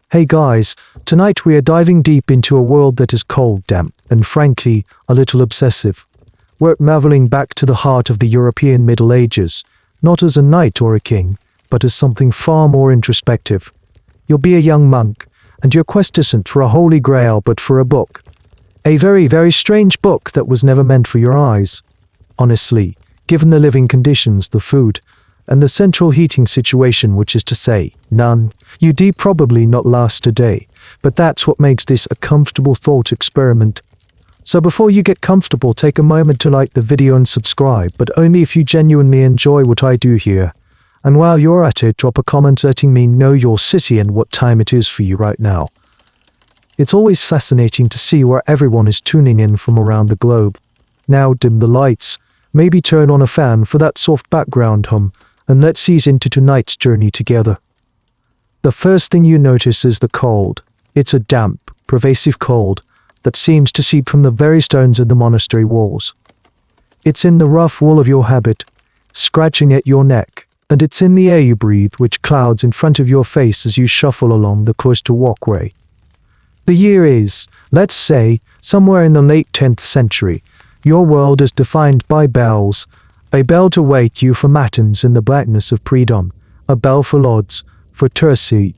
Hey guys, tonight we are diving deep into a world that is cold, damp, and frankly, a little obsessive. We're traveling back to the heart of the European Middle Ages, not as a knight or a king, but as something far more introspective. You'll be a young monk, and your quest isn't for a holy grail but for a book. A very, very strange book that was never meant for your eyes. Honestly, given the living conditions, the food, and the central heating situation, which is to say, none, you'd probably not last a day, but that's what makes this a comfortable thought experiment. So before you get comfortable, take a moment to like the video and subscribe, but only if you genuinely enjoy what I do here. And while you're at it, drop a comment letting me know your city and what time it is for you right now. It's always fascinating to see where everyone is tuning in from around the globe. Now dim the lights, maybe turn on a fan for that soft background hum, and let's ease into tonight's journey together. The first thing you notice is the cold. It's a damp, pervasive cold that seems to seep from the very stones of the monastery walls. It's in the rough wool of your habit, scratching at your neck, and it's in the air you breathe, which clouds in front of your face as you shuffle along the cloister walkway. The year is, let's say, somewhere in the late 10th century. Your world is defined by bells. A bell to wake you for matins in the blackness of pre-dawn, a bell for lauds, for tertii,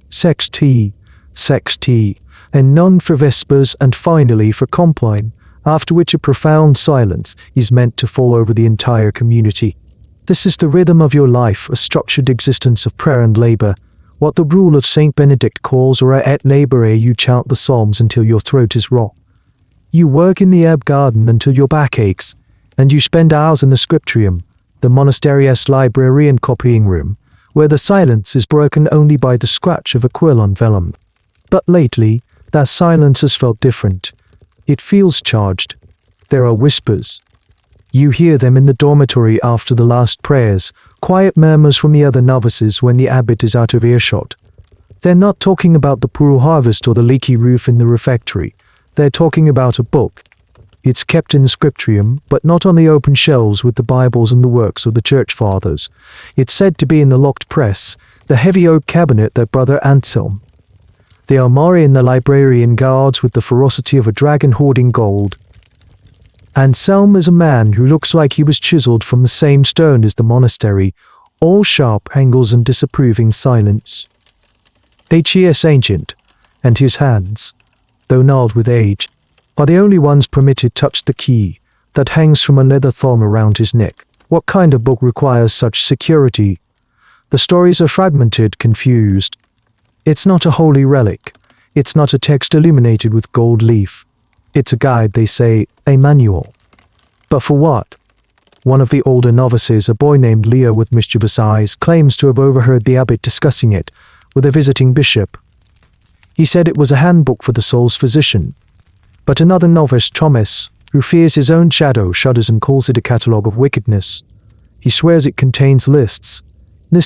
sextii, and none for vespers, and finally for compline, after which a profound silence is meant to fall over the entire community. This is the rhythm of your life, a structured existence of prayer and labor, what the rule of Saint Benedict calls or et labore. You chant the psalms until your throat is raw. You work in the herb garden until your back aches, and you spend hours in the scriptorium, the monastery's library and copying room, where the silence is broken only by the scratch of a quill on vellum. But lately, that silence has felt different. It feels charged. There are whispers. You hear them in the dormitory after the last prayers, quiet murmurs from the other novices when the abbot is out of earshot. They're not talking about the poor harvest or the leaky roof in the refectory. They're talking about a book. It's kept in the scriptorium, but not on the open shelves with the Bibles and the works of the Church Fathers. It's said to be in the locked press, the heavy oak cabinet that Brother Anselm. The armory in the librarian guards with the ferocity of a dragon hoarding gold. Anselm is a man who looks like he was chiseled from the same stone as the monastery, all sharp angles and disapproving silence. H.E.S. ancient, and his hands, though gnarled with age, are the only ones permitted touch the key that hangs from a leather thong around his neck. What kind of book requires such security? The stories are fragmented, confused. It's not a holy relic. It's not a text illuminated with gold leaf. It's a guide, they say, a manual. But for what? One of the older novices, a boy named Leo with mischievous eyes, claims to have overheard the abbot discussing it with a visiting bishop. He said it was a handbook for the soul's physician. But another novice, Thomas, who fears his own shadow, shudders and calls it a catalogue of wickedness. He swears it contains lists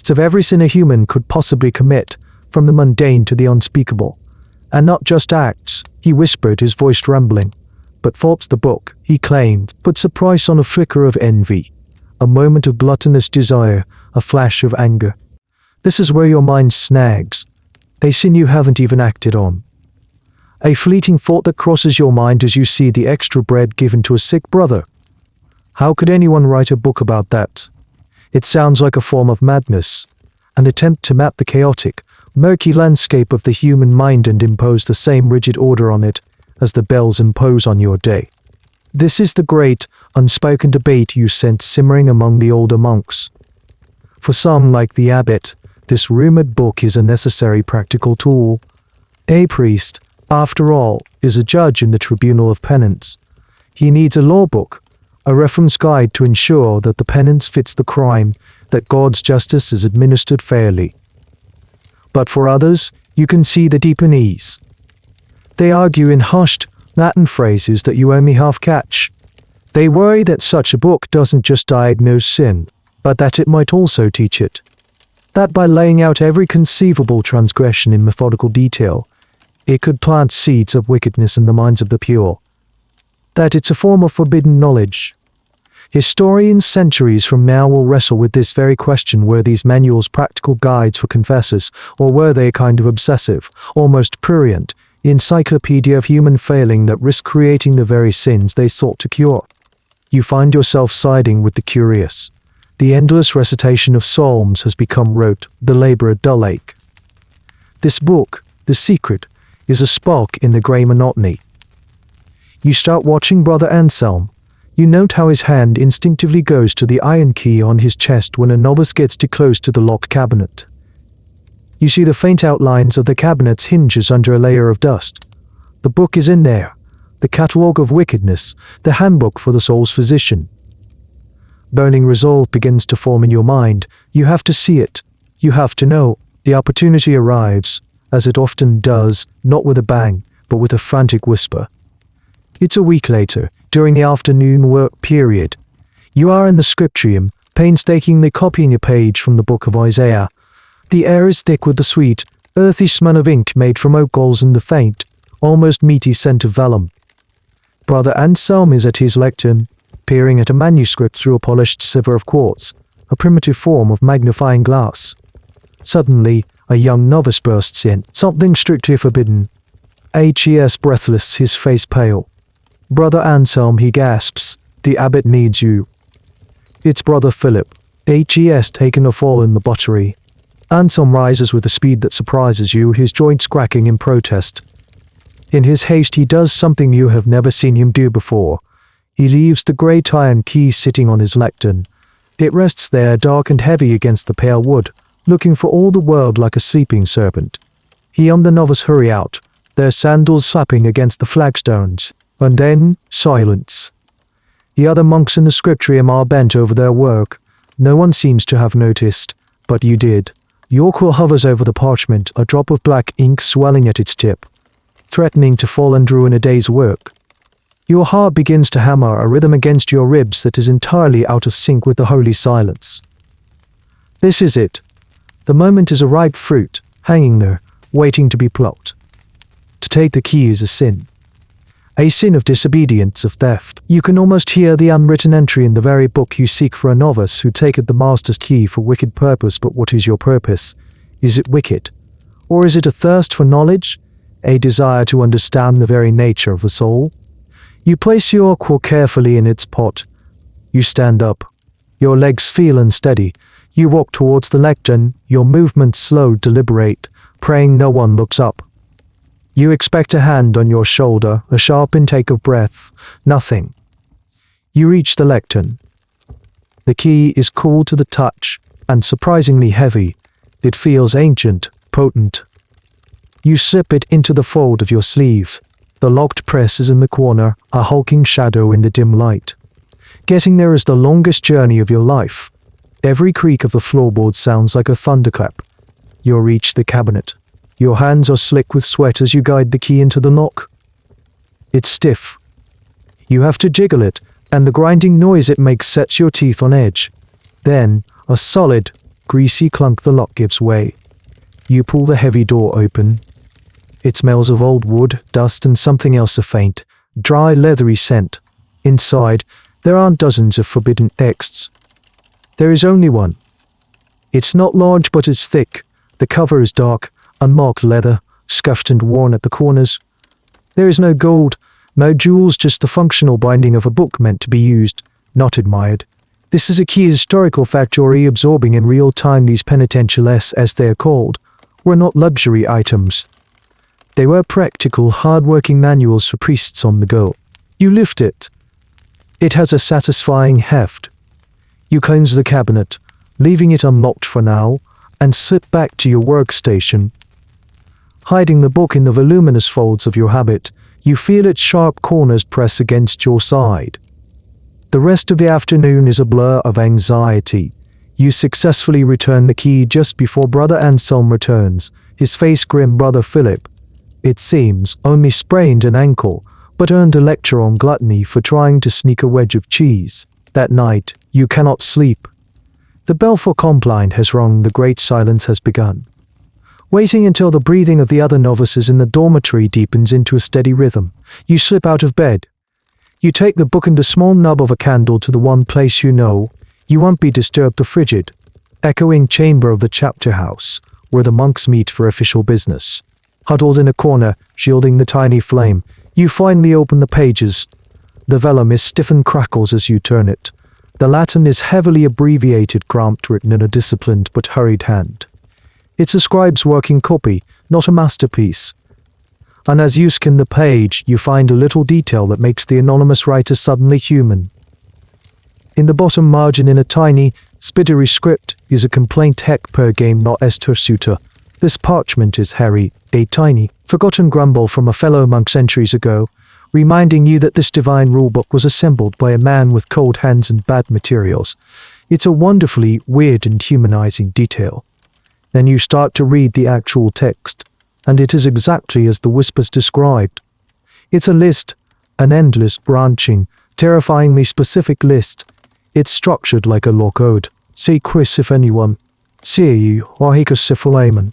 of every sin a human could possibly commit, from the mundane to the unspeakable. And not just acts, he whispered, his voice trembling. But faults the book, he claimed, puts a price on a flicker of envy, a moment of gluttonous desire, a flash of anger. This is where your mind snags, a sin you haven't even acted on. A fleeting thought that crosses your mind as you see the extra bread given to a sick brother. How could anyone write a book about that? It sounds like a form of madness, an attempt to map the chaotic, murky landscape of the human mind and impose the same rigid order on it as the bells impose on your day. This is the great, unspoken debate you sense simmering among the older monks. For some, like the abbot, this rumored book is a necessary practical tool. A priest, after all, is a judge in the tribunal of penance. He needs a law book, a reference guide to ensure that the penance fits the crime, that God's justice is administered fairly. But for others, you can see the deep unease. They argue in hushed Latin phrases that you only half catch. They worry that such a book doesn't just diagnose sin, but that it might also teach it. That by laying out every conceivable transgression in methodical detail, it could plant seeds of wickedness in the minds of the pure. That it's a form of forbidden knowledge. Historians centuries from now will wrestle with this very question: were these manuals practical guides for confessors, or were they a kind of obsessive, almost prurient, encyclopedia of human failing that risked creating the very sins they sought to cure? You find yourself siding with the curious. The endless recitation of psalms has become rote, the labor a dull ache. This book, The Secret, is a spark in the grey monotony. You start watching Brother Anselm. You note how his hand instinctively goes to the iron key on his chest when a novice gets too close to the locked cabinet. You see the faint outlines of the cabinet's hinges under a layer of dust. The book is in there, the catalogue of wickedness, the handbook for the soul's physician. Burning resolve begins to form in your mind. You have to see it. You have to know. The opportunity arrives, as it often does, not with a bang, but with a frantic whisper. It's a week later, during the afternoon work period. You are in the scriptorium, painstakingly copying a page from the book of Isaiah. The air is thick with the sweet, earthy smell of ink made from oak galls and the faint, almost meaty scent of vellum. Brother Anselm is at his lectern, peering at a manuscript through a polished sieve of quartz, a primitive form of magnifying glass. Suddenly, a young novice bursts in, something strictly forbidden. Hes breathless, his face pale. Brother Anselm, he gasps, the abbot needs you. It's Brother Philip. Hes taken a fall in the buttery. Anselm rises with a speed that surprises you, his joints cracking in protest. In his haste he does something you have never seen him do before. He leaves the great iron key sitting on his lectern. It rests there dark and heavy against the pale wood, looking for all the world like a sleeping serpent. He and the novice hurry out, their sandals slapping against the flagstones, and then silence. The other monks in the scriptorium are bent over their work. No one seems to have noticed, but you did. Your quill hovers over the parchment, a drop of black ink swelling at its tip, threatening to fall and ruin a day's work. Your heart begins to hammer a rhythm against your ribs that is entirely out of sync with the holy silence. This is it. The moment is a ripe fruit, hanging there, waiting to be plucked. To take the key is a sin. A sin of disobedience, of theft. You can almost hear the unwritten entry in the very book you seek for a novice who taketh the master's key for wicked purpose. But what is your purpose? Is it wicked? Or is it a thirst for knowledge? A desire to understand the very nature of the soul? You place your quill carefully in its pot. You stand up. Your legs feel unsteady. You walk towards the lectern, your movements slow, deliberate, praying no one looks up. You expect a hand on your shoulder, a sharp intake of breath. Nothing. You reach the lectern. The key is cool to the touch, and surprisingly heavy. It feels ancient, potent. You slip it into the fold of your sleeve. The locked press is in the corner, a hulking shadow in the dim light. Getting there is the longest journey of your life. Every creak of the floorboard sounds like a thunderclap. You reach the cabinet. Your hands are slick with sweat as you guide the key into the lock. It's stiff. You have to jiggle it, and the grinding noise it makes sets your teeth on edge. Then, a solid, greasy clunk, the lock gives way. You pull the heavy door open. It smells of old wood, dust, and something else, a faint, dry, leathery scent. Inside, there aren't dozens of forbidden texts. There is only one. It's not large, but it's thick. The cover is dark, unmarked leather, scuffed and worn at the corners. There is no gold, no jewels, just the functional binding of a book meant to be used, not admired. This is a key historical fact you're absorbing in real time. These penitential, as they're called, were not luxury items. They were practical, hard-working manuals for priests on the go. You lift it. It has a satisfying heft. You cleanse the cabinet, leaving it unlocked for now, and slip back to your workstation. Hiding the book in the voluminous folds of your habit, you feel its sharp corners press against your side. The rest of the afternoon is a blur of anxiety. You successfully return the key just before Brother Anselm returns, his face grim. Brother Philip, it seems, only sprained an ankle, but earned a lecture on gluttony for trying to sneak a wedge of cheese. That night, you cannot sleep. The bell for compline has rung, the great silence has begun. Waiting until the breathing of the other novices in the dormitory deepens into a steady rhythm, you slip out of bed. You take the book and a small nub of a candle to the one place you won't be disturbed or frigid, echoing chamber of the chapter house, where the monks meet for official business. Huddled in a corner, shielding the tiny flame, you finally open the pages. The vellum is stiff and crackles as you turn it. The Latin is heavily abbreviated, cramped, written in a disciplined but hurried hand. It's a scribe's working copy, not a masterpiece. And as you scan the page, you find a little detail that makes the anonymous writer suddenly human. In the bottom margin, in a tiny, spittery script, is a complaint: "Hec per game not est hirsuta." This parchment is hairy, a tiny, forgotten grumble from a fellow monk centuries ago, reminding you that this divine rulebook was assembled by a man with cold hands and bad materials. It's a wonderfully weird and humanizing detail. Then you start to read the actual text, and it is exactly as the whispers described. It's a list, an endless, branching, terrifyingly specific list. It's structured like a law code. See quis if anyone. See you, or hicus if a layman.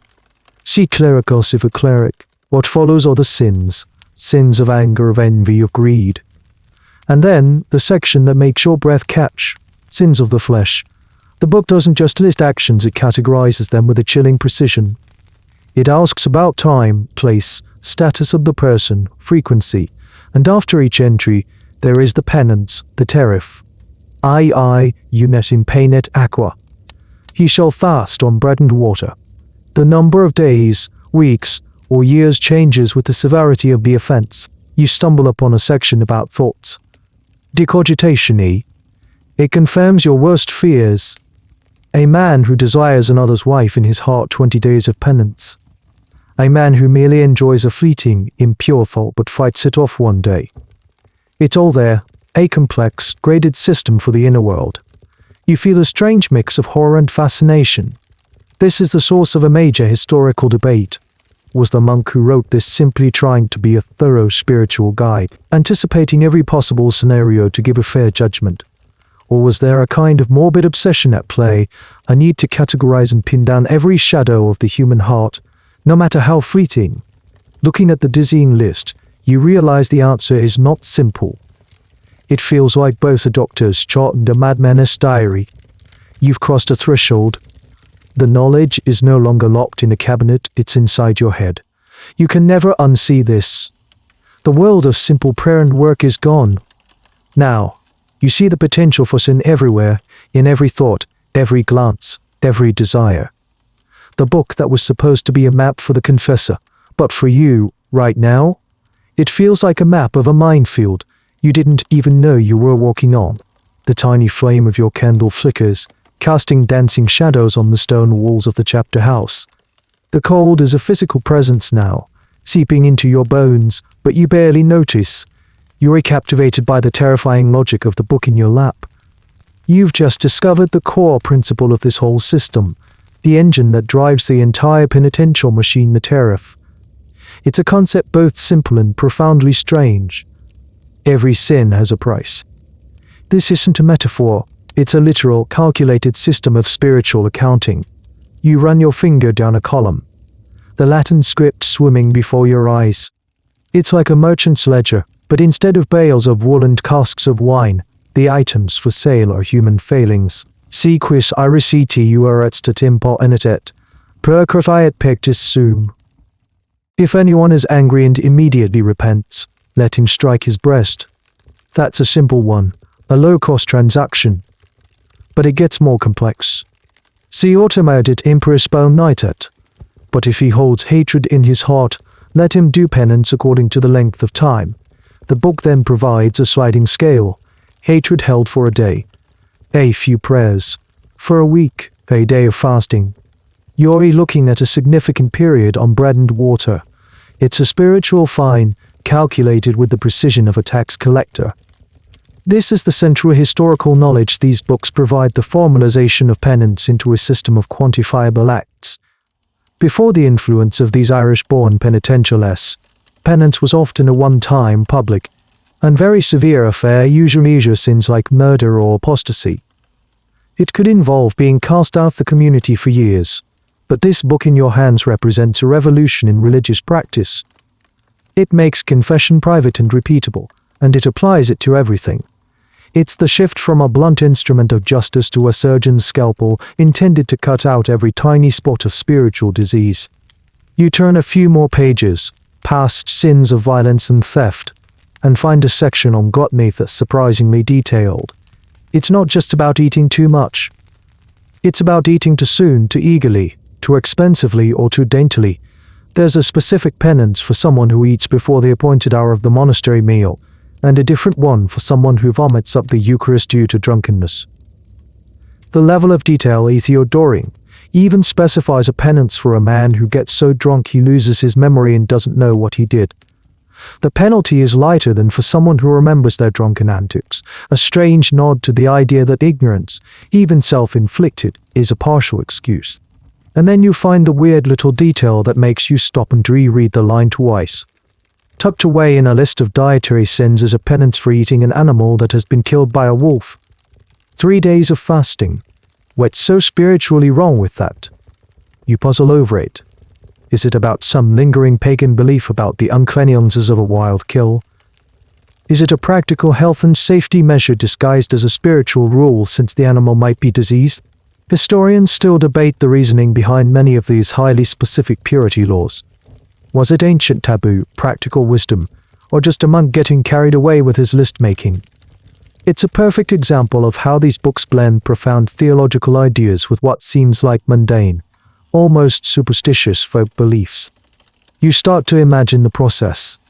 See clericus if a cleric. What follows are the sins. Sins of anger, of envy, of greed. And then, the section that makes your breath catch. Sins of the flesh. The book doesn't just list actions, it categorizes them with a chilling precision. It asks about time, place, status of the person, frequency, and after each entry, there is the penance, the tariff. Unet in painet aqua. He shall fast on bread and water. The number of days, weeks, or years changes with the severity of the offense. You stumble upon a section about thoughts. Decogitation. It confirms your worst fears. A man who desires another's wife in his heart, 20 days of penance. A man who merely enjoys a fleeting, impure thought but fights it off one day. It's all there, a complex, graded system for the inner world. You feel a strange mix of horror and fascination. This is the source of a major historical debate. Was the monk who wrote this simply trying to be a thorough spiritual guide, anticipating every possible scenario to give a fair judgment? Or was there a kind of morbid obsession at play, a need to categorize and pin down every shadow of the human heart, no matter how fleeting? Looking at the dizzying list, you realize the answer is not simple. It feels like both a doctor's chart and a madman's diary. You've crossed a threshold. The knowledge is no longer locked in a cabinet, it's inside your head. You can never unsee this. The world of simple prayer and work is gone. Now, you see the potential for sin everywhere, in every thought, every glance, every desire. The book that was supposed to be a map for the confessor, but for you, right now, it feels like a map of a minefield you didn't even know you were walking on. The tiny flame of your candle flickers, casting dancing shadows on the stone walls of the chapter house. The cold is a physical presence now, seeping into your bones, but you barely notice. You're captivated by the terrifying logic of the book in your lap. You've just discovered the core principle of this whole system, the engine that drives the entire penitential machine, the tariff. It's a concept both simple and profoundly strange. Every sin has a price. This isn't a metaphor, it's a literal, calculated system of spiritual accounting. You run your finger down a column, the Latin script swimming before your eyes. It's like a merchant's ledger, but instead of bales of wool and casks of wine, the items for sale are human failings. Si quis irreciti uerat statimpo enitet, per cretiat pectus sum. If anyone is angry and immediately repents, let him strike his breast. That's a simple one, a low-cost transaction. But it gets more complex. Si automatit imperis nitet. But if he holds hatred in his heart, let him do penance according to the length of time. The book then provides a sliding scale. Hatred held for a day. A few prayers. For a week, a day of fasting. You're looking at a significant period on bread and water. It's a spiritual fine, calculated with the precision of a tax collector. This is the central historical knowledge these books provide, the formalization of penance into a system of quantifiable acts. Before the influence of these Irish-born penitentialists, penance was often a one-time, public, and very severe affair, usually major sins like murder or apostasy. It could involve being cast out of the community for years, but this book in your hands represents a revolution in religious practice. It makes confession private and repeatable, and it applies it to everything. It's the shift from a blunt instrument of justice to a surgeon's scalpel intended to cut out every tiny spot of spiritual disease. You turn a few more pages, past sins of violence and theft, and find a section on gluttony that's surprisingly detailed. It's not just about eating too much. It's about eating too soon, too eagerly, too expensively, or too daintily. There's a specific penance for someone who eats before the appointed hour of the monastery meal, and a different one for someone who vomits up the Eucharist due to drunkenness. The level of detail Theodoring even specifies a penance for a man who gets so drunk he loses his memory and doesn't know what he did. The penalty is lighter than for someone who remembers their drunken antics, a strange nod to the idea that ignorance, even self-inflicted, is a partial excuse. And then you find the weird little detail that makes you stop and reread the line twice. Tucked away in a list of dietary sins is a penance for eating an animal that has been killed by a wolf. 3 days of fasting. What's so spiritually wrong with that? You puzzle over it. Is it about some lingering pagan belief about the uncleanliness of a wild kill? Is it a practical health and safety measure disguised as a spiritual rule since the animal might be diseased? Historians still debate the reasoning behind many of these highly specific purity laws. Was it ancient taboo, practical wisdom, or just a monk getting carried away with his list-making? It's a perfect example of how these books blend profound theological ideas with what seems like mundane, almost superstitious folk beliefs. You start to imagine the process.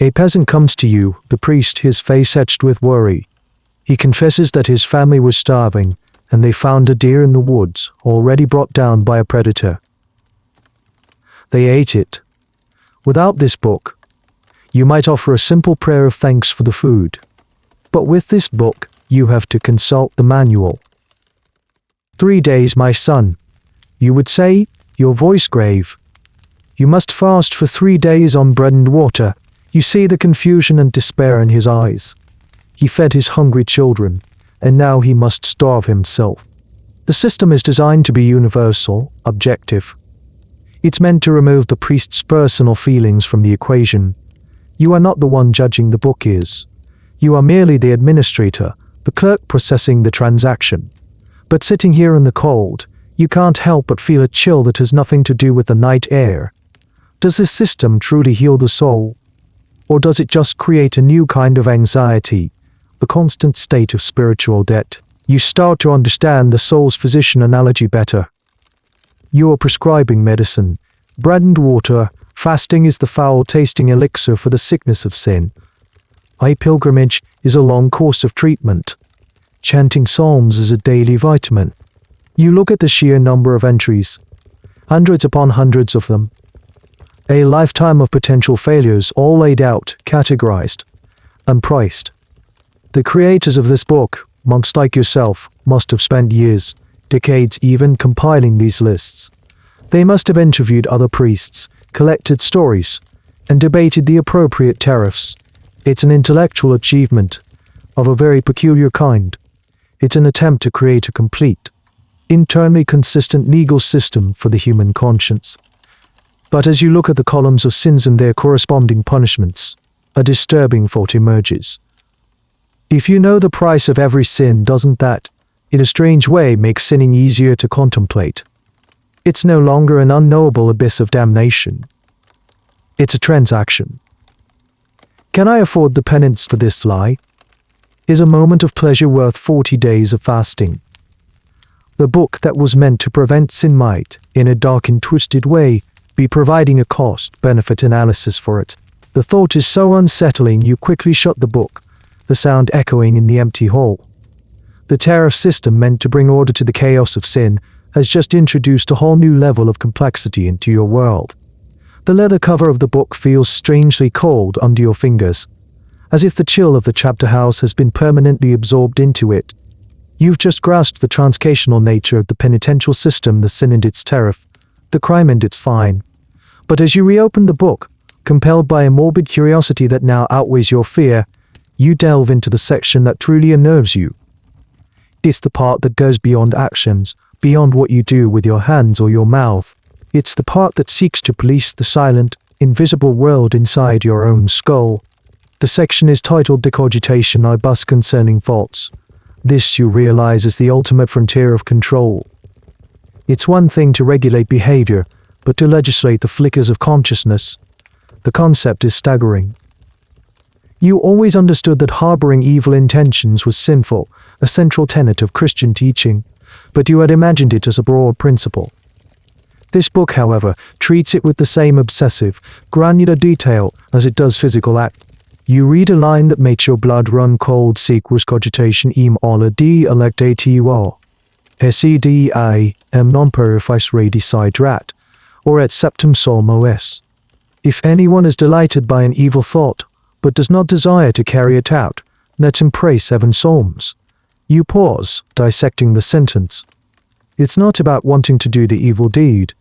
A peasant comes to you, the priest, his face etched with worry. He confesses that his family was starving, and they found a deer in the woods, already brought down by a predator. They ate it. Without this book, you might offer a simple prayer of thanks for the food. But with this book, you have to consult the manual. 3 days, my son, you would say, your voice grave. You must fast for 3 days on bread and water. You see the confusion and despair in his eyes. He fed his hungry children, and now he must starve himself. The system is designed to be universal, objective. It's meant to remove the priest's personal feelings from the equation. You are not the one judging, the book is. You are merely the administrator, the clerk processing the transaction. But sitting here in the cold, you can't help but feel a chill that has nothing to do with the night air. Does this system truly heal the soul? Or does it just create a new kind of anxiety, the constant state of spiritual debt? You start to understand the soul's physician analogy better. You are prescribing medicine. Bread and water, fasting is the foul-tasting elixir for the sickness of sin. A pilgrimage is a long course of treatment. Chanting psalms is a daily vitamin. You look at the sheer number of entries, hundreds upon hundreds of them. A lifetime of potential failures, all laid out, categorized, and priced. The creators of this book, monks like yourself, must have spent years, decades even, compiling these lists. They must have interviewed other priests, collected stories, and debated the appropriate tariffs. It's an intellectual achievement of a very peculiar kind. It's an attempt to create a complete, internally consistent legal system for the human conscience. But as you look at the columns of sins and their corresponding punishments, a disturbing thought emerges. If you know the price of every sin, doesn't that, in a strange way, make sinning easier to contemplate? It's no longer an unknowable abyss of damnation. It's a transaction. Can I afford the penance for this lie? Is a moment of pleasure worth 40 days of fasting? The book that was meant to prevent sin might, in a dark and twisted way, be providing a cost-benefit analysis for it. The thought is so unsettling you quickly shut the book, the sound echoing in the empty hall. The tariff system meant to bring order to the chaos of sin has just introduced a whole new level of complexity into your world. The leather cover of the book feels strangely cold under your fingers, as if the chill of the chapter house has been permanently absorbed into it. You've just grasped the transgressional nature of the penitential system, the sin and its tariff, the crime and its fine. But as you reopen the book, compelled by a morbid curiosity that now outweighs your fear, you delve into the section that truly unnerves you. It's the part that goes beyond actions, beyond what you do with your hands or your mouth. It's the part that seeks to police the silent, invisible world inside your own skull. The section is titled Decogitation I Bus Concerning Thoughts. This, you realize, is the ultimate frontier of control. It's one thing to regulate behavior, but to legislate the flickers of consciousness, the concept is staggering. You always understood that harboring evil intentions was sinful, a central tenet of Christian teaching, but you had imagined it as a broad principle. This book, however, treats it with the same obsessive, granular detail as it does physical act. You read a line that makes your blood run cold: sequus cogitation im alla d electatur. Sed I am non perifice redesiderat, or et septum psalmo s. If anyone is delighted by an evil thought, but does not desire to carry it out, let him pray 7 psalms. You pause, dissecting the sentence. It's not about wanting to do the evil deed.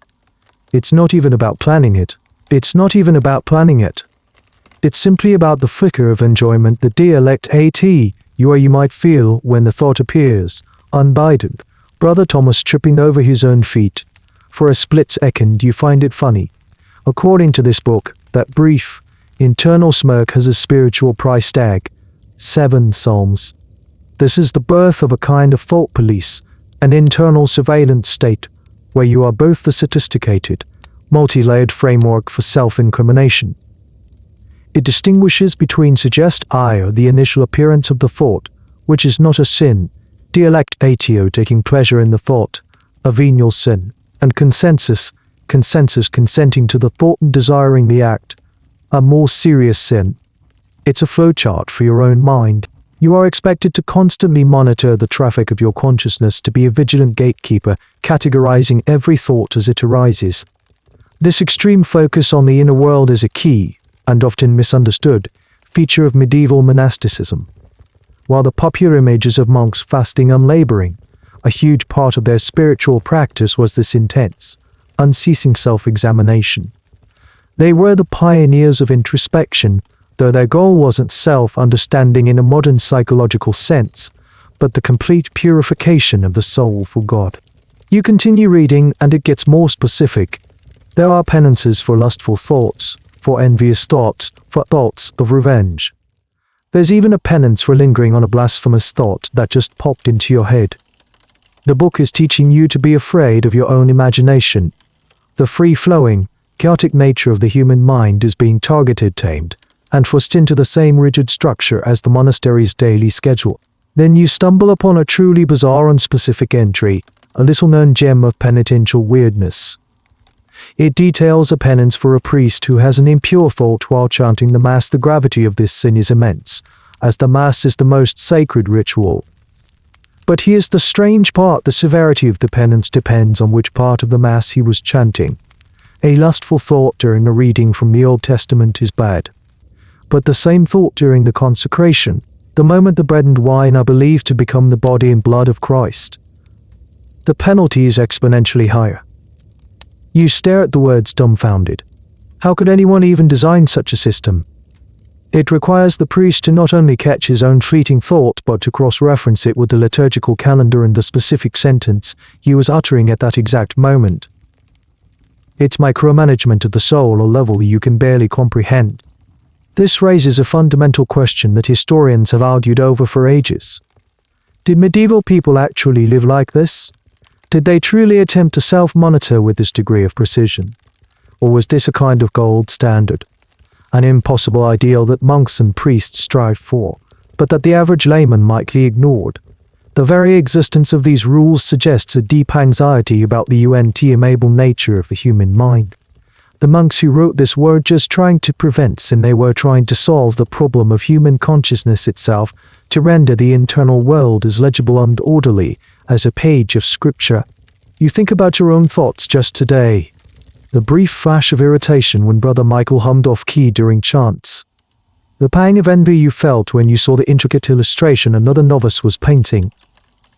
It's not even about planning it. It's simply about the flicker of enjoyment, the delectat you might feel when the thought appears, unbidden. Brother Thomas tripping over his own feet. For a split second you find it funny. According to this book, that brief, internal smirk has a spiritual price tag: 7 psalms. This is the birth of a kind of thought police, an internal surveillance state, where you are both the sophisticated, multi-layered framework for self-incrimination. It distinguishes between suggest I, or the initial appearance of the thought, which is not a sin, delectatio taking pleasure in the thought, a venial sin, and consensus consenting to the thought and desiring the act, a more serious sin. It's a flowchart for your own mind. You are expected to constantly monitor the traffic of your consciousness, to be a vigilant gatekeeper, categorizing every thought as it arises. This extreme focus on the inner world is a key, and often misunderstood, feature of medieval monasticism. While the popular images of monks fasting unlaboring, a huge part of their spiritual practice was this intense, unceasing self-examination. They were the pioneers of introspection, though their goal wasn't self-understanding in a modern psychological sense, but the complete purification of the soul for God. You continue reading and it gets more specific. There are penances for lustful thoughts, for envious thoughts, for thoughts of revenge. There's even a penance for lingering on a blasphemous thought that just popped into your head. The book is teaching you to be afraid of your own imagination. The free-flowing, chaotic nature of the human mind is being targeted, tamed, and forced into the same rigid structure as the monastery's daily schedule. Then you stumble upon a truly bizarre and specific entry, a little-known gem of penitential weirdness. It details a penance for a priest who has an impure thought while chanting the Mass. The gravity of this sin is immense, as the Mass is the most sacred ritual. But here's the strange part: the severity of the penance depends on which part of the Mass he was chanting. A lustful thought during a reading from the Old Testament is bad. But the same thought during the consecration, the moment the bread and wine are believed to become the body and blood of Christ, the penalty is exponentially higher. You stare at the words dumbfounded. How could anyone even design such a system? It requires the priest to not only catch his own fleeting thought, but to cross-reference it with the liturgical calendar and the specific sentence he was uttering at that exact moment. It's micromanagement of the soul, a level you can barely comprehend. This raises a fundamental question that historians have argued over for ages. Did medieval people actually live like this? Did they truly attempt to self-monitor with this degree of precision? Or was this a kind of gold standard? An impossible ideal that monks and priests strive for, but that the average layman likely ignored. The very existence of these rules suggests a deep anxiety about the untamable nature of the human mind. The monks who wrote this were just trying to prevent sin. They were trying to solve the problem of human consciousness itself, to render the internal world as legible and orderly as a page of scripture. You think about your own thoughts just today. The brief flash of irritation when Brother Michael hummed off-key during chants. The pang of envy you felt when you saw the intricate illustration another novice was painting.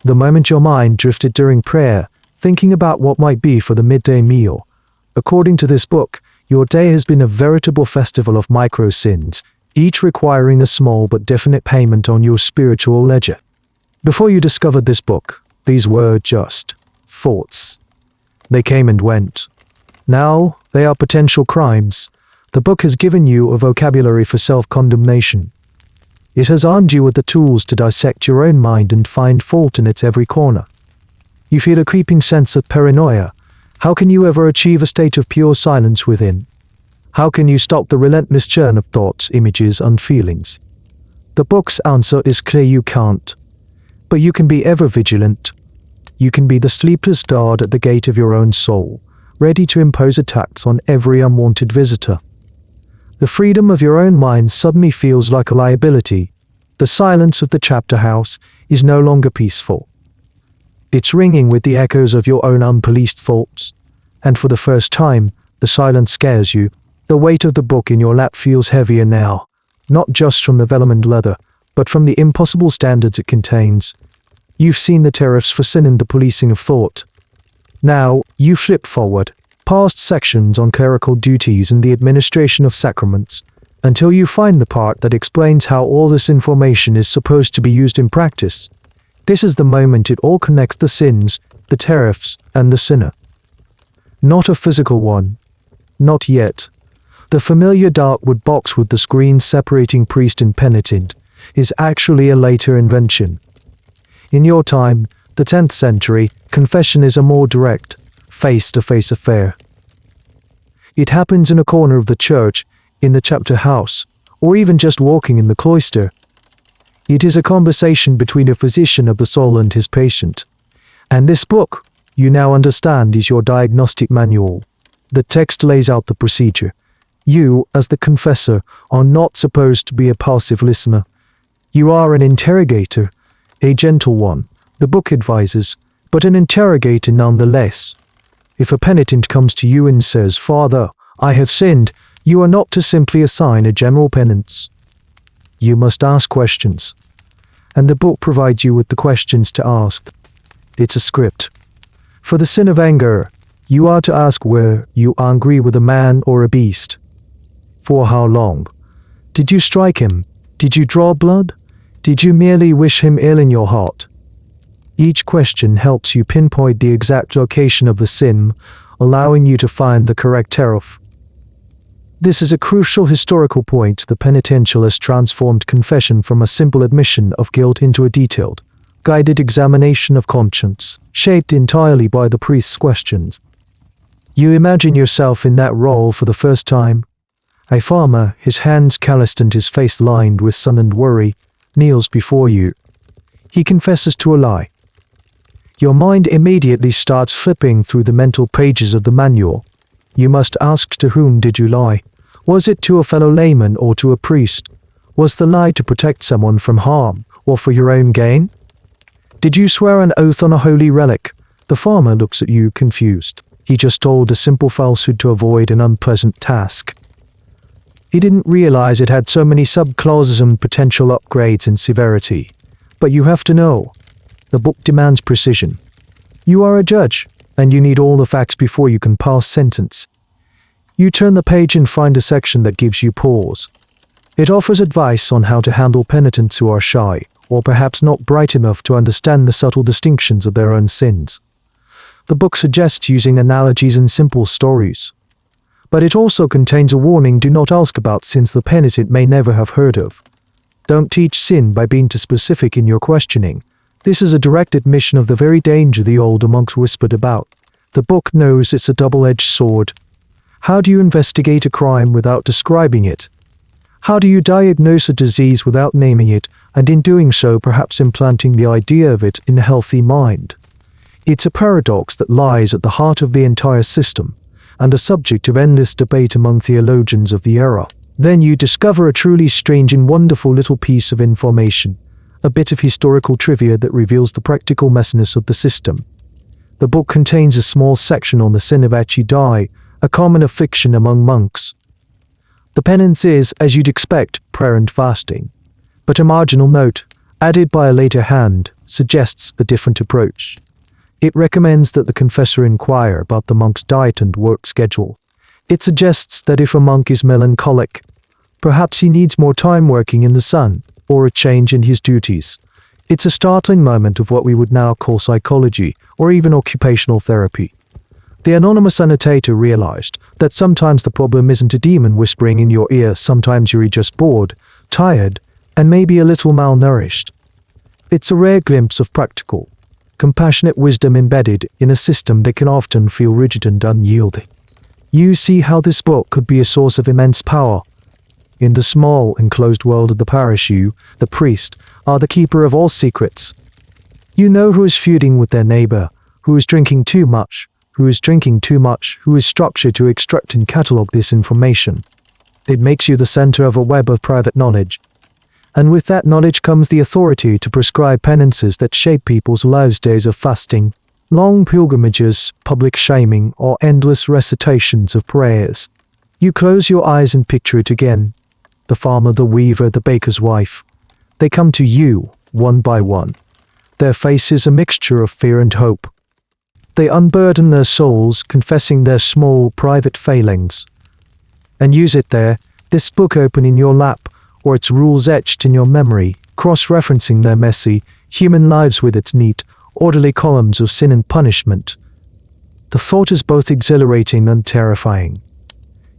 The moment your mind drifted during prayer, thinking about what might be for the midday meal. According to this book, your day has been a veritable festival of micro-sins, each requiring a small but definite payment on your spiritual ledger. Before you discovered this book, these were just thoughts. They came and went. Now, they are potential crimes. The book has given you a vocabulary for self-condemnation, It has armed you with the tools to dissect your own mind and find fault in its every corner. You feel a creeping sense of paranoia. How can you ever achieve a state of pure silence within? How can you stop the relentless churn of thoughts, images, and feelings? The book's answer is clear: you can't. But you can be ever vigilant. You can be the sleepless guard at the gate of your own soul, ready to impose attacks on every unwanted visitor. The freedom of your own mind suddenly feels like a liability. The silence of the chapter house is no longer peaceful. It's ringing with the echoes of your own unpoliced thoughts. And for the first time, the silence scares you. The weight of the book in your lap feels heavier now, not just from the vellum leather, but from the impossible standards it contains. You've seen the tariffs for sin and the policing of thought. Now, you flip forward, past sections on clerical duties and the administration of sacraments, until you find the part that explains how all this information is supposed to be used in practice. This is the moment it all connects: the sins, the tariffs, and the sinner. Not a physical one. Not yet. The familiar dark wood box with the screen separating priest and penitent is actually a later invention. In your time, the 10th century, confession is a more direct, face-to-face affair. It happens in a corner of the church, in the chapter house, or even just walking in the cloister. It is a conversation between a physician of the soul and his patient. And this book, you now understand, is your diagnostic manual. The text lays out the procedure. You, as the confessor, are not supposed to be a passive listener. You are an interrogator, a gentle one, the book advises, but an interrogator nonetheless. If a penitent comes to you and says, "Father, I have sinned," you are not to simply assign a general penance. You must ask questions. And the book provides you with the questions to ask. It's a script. For the sin of anger, you are to ask, were you angry with a man or a beast? For how long? Did you strike him? Did you draw blood? Did you merely wish him ill in your heart? Each question helps you pinpoint the exact location of the sin, allowing you to find the correct tariff. This is a crucial historical point. The penitential has transformed confession from a simple admission of guilt into a detailed, guided examination of conscience, shaped entirely by the priest's questions. You imagine yourself in that role for the first time. A farmer, his hands calloused and his face lined with sun and worry, kneels before you. He confesses to a lie. Your mind immediately starts flipping through the mental pages of the manual. You must ask, to whom did you lie? Was it to a fellow layman or to a priest? Was the lie to protect someone from harm, or for your own gain? Did you swear an oath on a holy relic? The farmer looks at you confused. He just told a simple falsehood to avoid an unpleasant task. He didn't realize it had so many sub-clauses and potential upgrades in severity. But you have to know. The book demands precision. You are a judge, and you need all the facts before you can pass sentence. You turn the page and find a section that gives you pause. It offers advice on how to handle penitents who are shy, or perhaps not bright enough to understand the subtle distinctions of their own sins. The book suggests using analogies and simple stories. But it also contains a warning: do not ask about sins the penitent may never have heard of. Don't teach sin by being too specific in your questioning. This is a direct admission of the very danger the older monks whispered about. The book knows it's a double-edged sword. How do you investigate a crime without describing it? How do you diagnose a disease without naming it, and in doing so perhaps implanting the idea of it in a healthy mind? It's a paradox that lies at the heart of the entire system, and a subject of endless debate among theologians of the era. Then you discover a truly strange and wonderful little piece of information, a bit of historical trivia that reveals the practical messiness of the system. The book contains a small section on the sin of Achidai, a common affliction among monks. The penance is, as you'd expect, prayer and fasting. But a marginal note, added by a later hand, suggests a different approach. It recommends that the confessor inquire about the monk's diet and work schedule. It suggests that if a monk is melancholic, perhaps he needs more time working in the sun, or a change in his duties. It's a startling moment of what we would now call psychology, or even occupational therapy. The anonymous annotator realized that sometimes the problem isn't a demon whispering in your ear, sometimes you're just bored, tired, and maybe a little malnourished. It's a rare glimpse of practical, compassionate wisdom embedded in a system that can often feel rigid and unyielding. You see how this book could be a source of immense power. In the small, enclosed world of the parish, you, the priest, are the keeper of all secrets. You know who is feuding with their neighbor, who is drinking too much, who is drinking too much, who is structured to extract and catalog this information. It makes you the center of a web of private knowledge. And with that knowledge comes the authority to prescribe penances that shape people's lives: days of fasting, long pilgrimages, public shaming, or endless recitations of prayers. You close your eyes and picture it again. The farmer, the weaver, the baker's wife. They come to you, one by one. Their faces a mixture of fear and hope. They unburden their souls, confessing their small, private failings. And use it there, this book open in your lap, or its rules etched in your memory, cross-referencing their messy, human lives with its neat, orderly columns of sin and punishment. The thought is both exhilarating and terrifying.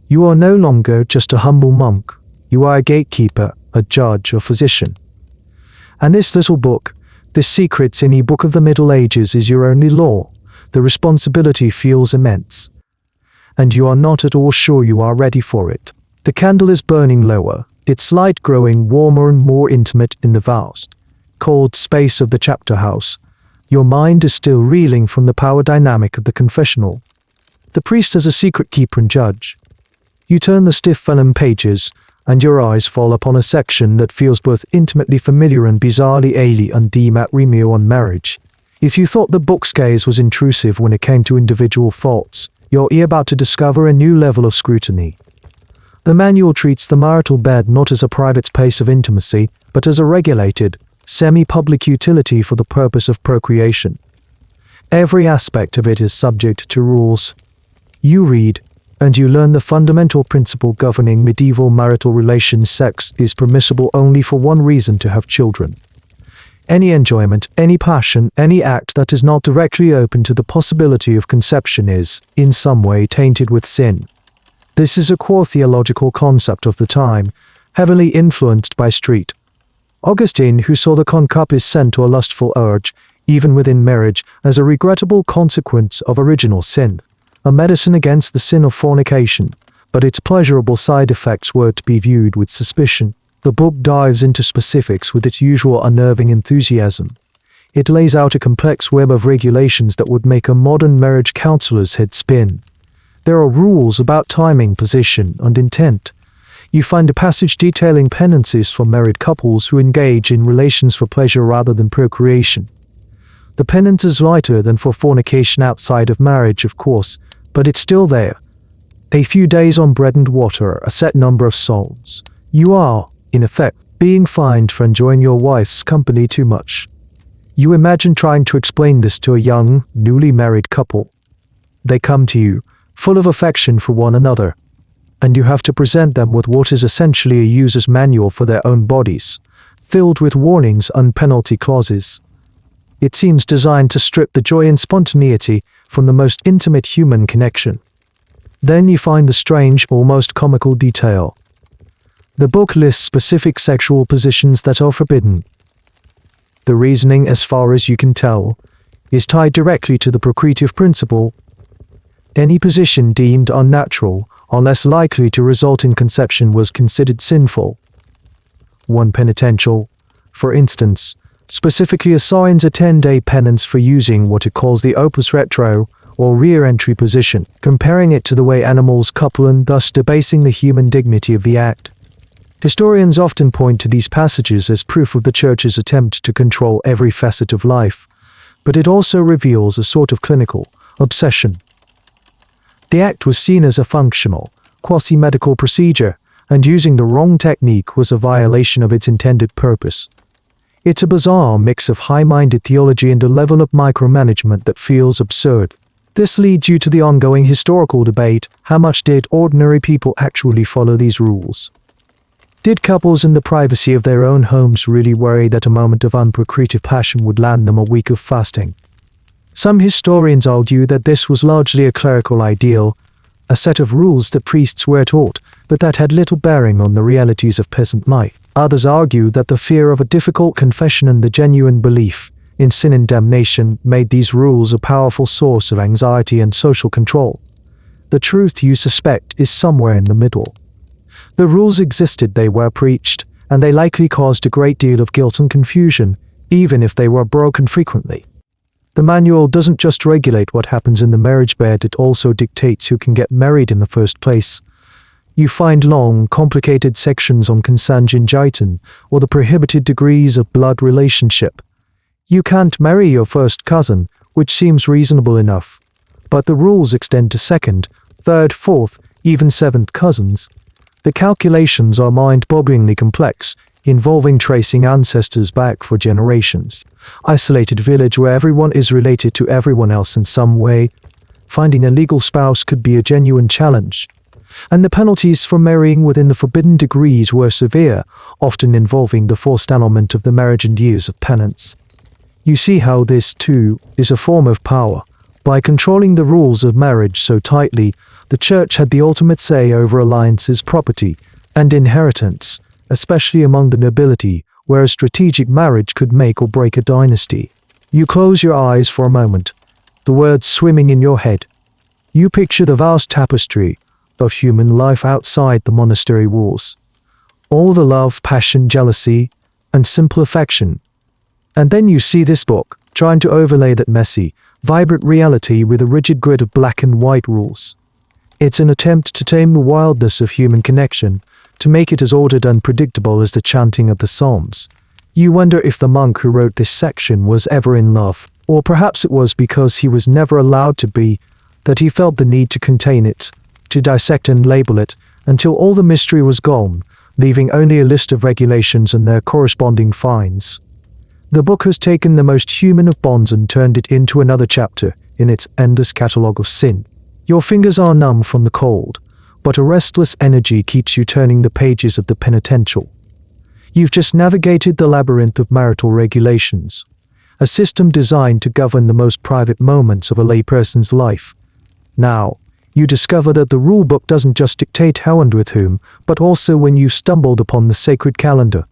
You are no longer just a humble monk. You are a gatekeeper, a judge, a physician. And this little book, this secrets in e-book of the Middle Ages, is your only law. The responsibility feels immense. And you are not at all sure you are ready for it. The candle is burning lower, its light growing warmer and more intimate in the vast, cold space of the chapter house. Your mind is still reeling from the power dynamic of the confessional. The priest is a secret keeper and judge. You turn the stiff vellum pages, and your eyes fall upon a section that feels both intimately familiar and bizarrely alien: the matrimonio on marriage. If you thought the book's gaze was intrusive when it came to individual faults, you're about to discover a new level of scrutiny. The manual treats the marital bed not as a private space of intimacy, but as a regulated, semi-public utility for the purpose of procreation. Every aspect of it is subject to rules. You read, and you learn the fundamental principle governing medieval marital relations: sex is permissible only for one reason: to have children. Any enjoyment, any passion, any act that is not directly open to the possibility of conception is, in some way, tainted with sin. This is a core theological concept of the time, heavily influenced by St. Augustine, who saw the concupiscence or lustful urge, even within marriage, as a regrettable consequence of original sin, a medicine against the sin of fornication, but its pleasurable side effects were to be viewed with suspicion. The book dives into specifics with its usual unnerving enthusiasm. It lays out a complex web of regulations that would make a modern marriage counselor's head spin. There are rules about timing, position, and intent. You find a passage detailing penances for married couples who engage in relations for pleasure rather than procreation. The penance is lighter than for fornication outside of marriage, of course, but it's still there. A few days on bread and water, a set number of psalms. You are, in effect, being fined for enjoying your wife's company too much. You imagine trying to explain this to a young, newly married couple. They come to you, full of affection for one another, and you have to present them with what is essentially a user's manual for their own bodies, filled with warnings and penalty clauses. It seems designed to strip the joy and spontaneity from the most intimate human connection. Then you find the strange, almost comical detail. The book lists specific sexual positions that are forbidden. The reasoning, as far as you can tell, is tied directly to the procreative principle. Any position deemed unnatural or less likely to result in conception was considered sinful. One penitential, for instance, specifically assigns a 10-day penance for using what it calls the opus retro, or rear entry position, comparing it to the way animals couple and thus debasing the human dignity of the act. Historians often point to these passages as proof of the Church's attempt to control every facet of life, but it also reveals a sort of clinical obsession. The act was seen as a functional, quasi-medical procedure, and using the wrong technique was a violation of its intended purpose. It's a bizarre mix of high-minded theology and a level of micromanagement that feels absurd. This leads you to the ongoing historical debate: how much did ordinary people actually follow these rules? Did couples in the privacy of their own homes really worry that a moment of unprocreative passion would land them a week of fasting? Some historians argue that this was largely a clerical ideal, a set of rules that priests were taught, but that had little bearing on the realities of peasant life. Others argue that the fear of a difficult confession and the genuine belief in sin and damnation made these rules a powerful source of anxiety and social control. The truth, you suspect, is somewhere in the middle. The rules existed, they were preached, and they likely caused a great deal of guilt and confusion, even if they were broken frequently. The manual doesn't just regulate what happens in the marriage bed, it also dictates who can get married in the first place. You find long, complicated sections on consanguinity, or the prohibited degrees of blood relationship. You can't marry your first cousin, which seems reasonable enough, but the rules extend to second, third, fourth, even seventh cousins. The calculations are mind-bogglingly complex, involving tracing ancestors back for generations. Isolated village where everyone is related to everyone else in some way. Finding a legal spouse could be a genuine challenge. And the penalties for marrying within the forbidden degrees were severe, often involving the forced annulment of the marriage and years of penance. You see how this, too, is a form of power. By controlling the rules of marriage so tightly, the church had the ultimate say over alliances, property, and inheritance, especially among the nobility, where a strategic marriage could make or break a dynasty. You close your eyes for a moment, the words swimming in your head. You picture the vast tapestry of human life outside the monastery walls. All the love, passion, jealousy, and simple affection. And then you see this book, trying to overlay that messy, vibrant reality with a rigid grid of black and white rules. It's an attempt to tame the wildness of human connection, to make it as ordered and predictable as the chanting of the Psalms. You wonder if the monk who wrote this section was ever in love, or perhaps it was because he was never allowed to be, that he felt the need to contain it, to dissect and label it, until all the mystery was gone, leaving only a list of regulations and their corresponding fines. The book has taken the most human of bonds and turned it into another chapter in its endless catalogue of sin. Your fingers are numb from the cold, but a restless energy keeps you turning the pages of the penitential. You've just navigated the labyrinth of marital regulations, a system designed to govern the most private moments of a layperson's life. Now, you discover that the rule book doesn't just dictate how and with whom, but also when you've stumbled upon the sacred calendar,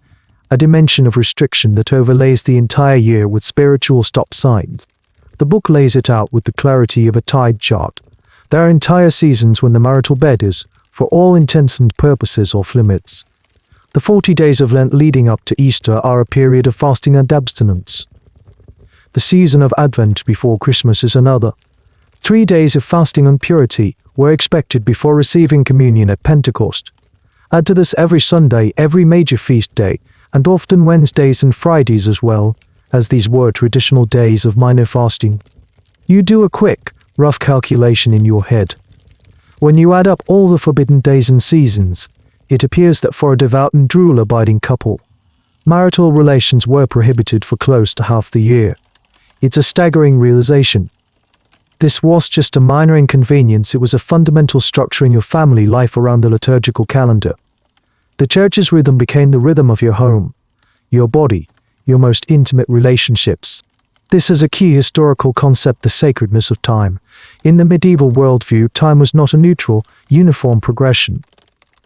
a dimension of restriction that overlays the entire year with spiritual stop signs. The book lays it out with the clarity of a tide chart. There are entire seasons when the marital bed is, for all intents and purposes, off limits. The 40 days of Lent leading up to Easter are a period of fasting and abstinence. The season of Advent before Christmas is another. 3 days of fasting and purity were expected before receiving communion at Pentecost. Add to this every Sunday, every major feast day, and often Wednesdays and Fridays as well, as these were traditional days of minor fasting. You do a quick, rough calculation in your head. When you add up all the forbidden days and seasons, it appears that for a devout and rule-abiding couple, marital relations were prohibited for close to half the year. It's a staggering realization. This was just a minor inconvenience, it was a fundamental structuring of family life around the liturgical calendar. The church's rhythm became the rhythm of your home, your body, your most intimate relationships. This is a key historical concept, the sacredness of time. In the medieval worldview, time was not a neutral, uniform progression.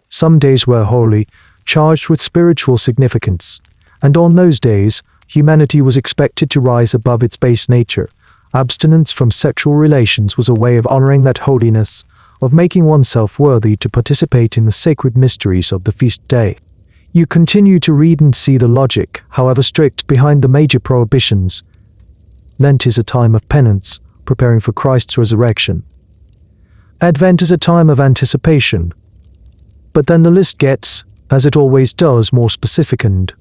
Some days were holy, charged with spiritual significance, and on those days, humanity was expected to rise above its base nature. Abstinence from sexual relations was a way of honoring that holiness, of making oneself worthy to participate in the sacred mysteries of the feast day. You continue to read and see the logic, however strict, behind the major prohibitions. Lent is a time of penance, preparing for Christ's resurrection. Advent is a time of anticipation. But then the list gets, as it always does, more specific and,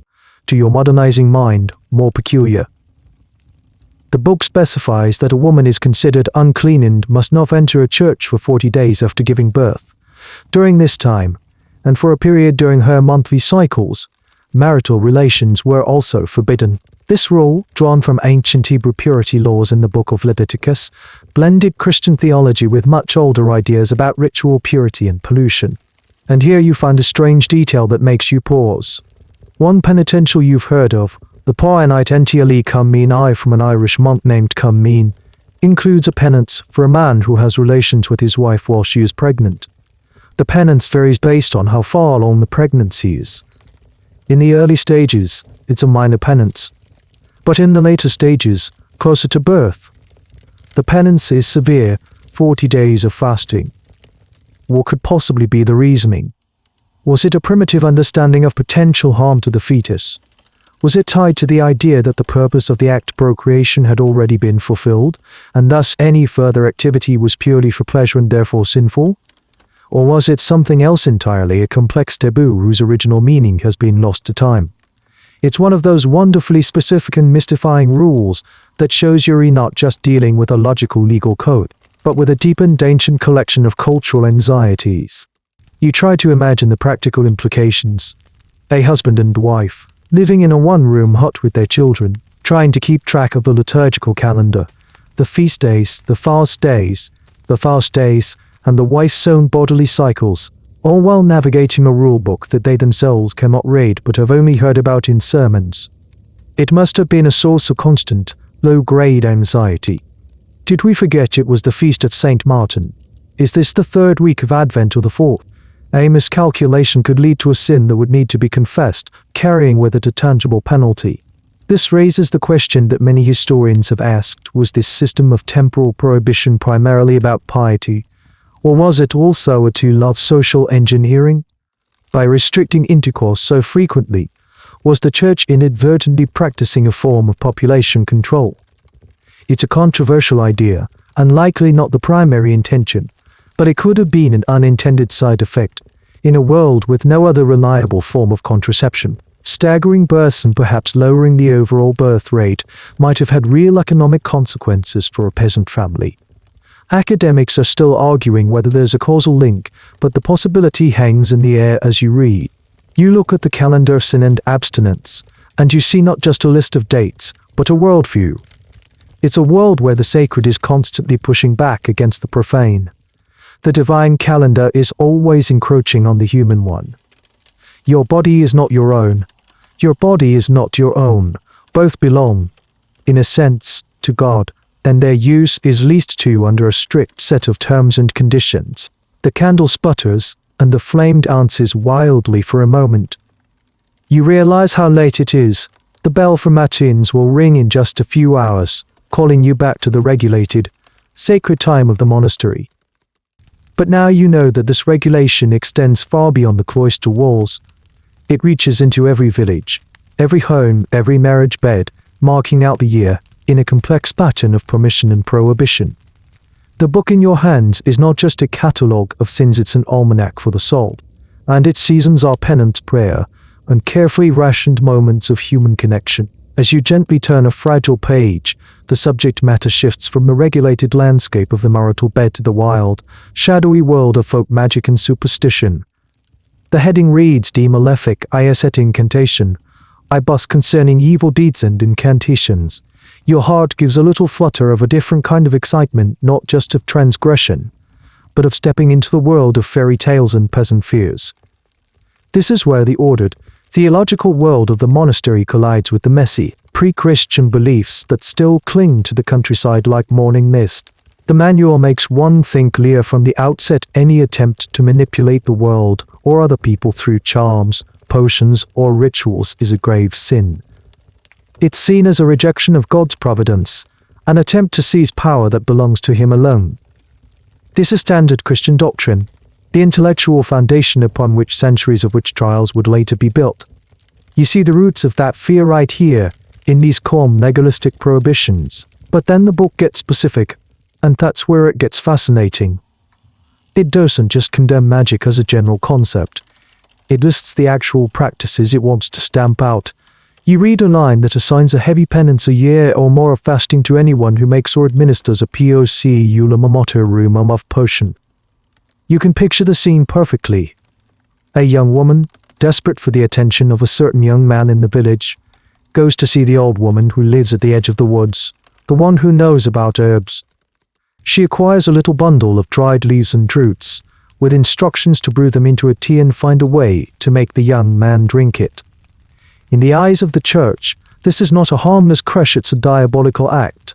to your modernizing mind, more peculiar. The book specifies that a woman is considered unclean and must not enter a church for 40 days after giving birth. During this time, and for a period during her monthly cycles, marital relations were also forbidden. This rule, drawn from ancient Hebrew purity laws in the book of Leviticus, blended Christian theology with much older ideas about ritual purity and pollution. And here you find a strange detail that makes you pause. One penitential you've heard of, the penitential Cummean from an Irish monk named Cummean, includes a penance for a man who has relations with his wife while she is pregnant. The penance varies based on how far along the pregnancy is. In the early stages, it's a minor penance. But in the later stages, closer to birth, the penance is severe, 40 days of fasting. What could possibly be the reasoning? Was it a primitive understanding of potential harm to the fetus? Was it tied to the idea that the purpose of the act procreation had already been fulfilled, and thus any further activity was purely for pleasure and therefore sinful? Or was it something else entirely, a complex taboo whose original meaning has been lost to time? It's one of those wonderfully specific and mystifying rules that shows you're not just dealing with a logical legal code, but with a deep and ancient collection of cultural anxieties. You try to imagine the practical implications. A husband and wife, living in a one-room hut with their children, trying to keep track of the liturgical calendar, the feast days, the fast days, and the wife's own bodily cycles, all while navigating a rulebook that they themselves cannot read but have only heard about in sermons. It must have been a source of constant, low-grade anxiety. Did we forget it was the feast of St. Martin? Is this the third week of Advent or the fourth? A miscalculation could lead to a sin that would need to be confessed, carrying with it a tangible penalty. This raises the question that many historians have asked: was this system of temporal prohibition primarily about piety, or was it also a tool of social engineering? By restricting intercourse so frequently, was the Church inadvertently practicing a form of population control? It's a controversial idea, and likely not the primary intention, but it could have been an unintended side effect. In a world with no other reliable form of contraception, staggering births and perhaps lowering the overall birth rate might have had real economic consequences for a peasant family. Academics are still arguing whether there's a causal link, but the possibility hangs in the air as you read. You look at the calendar of sin and abstinence, and you see not just a list of dates, but a worldview. It's a world where the sacred is constantly pushing back against the profane. The divine calendar is always encroaching on the human one. Your body is not your own. Your body is not your own. Both belong, in a sense, to God, and their use is leased to under a strict set of terms and conditions. The candle sputters, and the flame dances wildly for a moment. You realize how late it is. The bell for matins will ring in just a few hours, calling you back to the regulated, sacred time of the monastery. But now you know that this regulation extends far beyond the cloister walls. It reaches into every village, every home, every marriage bed, marking out the year, in a complex pattern of permission and prohibition. The book in your hands is not just a catalogue of sins, it's an almanac for the soul, and its seasons are penance, prayer, and carefully rationed moments of human connection. As you gently turn a fragile page, the subject matter shifts from the regulated landscape of the marital bed to the wild, shadowy world of folk magic and superstition. The heading reads: De Malefic is et Incantation, I bus concerning evil deeds and incantations. Your heart gives a little flutter of a different kind of excitement, not just of transgression, but of stepping into the world of fairy tales and peasant fears. This is where the ordered, theological world of the monastery collides with the messy, pre-Christian beliefs that still cling to the countryside like morning mist. The manual makes one thing clear from the outset: any attempt to manipulate the world or other people through charms, potions, or rituals is a grave sin. It's seen as a rejection of God's providence, an attempt to seize power that belongs to Him alone. This is standard Christian doctrine, the intellectual foundation upon which centuries of witch trials would later be built. You see the roots of that fear right here, in these calm legalistic prohibitions. But then the book gets specific, and that's where it gets fascinating. It doesn't just condemn magic as a general concept. It lists the actual practices it wants to stamp out. You read a line that assigns a heavy penance, a year or more of fasting, to anyone who makes or administers a poc of potion. You can picture the scene perfectly. A young woman, desperate for the attention of a certain young man in the village, goes to see the old woman who lives at the edge of the woods, the one who knows about herbs. She acquires a little bundle of dried leaves and roots, with instructions to brew them into a tea and find a way to make the young man drink it. In the eyes of the Church, this is not a harmless crush, it's a diabolical act.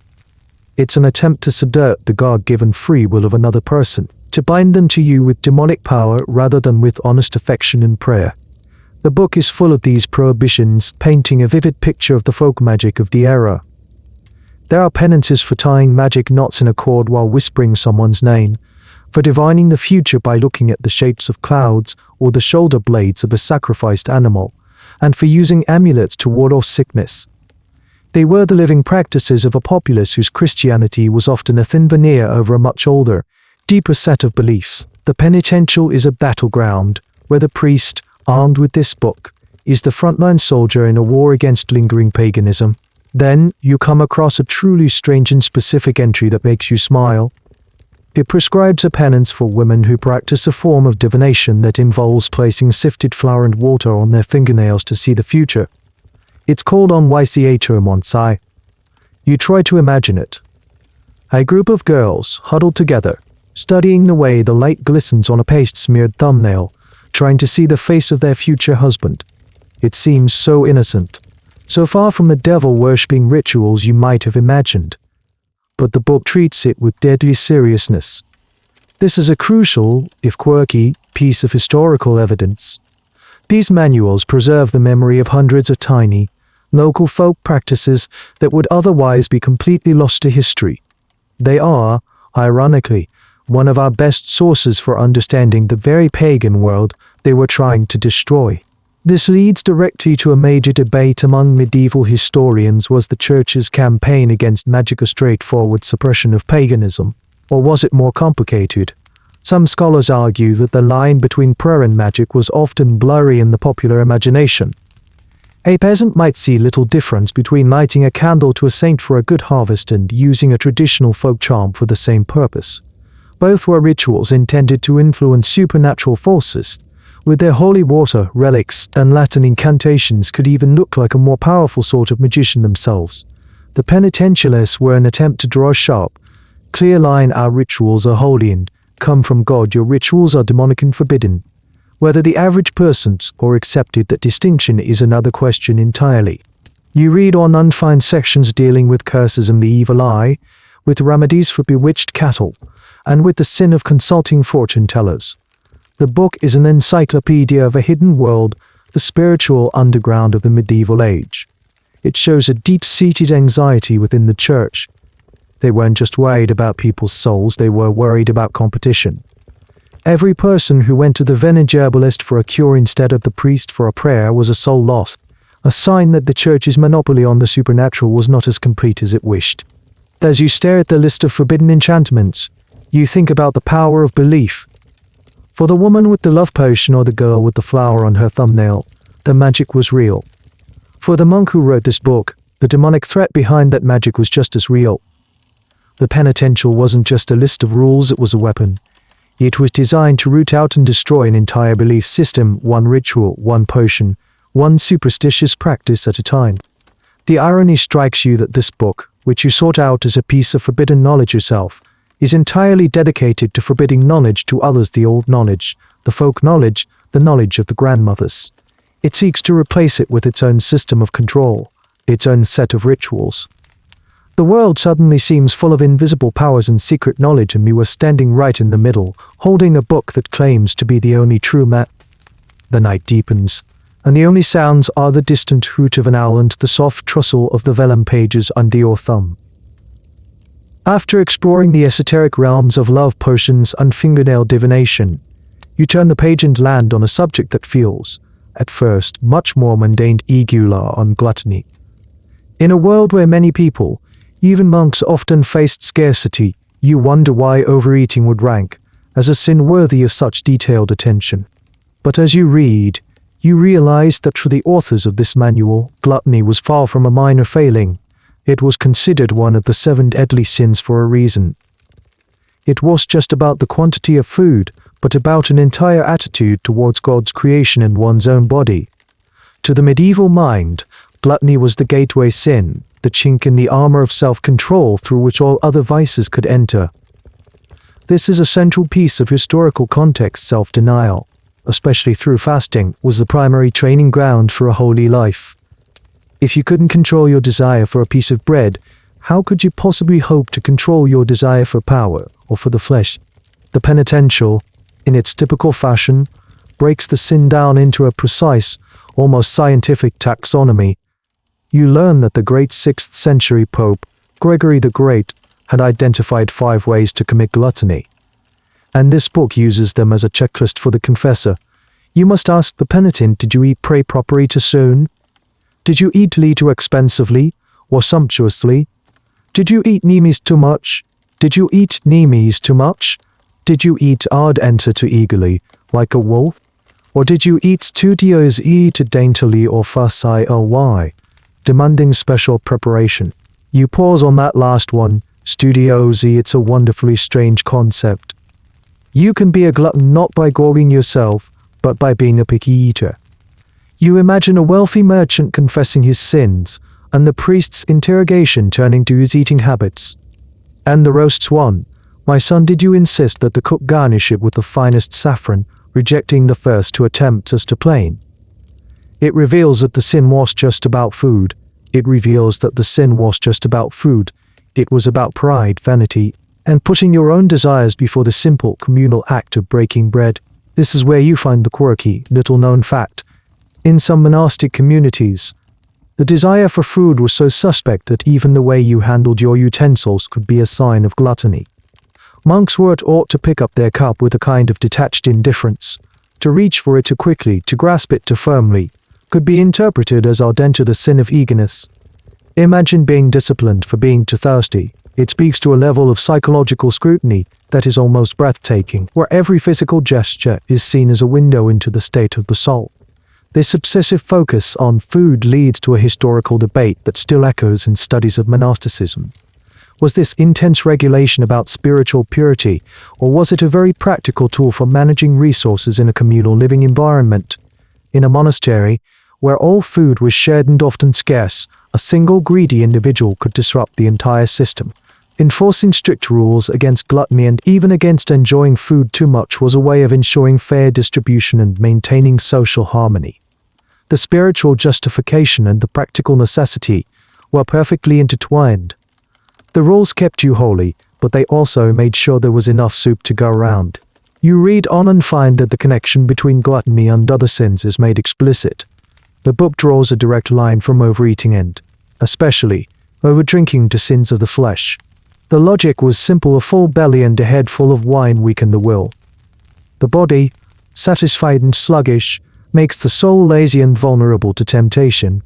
It's an attempt to subvert the God-given free will of another person, to bind them to you with demonic power rather than with honest affection and prayer. The book is full of these prohibitions, painting a vivid picture of the folk magic of the era. There are penances for tying magic knots in a cord while whispering someone's name, for divining the future by looking at the shapes of clouds or the shoulder blades of a sacrificed animal, and for using amulets to ward off sickness. They were the living practices of a populace whose Christianity was often a thin veneer over a much older, deeper set of beliefs. The penitential is a battleground, where the priest, armed with this book, is the frontline soldier in a war against lingering paganism. Then, you come across a truly strange and specific entry that makes you smile. It prescribes a penance for women who practice a form of divination that involves placing sifted flour and water on their fingernails to see the future. It's called undisturbed. You try to imagine it. A group of girls, huddled together, studying the way the light glistens on a paste-smeared thumbnail, trying to see the face of their future husband. It seems so innocent, so far from the devil-worshipping rituals you might have imagined. But the book treats it with deadly seriousness. This is a crucial, if quirky, piece of historical evidence. These manuals preserve the memory of hundreds of tiny, local folk practices that would otherwise be completely lost to history. They are, ironically, one of our best sources for understanding the very pagan world they were trying to destroy. This leads directly to a major debate among medieval historians. Was the Church's campaign against magic a straightforward suppression of paganism, or was it more complicated? Some scholars argue that the line between prayer and magic was often blurry in the popular imagination. A peasant might see little difference between lighting a candle to a saint for a good harvest and using a traditional folk charm for the same purpose. Both were rituals intended to influence supernatural forces. With their holy water, relics, and Latin incantations could even look like a more powerful sort of magician themselves. The penitentials were an attempt to draw a sharp, clear line. Our rituals are holy and come from God. Your rituals are demonic and forbidden. Whether the average person's or accepted that distinction is another question entirely. You read on undefined sections dealing with curses and the evil eye, with remedies for bewitched cattle, and with the sin of consulting fortune tellers. The book is an encyclopedia of a hidden world, the spiritual underground of the medieval age. It shows a deep-seated anxiety within the church. They weren't just worried about people's souls, they were worried about competition. Every person who went to the village herbalist for a cure instead of the priest for a prayer was a soul lost, a sign that the church's monopoly on the supernatural was not as complete as it wished. As you stare at the list of forbidden enchantments, you think about the power of belief. For the woman with the love potion or the girl with the flower on her thumbnail, the magic was real. For the monk who wrote this book, the demonic threat behind that magic was just as real. The penitential wasn't just a list of rules, it was a weapon. It was designed to root out and destroy an entire belief system, one ritual, one potion, one superstitious practice at a time. The irony strikes you that this book, which you sought out as a piece of forbidden knowledge yourself, is entirely dedicated to forbidding knowledge to others, the old knowledge, the folk knowledge, the knowledge of the grandmothers. It seeks to replace it with its own system of control, its own set of rituals. The world suddenly seems full of invisible powers and secret knowledge, and we were standing right in the middle, holding a book that claims to be the only true The night deepens, and the only sounds are the distant hoot of an owl and the soft rustle of the vellum pages under your thumb. After exploring the esoteric realms of love potions and fingernail divination, you turn the page and land on a subject that feels, at first, much more mundane: egula on gluttony. In a world where many people, even monks, often faced scarcity, you wonder why overeating would rank as a sin worthy of such detailed attention. But as you read, you realize that for the authors of this manual, gluttony was far from a minor failing. It was considered one of the 7 deadly sins for a reason. It was just about the quantity of food, but about an entire attitude towards God's creation and one's own body. To the medieval mind, gluttony was the gateway sin, the chink in the armor of self-control through which all other vices could enter. This is a central piece of historical context. Self-denial, especially through fasting, was the primary training ground for a holy life. If you couldn't control your desire for a piece of bread, how could you possibly hope to control your desire for power or for the flesh? The penitential, in its typical fashion, breaks the sin down into a precise, almost scientific taxonomy. You learn that the great 6th century Pope, Gregory the Great, had identified 5 ways to commit gluttony. And this book uses them as a checklist for the confessor. You must ask the penitent, did you eat prey properly too soon? Did you eat lee too expensively or sumptuously? Did you eat nemes too much? Did you eat nemes too much? Did you eat ard enter too eagerly, like a wolf? Or did you eat studios e too daintily or fussy ly, demanding special preparation? You pause on that last one, studiosy, it's a wonderfully strange concept. You can be a glutton not by gorging yourself, but by being a picky eater. You imagine a wealthy merchant confessing his sins, and the priest's interrogation turning to his eating habits. And the roasts one. My son, did you insist that the cook garnish it with the finest saffron, rejecting the first two attempts as to plain? It reveals that the sin was just about food. It reveals that the sin was just about food. It was about pride, vanity, and putting your own desires before the simple communal act of breaking bread. This is where you find the quirky, little-known fact. In some monastic communities, the desire for food was so suspect that even the way you handled your utensils could be a sign of gluttony. Monks were taught to pick up their cup with a kind of detached indifference. To reach for it too quickly, to grasp it too firmly, could be interpreted as ardent to the sin of eagerness. Imagine being disciplined for being too thirsty. It speaks to a level of psychological scrutiny that is almost breathtaking, where every physical gesture is seen as a window into the state of the soul. This obsessive focus on food leads to a historical debate that still echoes in studies of monasticism. Was this intense regulation about spiritual purity, or was it a very practical tool for managing resources in a communal living environment? In a monastery, where all food was shared and often scarce, a single greedy individual could disrupt the entire system. Enforcing strict rules against gluttony and even against enjoying food too much was a way of ensuring fair distribution and maintaining social harmony. The spiritual justification and the practical necessity were perfectly intertwined. The rules kept you holy, but they also made sure there was enough soup to go around. You read on and find that the connection between gluttony and other sins is made explicit. The book draws a direct line from overeating and, especially, overdrinking to sins of the flesh. The logic was simple: a full belly and a head full of wine weaken the will. The body, satisfied and sluggish, makes the soul lazy and vulnerable to temptation.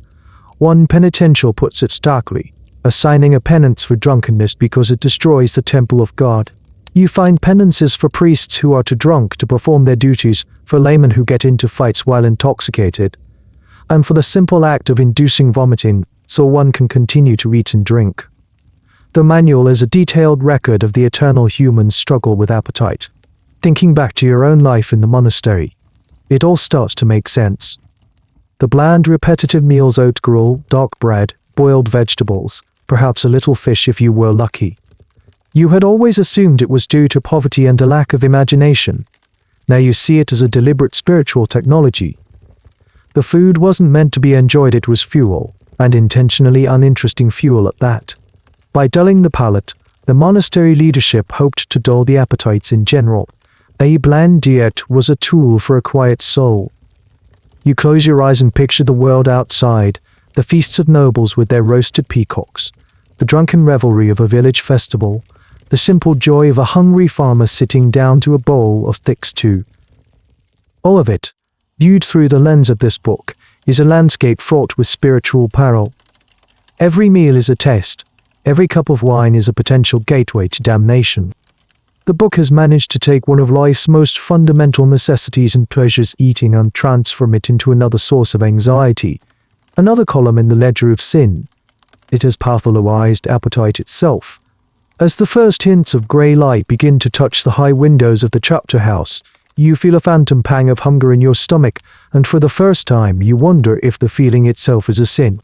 One penitential puts it starkly, assigning a penance for drunkenness because it destroys the temple of God. You find penances for priests who are too drunk to perform their duties, for laymen who get into fights while intoxicated, and for the simple act of inducing vomiting so one can continue to eat and drink. The manual is a detailed record of the eternal human struggle with appetite. Thinking back to your own life in the monastery, it all starts to make sense. The bland, repetitive meals: oat gruel, dark bread, boiled vegetables, perhaps a little fish if you were lucky. You had always assumed it was due to poverty and a lack of imagination. Now you see it as a deliberate spiritual technology. The food wasn't meant to be enjoyed, it was fuel, and intentionally uninteresting fuel at that. By dulling the palate, the monastery leadership hoped to dull the appetites in general. A bland diet was a tool for a quiet soul. You close your eyes and picture the world outside, the feasts of nobles with their roasted peacocks, the drunken revelry of a village festival, the simple joy of a hungry farmer sitting down to a bowl of thick stew. All of it, viewed through the lens of this book, is a landscape fraught with spiritual peril. Every meal is a test. Every cup of wine is a potential gateway to damnation. The book has managed to take one of life's most fundamental necessities and pleasures, eating, and transform it into another source of anxiety, another column in the ledger of sin. It has pathologized appetite itself. As the first hints of grey light begin to touch the high windows of the chapter house, you feel a phantom pang of hunger in your stomach, and for the first time you wonder if the feeling itself is a sin.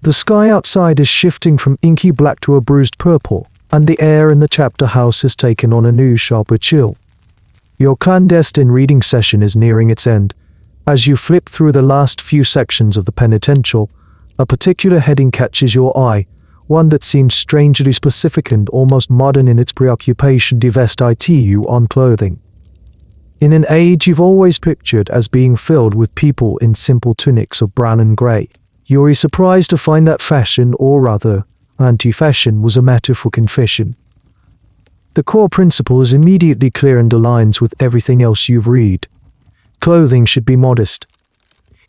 The sky outside is shifting from inky black to a bruised purple, and the air in the chapter house has taken on a new, sharper chill. Your clandestine reading session is nearing its end. As you flip through the last few sections of the penitential, a particular heading catches your eye, one that seemed strangely specific and almost modern in its preoccupation to vest itu on clothing. In an age you've always pictured as being filled with people in simple tunics of brown and grey, you're surprised to find that fashion, or rather, anti-fashion, was a matter for confession. The core principle is immediately clear and aligns with everything else you've read. Clothing should be modest.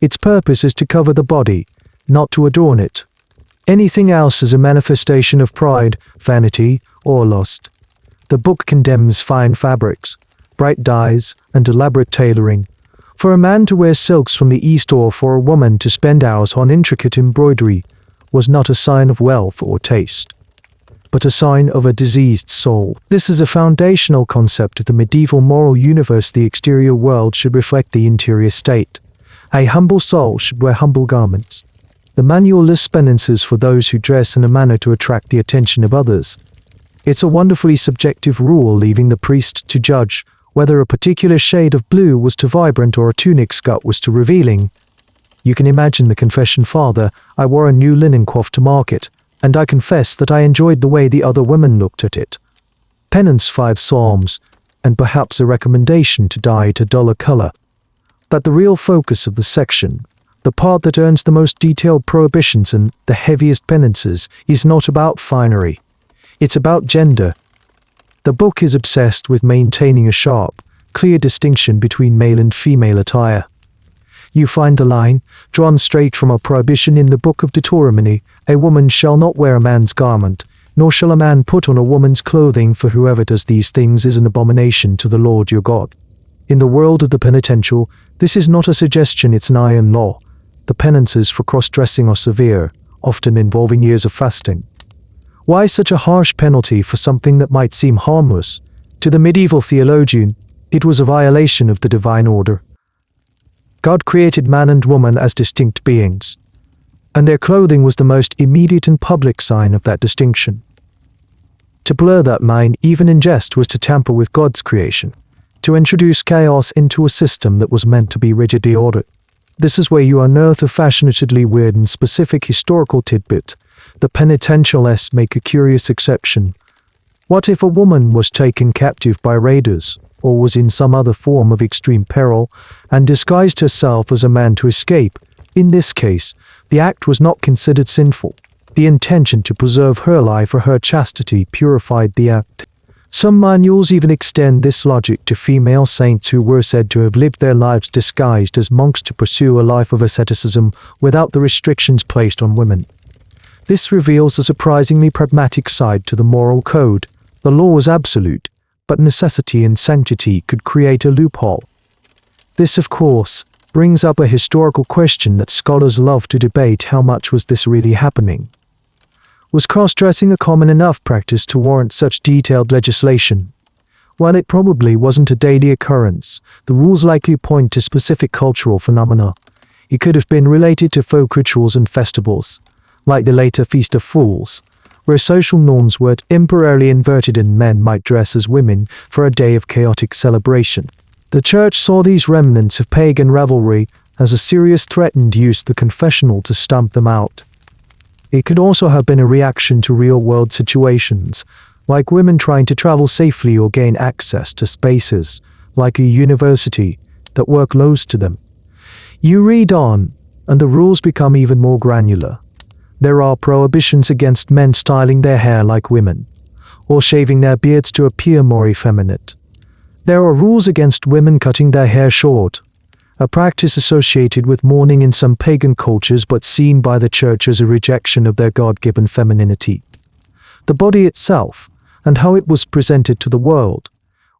Its purpose is to cover the body, not to adorn it. Anything else is a manifestation of pride, vanity, or lust. The book condemns fine fabrics, bright dyes, and elaborate tailoring. For a man to wear silks from the East or for a woman to spend hours on intricate embroidery was not a sign of wealth or taste, but a sign of a diseased soul. This is a foundational concept of the medieval moral universe. The exterior world should reflect the interior state. A humble soul should wear humble garments. The manual lists penances for those who dress in a manner to attract the attention of others. It's a wonderfully subjective rule, leaving the priest to judge whether a particular shade of blue was too vibrant or a tunic skirt was too revealing. You can imagine the confession: "Father, I wore a new linen coif to market, and I confess that I enjoyed the way the other women looked at it." Penance, 5 psalms, and perhaps a recommendation to dye it a duller color. But the real focus of the section, the part that earns the most detailed prohibitions and the heaviest penances, is not about finery. It's about gender. The book is obsessed with maintaining a sharp, clear distinction between male and female attire. You find the line, drawn straight from a prohibition in the Book of Deuteronomy: "A woman shall not wear a man's garment, nor shall a man put on a woman's clothing, for whoever does these things is an abomination to the Lord your God." In the world of the penitential, this is not a suggestion, it's an iron law. The penances for cross-dressing are severe, often involving years of fasting. Why such a harsh penalty for something that might seem harmless? To the medieval theologian, it was a violation of the divine order. God created man and woman as distinct beings, and their clothing was the most immediate and public sign of that distinction. To blur that line, even in jest, was to tamper with God's creation, to introduce chaos into a system that was meant to be rigidly ordered. This is where you unearth a fascinatedly weird and specific historical tidbit. The penitentialists make a curious exception. What if a woman was taken captive by raiders, or was in some other form of extreme peril, and disguised herself as a man to escape? In this case, the act was not considered sinful. The intention to preserve her life or her chastity purified the act. Some manuals even extend this logic to female saints who were said to have lived their lives disguised as monks to pursue a life of asceticism without the restrictions placed on women. This reveals a surprisingly pragmatic side to the moral code. The law was absolute, but necessity and sanctity could create a loophole. This, of course, brings up a historical question that scholars love to debate: how much was this really happening? Was cross-dressing a common enough practice to warrant such detailed legislation? While it probably wasn't a daily occurrence, the rules likely point to specific cultural phenomena. It could have been related to folk rituals and festivals, like the later Feast of Fools, where social norms were temporarily inverted and men might dress as women for a day of chaotic celebration. The Church saw these remnants of pagan revelry as a serious threat and used the confessional to stamp them out. It could also have been a reaction to real-world situations, like women trying to travel safely or gain access to spaces, like a university, that were close to them. You read on, and the rules become even more granular. There are prohibitions against men styling their hair like women, or shaving their beards to appear more effeminate. There are rules against women cutting their hair short, a practice associated with mourning in some pagan cultures but seen by the Church as a rejection of their God-given femininity. The body itself, and how it was presented to the world,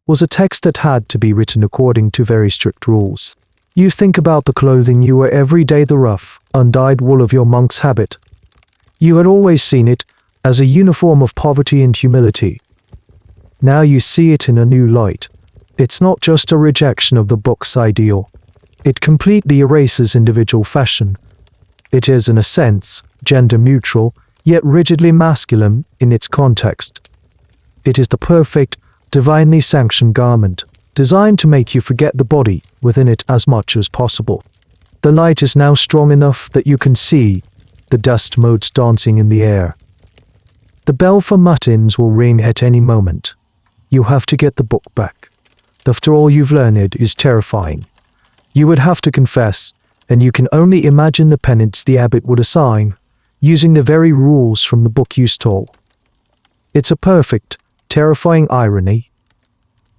was a text that had to be written according to very strict rules. You think about the clothing you wear every day, the rough, undyed wool of your monk's habit. You had always seen it as a uniform of poverty and humility. Now you see it in a new light. It's not just a rejection of the book's ideal. It completely erases individual fashion. It is, in a sense, gender-neutral, yet rigidly masculine in its context. It is the perfect, divinely sanctioned garment, designed to make you forget the body within it as much as possible. The light is now strong enough that you can see the dust motes dancing in the air. The bell for matins will ring at any moment. You have to get the book back. After all you've learned is terrifying. You would have to confess, and you can only imagine the penance the abbot would assign, using the very rules from the book you stole. It's a perfect, terrifying irony.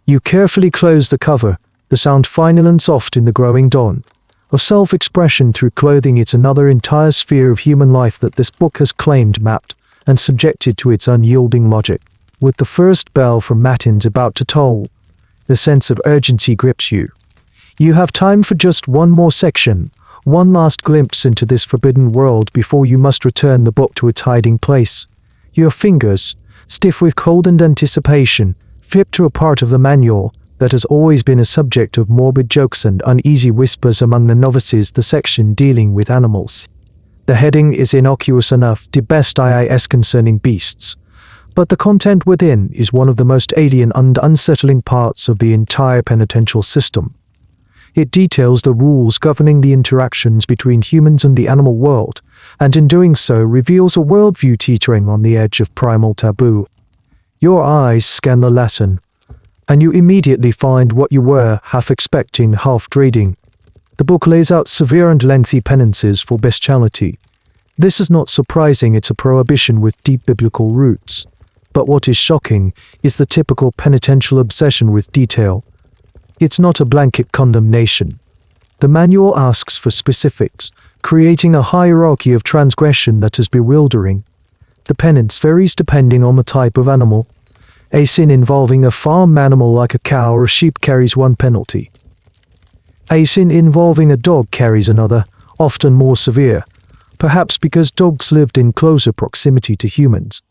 You carefully close the cover, the sound final and soft in the growing dawn. Of self-expression through clothing, it's another entire sphere of human life that this book has claimed, mapped, and subjected to its unyielding logic. With the first bell from matins about to toll, the sense of urgency grips you. You have time for just one more section, one last glimpse into this forbidden world before you must return the book to its hiding place. Your fingers, stiff with cold and anticipation, flip to a part of the manual that has always been a subject of morbid jokes and uneasy whispers among the novices, the section dealing with animals. The heading is innocuous enough, "The Best IIS Concerning Beasts," but the content within is one of the most alien and unsettling parts of the entire penitential system. It details the rules governing the interactions between humans and the animal world, and in doing so reveals a worldview teetering on the edge of primal taboo. Your eyes scan the Latin, and you immediately find what you were half expecting, half dreading. The book lays out severe and lengthy penances for bestiality. This is not surprising, it's a prohibition with deep biblical roots. But what is shocking is the typical penitential obsession with detail. It's not a blanket condemnation. The manual asks for specifics, creating a hierarchy of transgression that is bewildering. The penance varies depending on the type of animal. A sin involving a farm animal like a cow or a sheep carries one penalty. A sin involving a dog carries another, often more severe, perhaps because dogs lived in closer proximity to humans,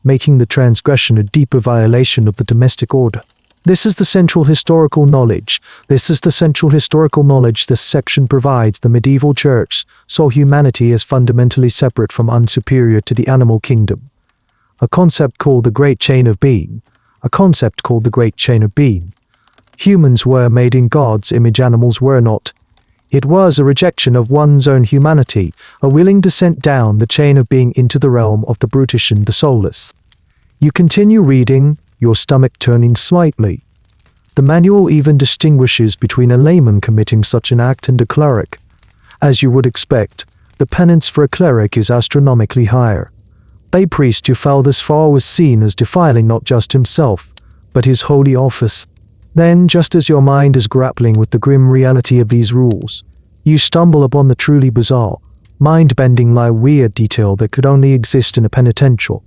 making the transgression a deeper violation of the domestic order. This is the central historical knowledge. This section provides. The medieval church saw humanity as fundamentally separate from and superior to the animal kingdom. A concept called the Great Chain of Being. Humans were made in God's image, animals were not. It was a rejection of one's own humanity, a willing descent down the chain of being into the realm of the brutish and the soulless. You continue reading, your stomach turning slightly. The manual even distinguishes between a layman committing such an act and a cleric. As you would expect, the penance for a cleric is astronomically higher. A priest who fell this far was seen as defiling not just himself, but his holy office. Then, just as your mind is grappling with the grim reality of these rules, you stumble upon the truly bizarre, mind-bending, weird detail that could only exist in a penitential.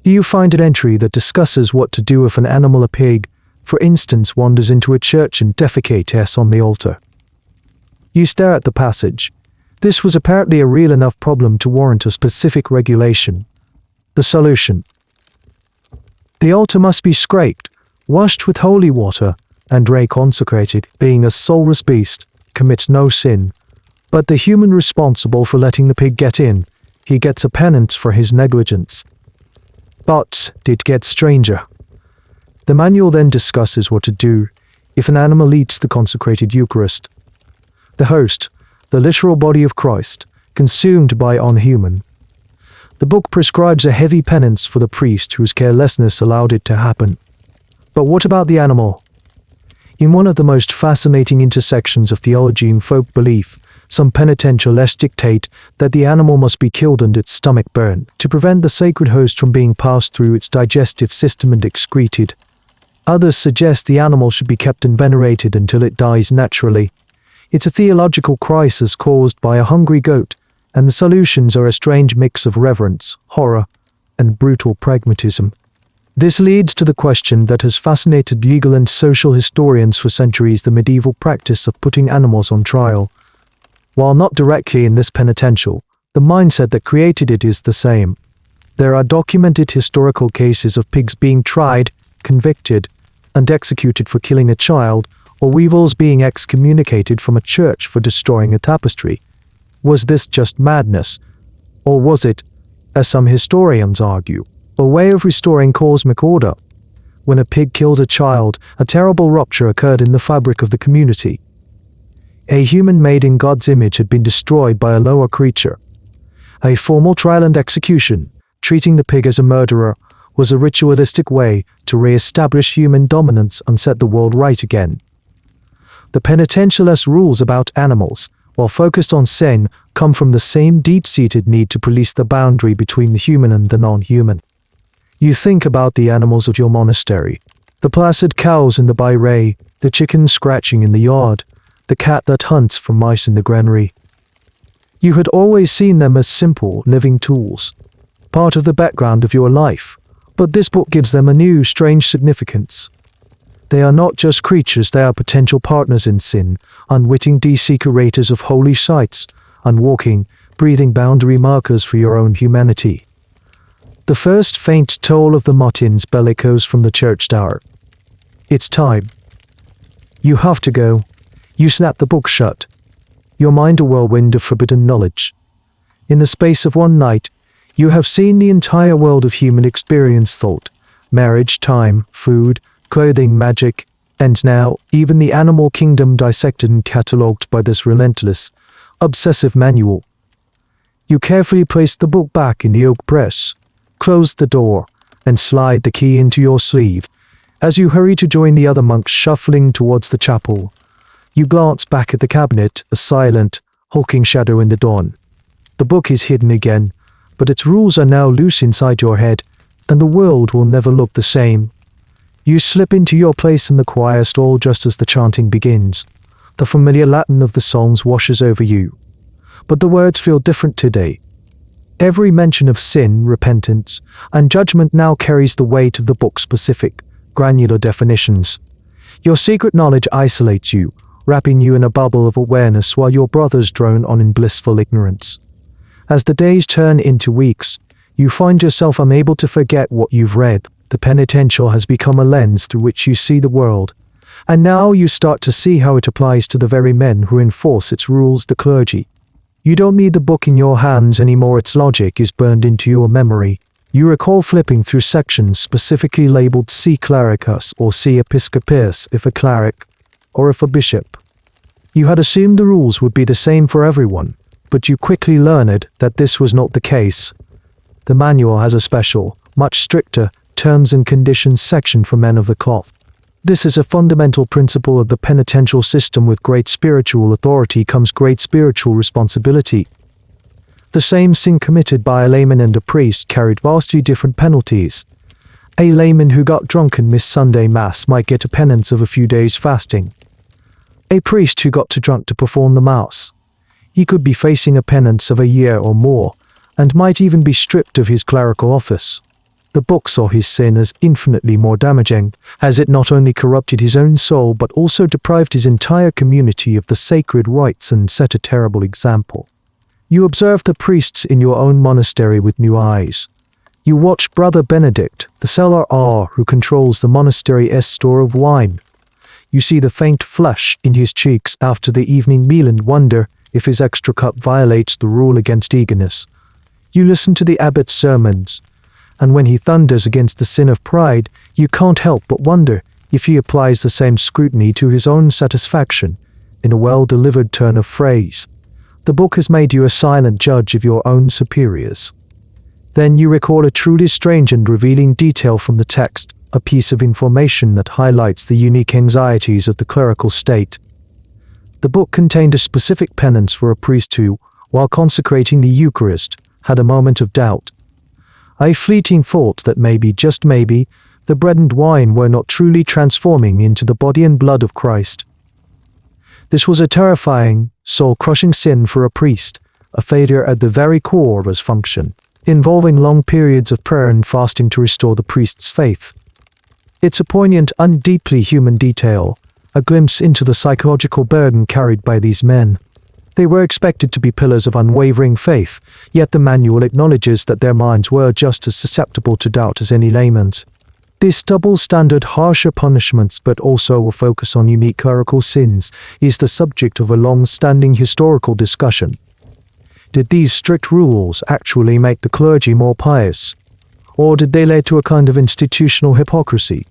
You find an entry that discusses what to do if an animal, a pig, for instance, wanders into a church and defecates on the altar. You stare at the passage. This was apparently a real enough problem to warrant a specific regulation. The solution: the altar must be scraped, washed with holy water, and consecrated. Being a soulless beast, commits no sin, but the human responsible for letting the pig get in, he gets a penance for his negligence. But it gets stranger. The manual then discusses what to do if an animal eats the consecrated Eucharist. The host, the literal body of Christ, consumed by unhuman. The book prescribes a heavy penance for the priest whose carelessness allowed it to happen. But what about the animal? In one of the most fascinating intersections of theology and folk belief, some penitentialists dictate that the animal must be killed and its stomach burned to prevent the sacred host from being passed through its digestive system and excreted. Others suggest the animal should be kept and venerated until it dies naturally. It's a theological crisis caused by a hungry goat, and the solutions are a strange mix of reverence, horror, and brutal pragmatism. This leads to the question that has fascinated legal and social historians for centuries: the medieval practice of putting animals on trial. While not directly in this penitential, the mindset that created it is the same. There are documented historical cases of pigs being tried, convicted, and executed for killing a child, or weevils being excommunicated from a church for destroying a tapestry. Was this just madness? Or was it, as some historians argue, a way of restoring cosmic order? When a pig killed a child, a terrible rupture occurred in the fabric of the community. A human made in God's image had been destroyed by a lower creature. A formal trial and execution, treating the pig as a murderer was a ritualistic way to re-establish human dominance and set the world right again. The penitentialist rules about animals, while focused on sin, come from the same deep-seated need to police the boundary between the human and the non-human. You think about the animals of your monastery, the placid cows in the byre, the chickens scratching in the yard, the cat that hunts for mice in the granary. You had always seen them as simple, living tools, part of the background of your life, but this book gives them a new, strange significance. They are not just creatures, they are potential partners in sin, unwitting desecrators of holy sites, and walking, breathing boundary markers for your own humanity. The first faint toll of the matins bell echoes from the church tower. It's time. You have to go. You snap the book shut. Your mind a whirlwind of forbidden knowledge. In the space of one night, you have seen the entire world of human experience, thought, marriage, time, food, clothing, magic, and now even the animal kingdom dissected and catalogued by this relentless, obsessive manual. You carefully place the book back in the oak press, close the door, and slide the key into your sleeve. As you hurry to join the other monks shuffling towards the chapel, you glance back at the cabinet, a silent, hulking shadow in the dawn. The book is hidden again, but its rules are now loose inside your head, and the world will never look the same. You slip into your place in the choir stall just as the chanting begins. The familiar Latin of the Psalms washes over you. But the words feel different today. Every mention of sin, repentance, and judgment now carries the weight of the book's specific, granular definitions. Your secret knowledge isolates you, wrapping you in a bubble of awareness while your brothers drone on in blissful ignorance. As the days turn into weeks, you find yourself unable to forget what you've read. The penitential has become a lens through which you see the world, and now you start to see how it applies to the very men who enforce its rules, the clergy. You don't need the book in your hands anymore, its logic is burned into your memory. You recall flipping through sections specifically labeled C. Clericus or C. Episcopus if a cleric, or if a bishop. You had assumed the rules would be the same for everyone, but you quickly learned that this was not the case. The manual has a special, much stricter, terms and conditions section for men of the cloth. This is a fundamental principle of the penitential system. With great spiritual authority comes great spiritual responsibility. The same sin committed by a layman and a priest carried vastly different penalties. A layman who got drunk and missed Sunday Mass might get a penance of a few days fasting. A priest who got too drunk to perform the Mass, he could be facing a penance of a year or more, and might even be stripped of his clerical office. The book saw his sin as infinitely more damaging, as it not only corrupted his own soul but also deprived his entire community of the sacred rites and set a terrible example. You observe the priests in your own monastery with new eyes. You watch Brother Benedict, the cellarer who controls the monastery's store of wine. You see the faint flush in his cheeks after the evening meal and wonder if his extra cup violates the rule against eagerness. You listen to the abbot's sermons, and when he thunders against the sin of pride, you can't help but wonder if he applies the same scrutiny to his own satisfaction, in a well-delivered turn of phrase. The book has made you a silent judge of your own superiors. Then you recall a truly strange and revealing detail from the text, a piece of information that highlights the unique anxieties of the clerical state. The book contained a specific penance for a priest who, while consecrating the Eucharist, had a moment of doubt. A fleeting thought that maybe, just maybe, the bread and wine were not truly transforming into the body and blood of Christ. This was a terrifying, soul-crushing sin for a priest, a failure at the very core of his function, involving long periods of prayer and fasting to restore the priest's faith. It's a poignant and deeply human detail, a glimpse into the psychological burden carried by these men. They were expected to be pillars of unwavering faith, yet the manual acknowledges that their minds were just as susceptible to doubt as any layman's. This double standard, harsher punishments but also a focus on unique clerical sins, is the subject of a long-standing historical discussion. Did these strict rules actually make the clergy more pious? Or did they lead to a kind of institutional hypocrisy?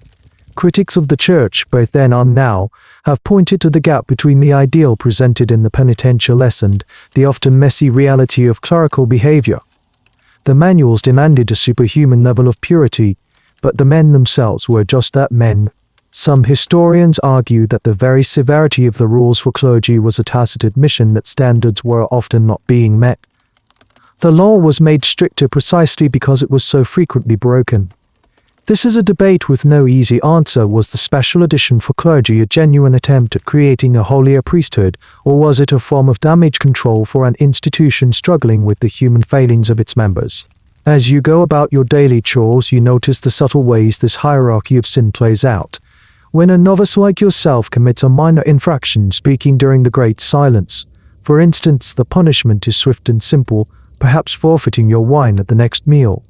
Critics of the Church, both then and now, have pointed to the gap between the ideal presented in the penitential and the often messy reality of clerical behavior. The manuals demanded a superhuman level of purity, but the men themselves were just that, men. Some historians argue that the very severity of the rules for clergy was a tacit admission that standards were often not being met. The law was made stricter precisely because it was so frequently broken. This is a debate with no easy answer. Was the special edition for clergy a genuine attempt at creating a holier priesthood, or was it a form of damage control for an institution struggling with the human failings of its members? As you go about your daily chores, you notice the subtle ways this hierarchy of sin plays out. When a novice like yourself commits a minor infraction, speaking during the Great Silence, for instance, the punishment is swift and simple, perhaps forfeiting your wine at the next meal.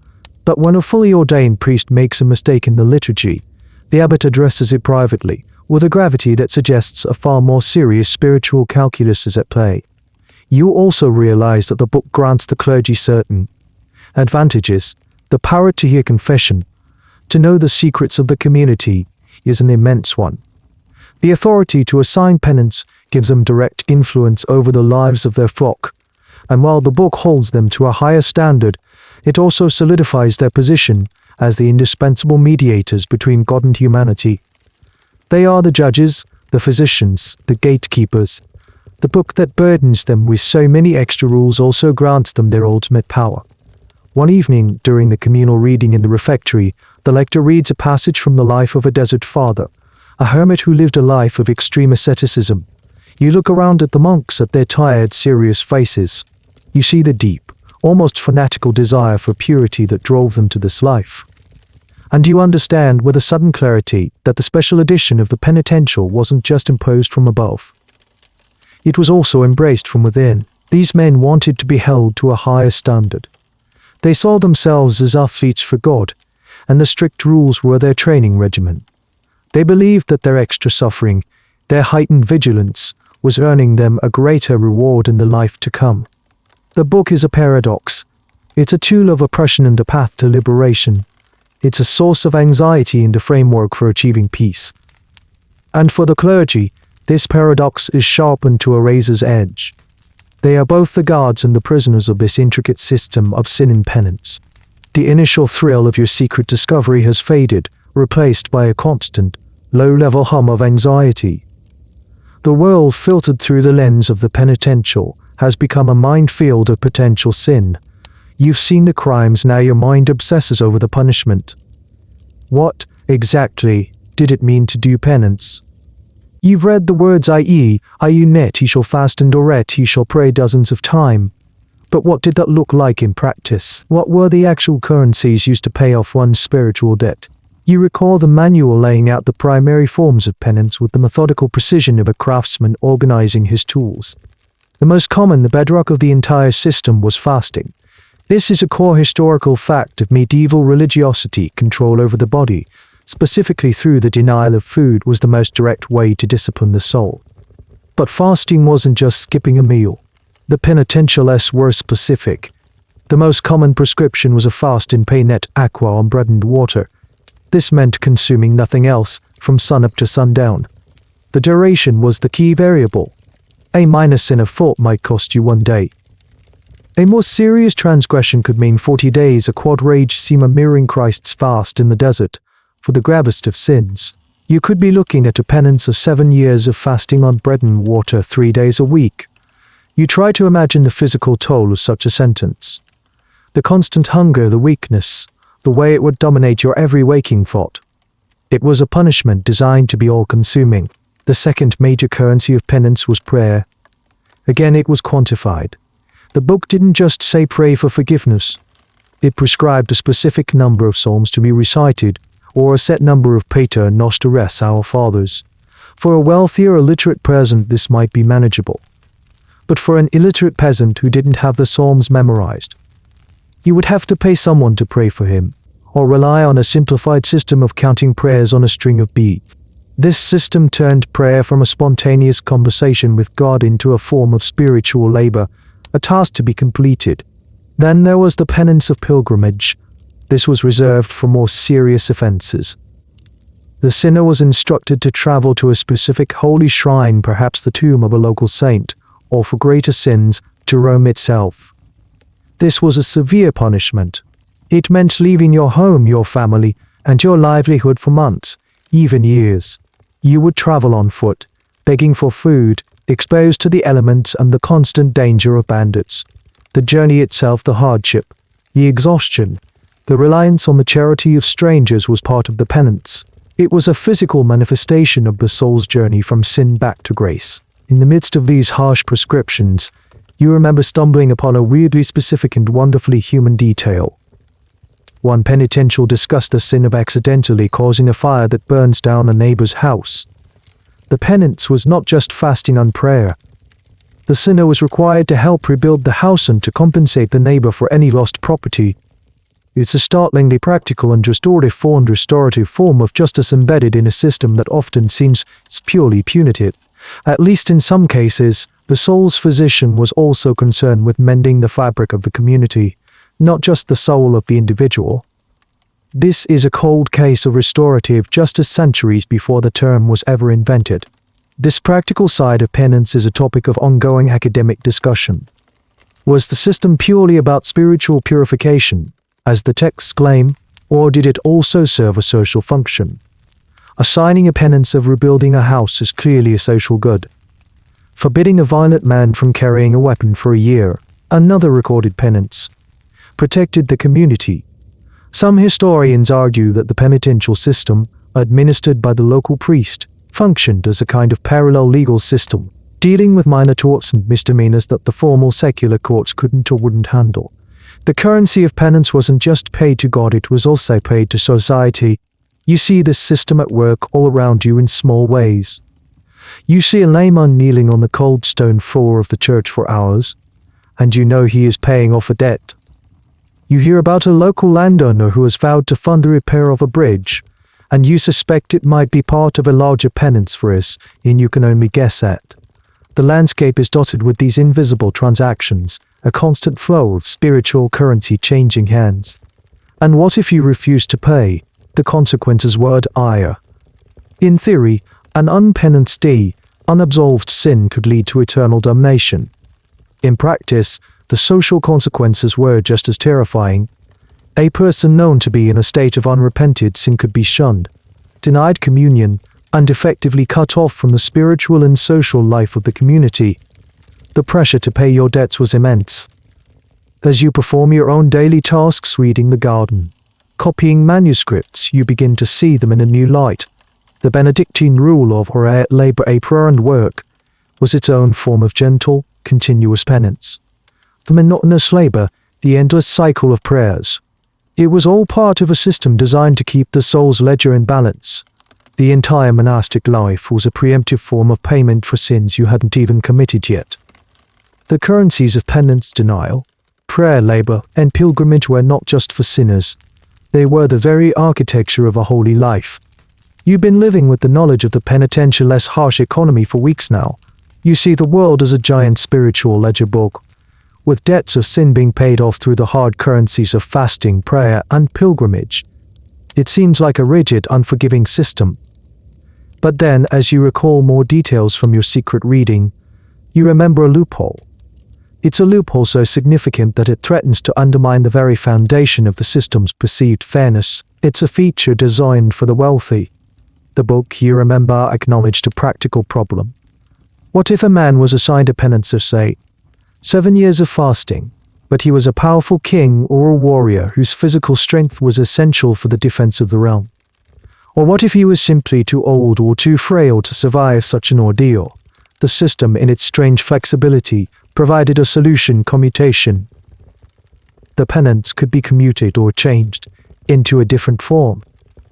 But when a fully ordained priest makes a mistake in the liturgy, the abbot addresses it privately, with a gravity that suggests a far more serious spiritual calculus is at play. You also realize that the book grants the clergy certain advantages. The power to hear confession, to know the secrets of the community, is an immense one. The authority to assign penance gives them direct influence over the lives of their flock, and while the book holds them to a higher standard, it also solidifies their position as the indispensable mediators between God and humanity. They are the judges, the physicians, the gatekeepers. The book that burdens them with so many extra rules also grants them their ultimate power. One evening, during the communal reading in the refectory, the lector reads a passage from the life of a desert father, a hermit who lived a life of extreme asceticism. You look around at the monks, at their tired, serious faces. You see the deep, almost fanatical desire for purity that drove them to this life. And you understand with a sudden clarity that the special edition of the penitential wasn't just imposed from above. It was also embraced from within. These men wanted to be held to a higher standard. They saw themselves as athletes for God, and the strict rules were their training regimen. They believed that their extra suffering, their heightened vigilance, was earning them a greater reward in the life to come. The book is a paradox. It's a tool of oppression and a path to liberation. It's a source of anxiety and a framework for achieving peace. And for the clergy, this paradox is sharpened to a razor's edge. They are both the guards and the prisoners of this intricate system of sin and penance. The initial thrill of your secret discovery has faded, replaced by a constant, low-level hum of anxiety. The world filtered through the lens of the penitential has become a minefield of potential sin. You've seen the crimes, now your mind obsesses over the punishment. What, exactly, did it mean to do penance? You've read the words i.e., net he shall fast and oret he shall pray dozens of times. But what did that look like in practice? What were the actual currencies used to pay off one's spiritual debt? You recall the manual laying out the primary forms of penance with the methodical precision of a craftsman organizing his tools. The most common, the bedrock of the entire system, was fasting. This is a core historical fact of medieval religiosity. Control over the body, specifically through the denial of food, was the most direct way to discipline the soul. But fasting wasn't just skipping a meal. The penitentialists were specific. The most common prescription was a fast in penet aqua on bread and water. This meant consuming nothing else, from sunup to sundown. The duration was the key variable. A minor sin of fault might cost you 1 day. A more serious transgression could mean 40 days, a quadragesima mirroring Christ's fast in the desert. For the gravest of sins, you could be looking at a penance of 7 years of fasting on bread and water 3 days a week. You try to imagine the physical toll of such a sentence. The constant hunger, the weakness, the way it would dominate your every waking thought. It was a punishment designed to be all-consuming. The second major currency of penance was prayer. Again, it was quantified. The book didn't just say pray for forgiveness. It prescribed a specific number of psalms to be recited, or a set number of Pater Nosteres, our Fathers. For a wealthy or illiterate peasant, this might be manageable. But for an illiterate peasant who didn't have the psalms memorized, you would have to pay someone to pray for him, or rely on a simplified system of counting prayers on a string of beads. This system turned prayer from a spontaneous conversation with God into a form of spiritual labor, a task to be completed. Then there was the penance of pilgrimage. This was reserved for more serious offenses. The sinner was instructed to travel to a specific holy shrine, perhaps the tomb of a local saint, or for greater sins, to Rome itself. This was a severe punishment. It meant leaving your home, your family, and your livelihood for months, even years. You would travel on foot, begging for food, exposed to the elements and the constant danger of bandits. The journey itself, the hardship, the exhaustion, the reliance on the charity of strangers was part of the penance. It was a physical manifestation of the soul's journey from sin back to grace. In the midst of these harsh prescriptions, you remember stumbling upon a weirdly specific and wonderfully human detail. One penitential discussed the sin of accidentally causing a fire that burns down a neighbor's house. The penance was not just fasting and prayer. The sinner was required to help rebuild the house and to compensate the neighbor for any lost property. It's a startlingly practical and restorative form of justice embedded in a system that often seems purely punitive. At least in some cases, the soul's physician was also concerned with mending the fabric of the community, not just the soul of the individual. This is a cold case of restorative justice centuries before the term was ever invented. This practical side of penance is a topic of ongoing academic discussion. Was the system purely about spiritual purification, as the texts claim, or did it also serve a social function? Assigning a penance of rebuilding a house is clearly a social good. Forbidding a violent man from carrying a weapon for a year, another recorded penance, protected the community. Some historians argue that the penitential system, administered by the local priest, functioned as a kind of parallel legal system, dealing with minor torts and misdemeanors that the formal secular courts couldn't or wouldn't handle. The currency of penance wasn't just paid to God, it was also paid to society. You see this system at work all around you in small ways. You see a layman kneeling on the cold stone floor of the church for hours, and you know he is paying off a debt. You hear about a local landowner who has vowed to fund the repair of a bridge, and you suspect it might be part of a larger penance for us, and you can only guess at. The landscape is dotted with these invisible transactions, a constant flow of spiritual currency changing hands. And what if you refuse to pay? The consequences were dire. In theory, an unpenance, unabsolved sin could lead to eternal damnation. In practice, the social consequences were just as terrifying. A person known to be in a state of unrepented sin could be shunned, denied communion, and effectively cut off from the spiritual and social life of the community. The pressure to pay your debts was immense. As you perform your own daily tasks, weeding the garden, copying manuscripts, you begin to see them in a new light. The Benedictine rule of labor, prayer and work was its own form of gentle, continuous penance. The monotonous labor, the endless cycle of prayers. It was all part of a system designed to keep the soul's ledger in balance. The entire monastic life was a preemptive form of payment for sins you hadn't even committed yet. The currencies of penance, denial, prayer, labor, and pilgrimage were not just for sinners. They were the very architecture of a holy life. You've been living with the knowledge of the penitential less harsh economy for weeks now. You see the world as a giant spiritual ledger book, with debts of sin being paid off through the hard currencies of fasting, prayer, and pilgrimage. It seems like a rigid, unforgiving system. But then, as you recall more details from your secret reading, you remember a loophole. It's a loophole so significant that it threatens to undermine the very foundation of the system's perceived fairness. It's a feature designed for the wealthy. The book, you remember, acknowledged a practical problem. What if a man was assigned a penance of, say, 7 years of fasting, but he was a powerful king or a warrior whose physical strength was essential for the defense of the realm? Or what if he was simply too old or too frail to survive such an ordeal? The system, in its strange flexibility, provided a solution: commutation. The penance could be commuted or changed into a different form.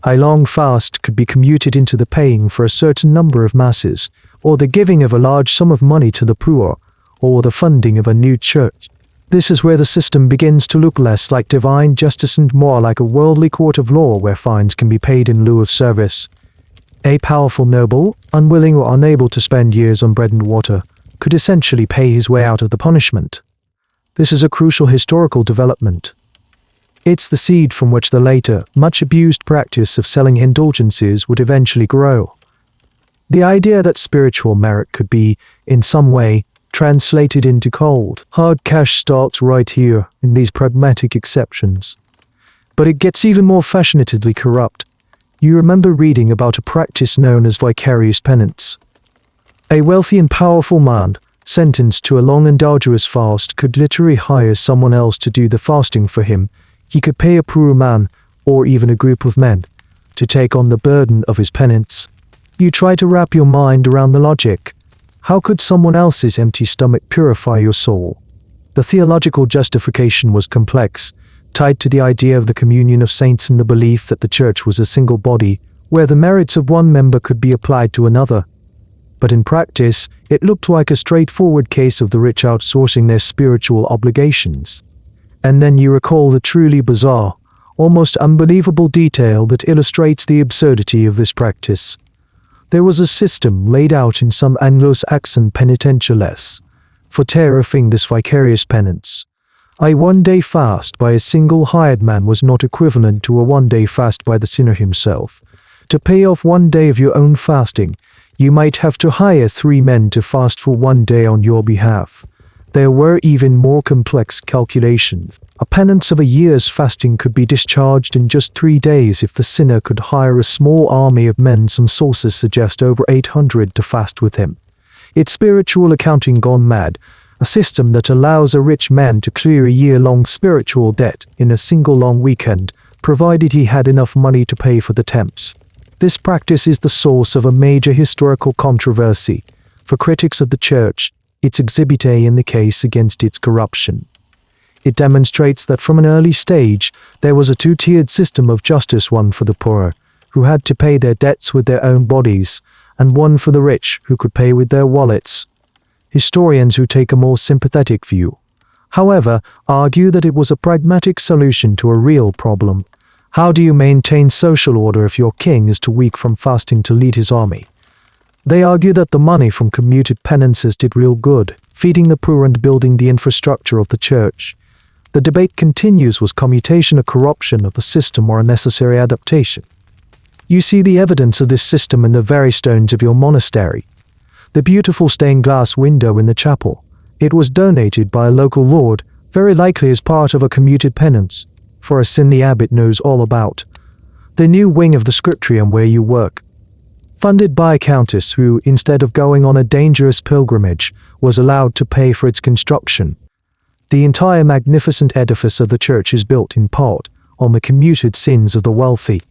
A long fast could be commuted into the paying for a certain number of masses, or the giving of a large sum of money to the poor, or the funding of a new church. This is where the system begins to look less like divine justice and more like a worldly court of law where fines can be paid in lieu of service. A powerful noble, unwilling or unable to spend years on bread and water, could essentially pay his way out of the punishment. This is a crucial historical development. It's the seed from which the later, much abused practice of selling indulgences would eventually grow. The idea that spiritual merit could be, in some way, Translated into cold, hard cash starts right here in these pragmatic exceptions. But it gets even more fascinatedly corrupt. You remember reading about a practice known as vicarious penance. A wealthy and powerful man, sentenced to a long and arduous fast, could literally hire someone else to do the fasting for him. He could pay a poor man, or even a group of men, to take on the burden of his penance. You try to wrap your mind around the logic. How could someone else's empty stomach purify your soul? The theological justification was complex, tied to the idea of the communion of saints and the belief that the church was a single body, where the merits of one member could be applied to another. But in practice, it looked like a straightforward case of the rich outsourcing their spiritual obligations. And then you recall the truly bizarre, almost unbelievable detail that illustrates the absurdity of this practice. There was a system laid out in some Anglo-Saxon penitentials for tariffing this vicarious penance. A one-day fast by a single hired man was not equivalent to a one-day fast by the sinner himself. To pay off one day of your own fasting, you might have to hire 3 men to fast for one day on your behalf. There were even more complex calculations. A penance of a year's fasting could be discharged in just 3 days if the sinner could hire a small army of men. Some sources suggest over 800 to fast with him. It's spiritual accounting gone mad, a system that allows a rich man to clear a year-long spiritual debt in a single long weekend, provided he had enough money to pay for the temps. This practice is the source of a major historical controversy. For critics of the church, it's Exhibit A in the case against its corruption. It demonstrates that from an early stage, there was a two-tiered system of justice, one for the poor, who had to pay their debts with their own bodies, and one for the rich, who could pay with their wallets. Historians who take a more sympathetic view, however, argue that it was a pragmatic solution to a real problem. How do you maintain social order if your king is too weak from fasting to lead his army? They argue that the money from commuted penances did real good, feeding the poor and building the infrastructure of the church. The debate continues: was commutation a corruption of the system or a necessary adaptation? You see the evidence of this system in the very stones of your monastery. The beautiful stained glass window in the chapel. It was donated by a local lord, very likely as part of a commuted penance, for a sin the abbot knows all about. The new wing of the scriptorium where you work, funded by a countess who, instead of going on a dangerous pilgrimage, was allowed to pay for its construction. The entire magnificent edifice of the church is built in part on the commuted sins of the wealthy.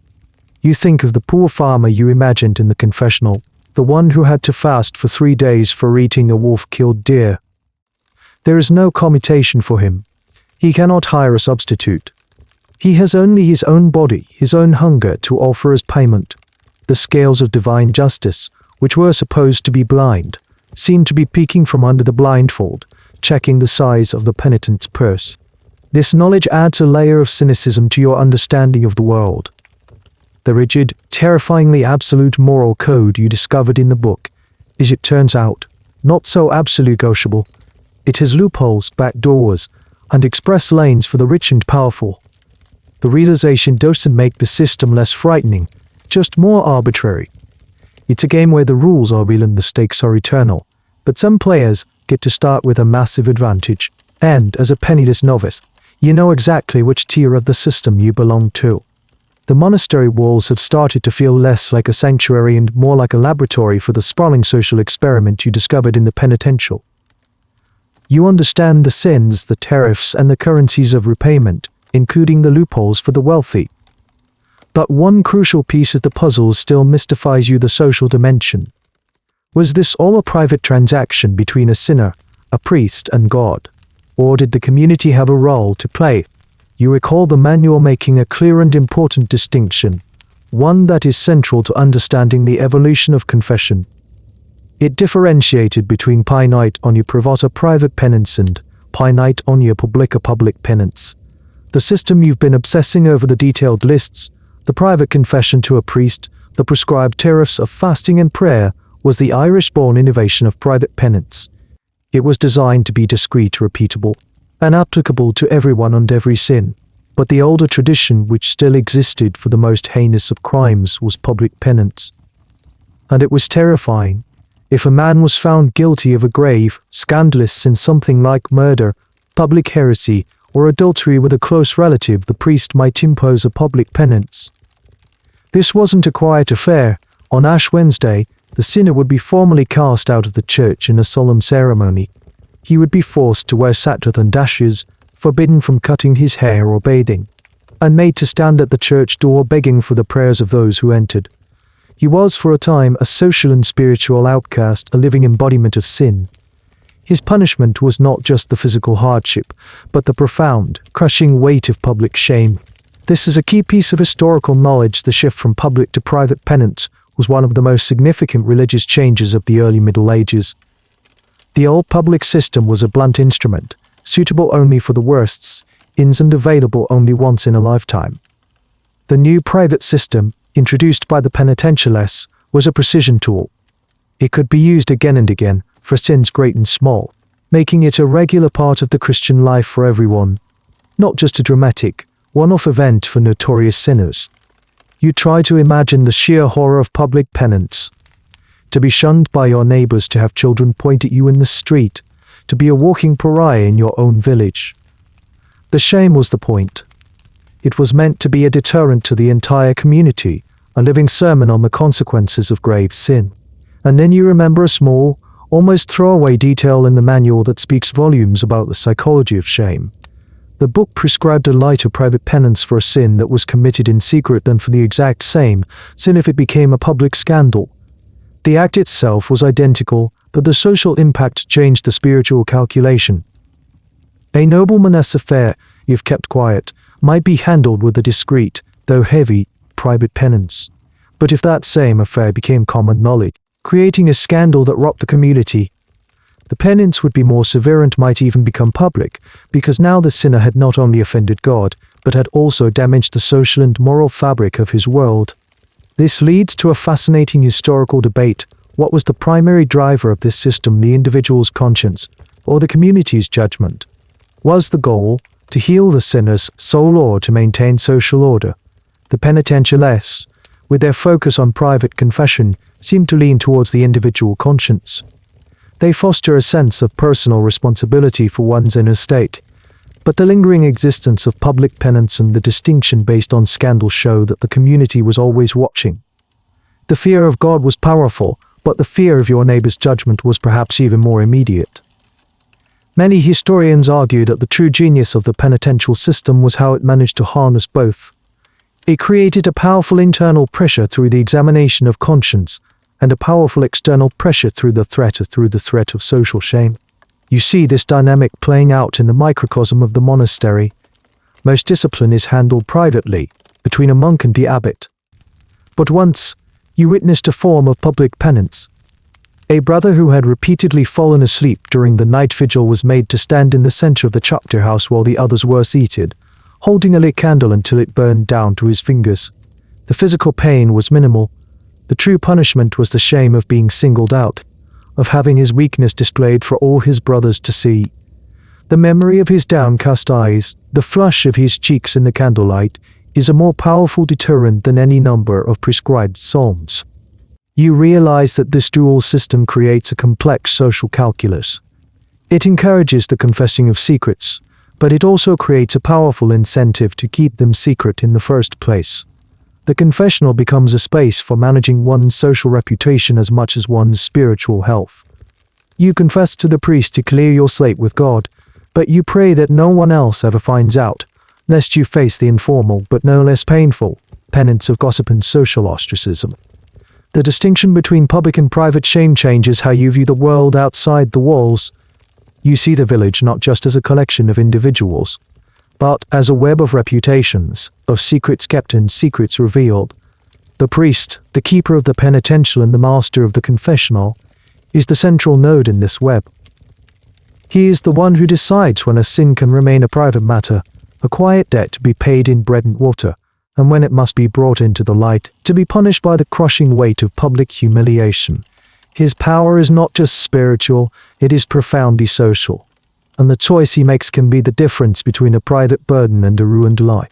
You think of the poor farmer you imagined in the confessional, the one who had to fast for 3 days for eating a wolf-killed deer. There is no commutation for him. He cannot hire a substitute. He has only his own body, his own hunger to offer as payment. The scales of divine justice, which were supposed to be blind, seem to be peeking from under the blindfold, checking the size of the penitent's purse. This knowledge adds a layer of cynicism to your understanding of the world. The rigid, terrifyingly absolute moral code you discovered in the book is, it turns out, not so absolute negotiable. It has loopholes, back doors, and express lanes for the rich and powerful. The realization doesn't make the system less frightening, just more arbitrary. It's a game where the rules are real and the stakes are eternal, but some players get to start with a massive advantage, and as a penniless novice, you know exactly which tier of the system you belong to. The monastery walls have started to feel less like a sanctuary and more like a laboratory for the sprawling social experiment you discovered in the penitential. You understand the sins, the tariffs, and the currencies of repayment, including the loopholes for the wealthy. But one crucial piece of the puzzle still mystifies you: the social dimension. Was this all a private transaction between a sinner, a priest, and God? Or did the community have a role to play? You recall the manual making a clear and important distinction, one that is central to understanding the evolution of confession. It differentiated between penite omnia privata private penance and penite omnia publica public penance. The system you've been obsessing over, the detailed lists, the private confession to a priest, the prescribed tariffs of fasting and prayer, was the Irish-born innovation of private penance. It was designed to be discreet, repeatable, and applicable to everyone and every sin. But the older tradition, which still existed for the most heinous of crimes, was public penance. And it was terrifying. If a man was found guilty of a grave, scandalous sin, something like murder, public heresy, or adultery with a close relative, the priest might impose a public penance. This wasn't a quiet affair. On Ash Wednesday, the sinner would be formally cast out of the church in a solemn ceremony. He would be forced to wear sackcloth and ashes, forbidden from cutting his hair or bathing, and made to stand at the church door begging for the prayers of those who entered. He was for a time a social and spiritual outcast, a living embodiment of sin. His punishment was not just the physical hardship, but the profound, crushing weight of public shame. This is a key piece of historical knowledge. The shift from public to private penance was one of the most significant religious changes of the early Middle Ages. The old public system was a blunt instrument, suitable only for the worst sins and available only once in a lifetime. The new private system, introduced by the penitentialists, was a precision tool. It could be used again and again, for sins great and small, making it a regular part of the Christian life for everyone, not just a dramatic, one-off event for notorious sinners. You try to imagine the sheer horror of public penance. To be shunned by your neighbors, to have children point at you in the street, to be a walking pariah in your own village. The shame was the point. It was meant to be a deterrent to the entire community, a living sermon on the consequences of grave sin. And then you remember a small, almost throwaway detail in the manual that speaks volumes about the psychology of shame. The book prescribed a lighter private penance for a sin that was committed in secret than for the exact same sin if it became a public scandal. The act itself was identical, but the social impact changed the spiritual calculation. A nobleman's affair, if kept quiet, might be handled with a discreet, though heavy, private penance. But if that same affair became common knowledge, creating a scandal that rocked the community, the penance would be more severe and might even become public, because now the sinner had not only offended God, but had also damaged the social and moral fabric of his world. This leads to a fascinating historical debate. What was the primary driver of this system, the individual's conscience, or the community's judgment? Was the goal to heal the sinner's soul or to maintain social order? The penitentialists, with their focus on private confession, seem to lean towards the individual conscience. They foster a sense of personal responsibility for one's inner state. But the lingering existence of public penance and the distinction based on scandal show that the community was always watching. The fear of God was powerful, but the fear of your neighbor's judgment was perhaps even more immediate. Many historians argue that the true genius of the penitential system was how it managed to harness both. It created a powerful internal pressure through the examination of conscience, and a powerful external pressure through the threat of social shame. You see this dynamic playing out in the microcosm of the monastery. Most discipline is handled privately, between a monk and the abbot. But once, you witnessed a form of public penance. A brother who had repeatedly fallen asleep during the night vigil was made to stand in the center of the chapter house while the others were seated, holding a lit candle until it burned down to his fingers. The physical pain was minimal. The true punishment was the shame of being singled out, of having his weakness displayed for all his brothers to see. The memory of his downcast eyes, the flush of his cheeks in the candlelight, is a more powerful deterrent than any number of prescribed psalms. You realize that this dual system creates a complex social calculus. It encourages the confessing of secrets, but it also creates a powerful incentive to keep them secret in the first place. The confessional becomes a space for managing one's social reputation as much as one's spiritual health. You confess to the priest to clear your slate with God, but you pray that no one else ever finds out, lest you face the informal but no less painful penance of gossip and social ostracism. The distinction between public and private shame changes how you view the world outside the walls. You see the village not just as a collection of individuals, but as a web of reputations, of secrets kept and secrets revealed. The priest, the keeper of the penitential and the master of the confessional, is the central node in this web. He is the one who decides when a sin can remain a private matter, a quiet debt to be paid in bread and water, and when it must be brought into the light, to be punished by the crushing weight of public humiliation. His power is not just spiritual, it is profoundly social. And the choice he makes can be the difference between a private burden and a ruined life.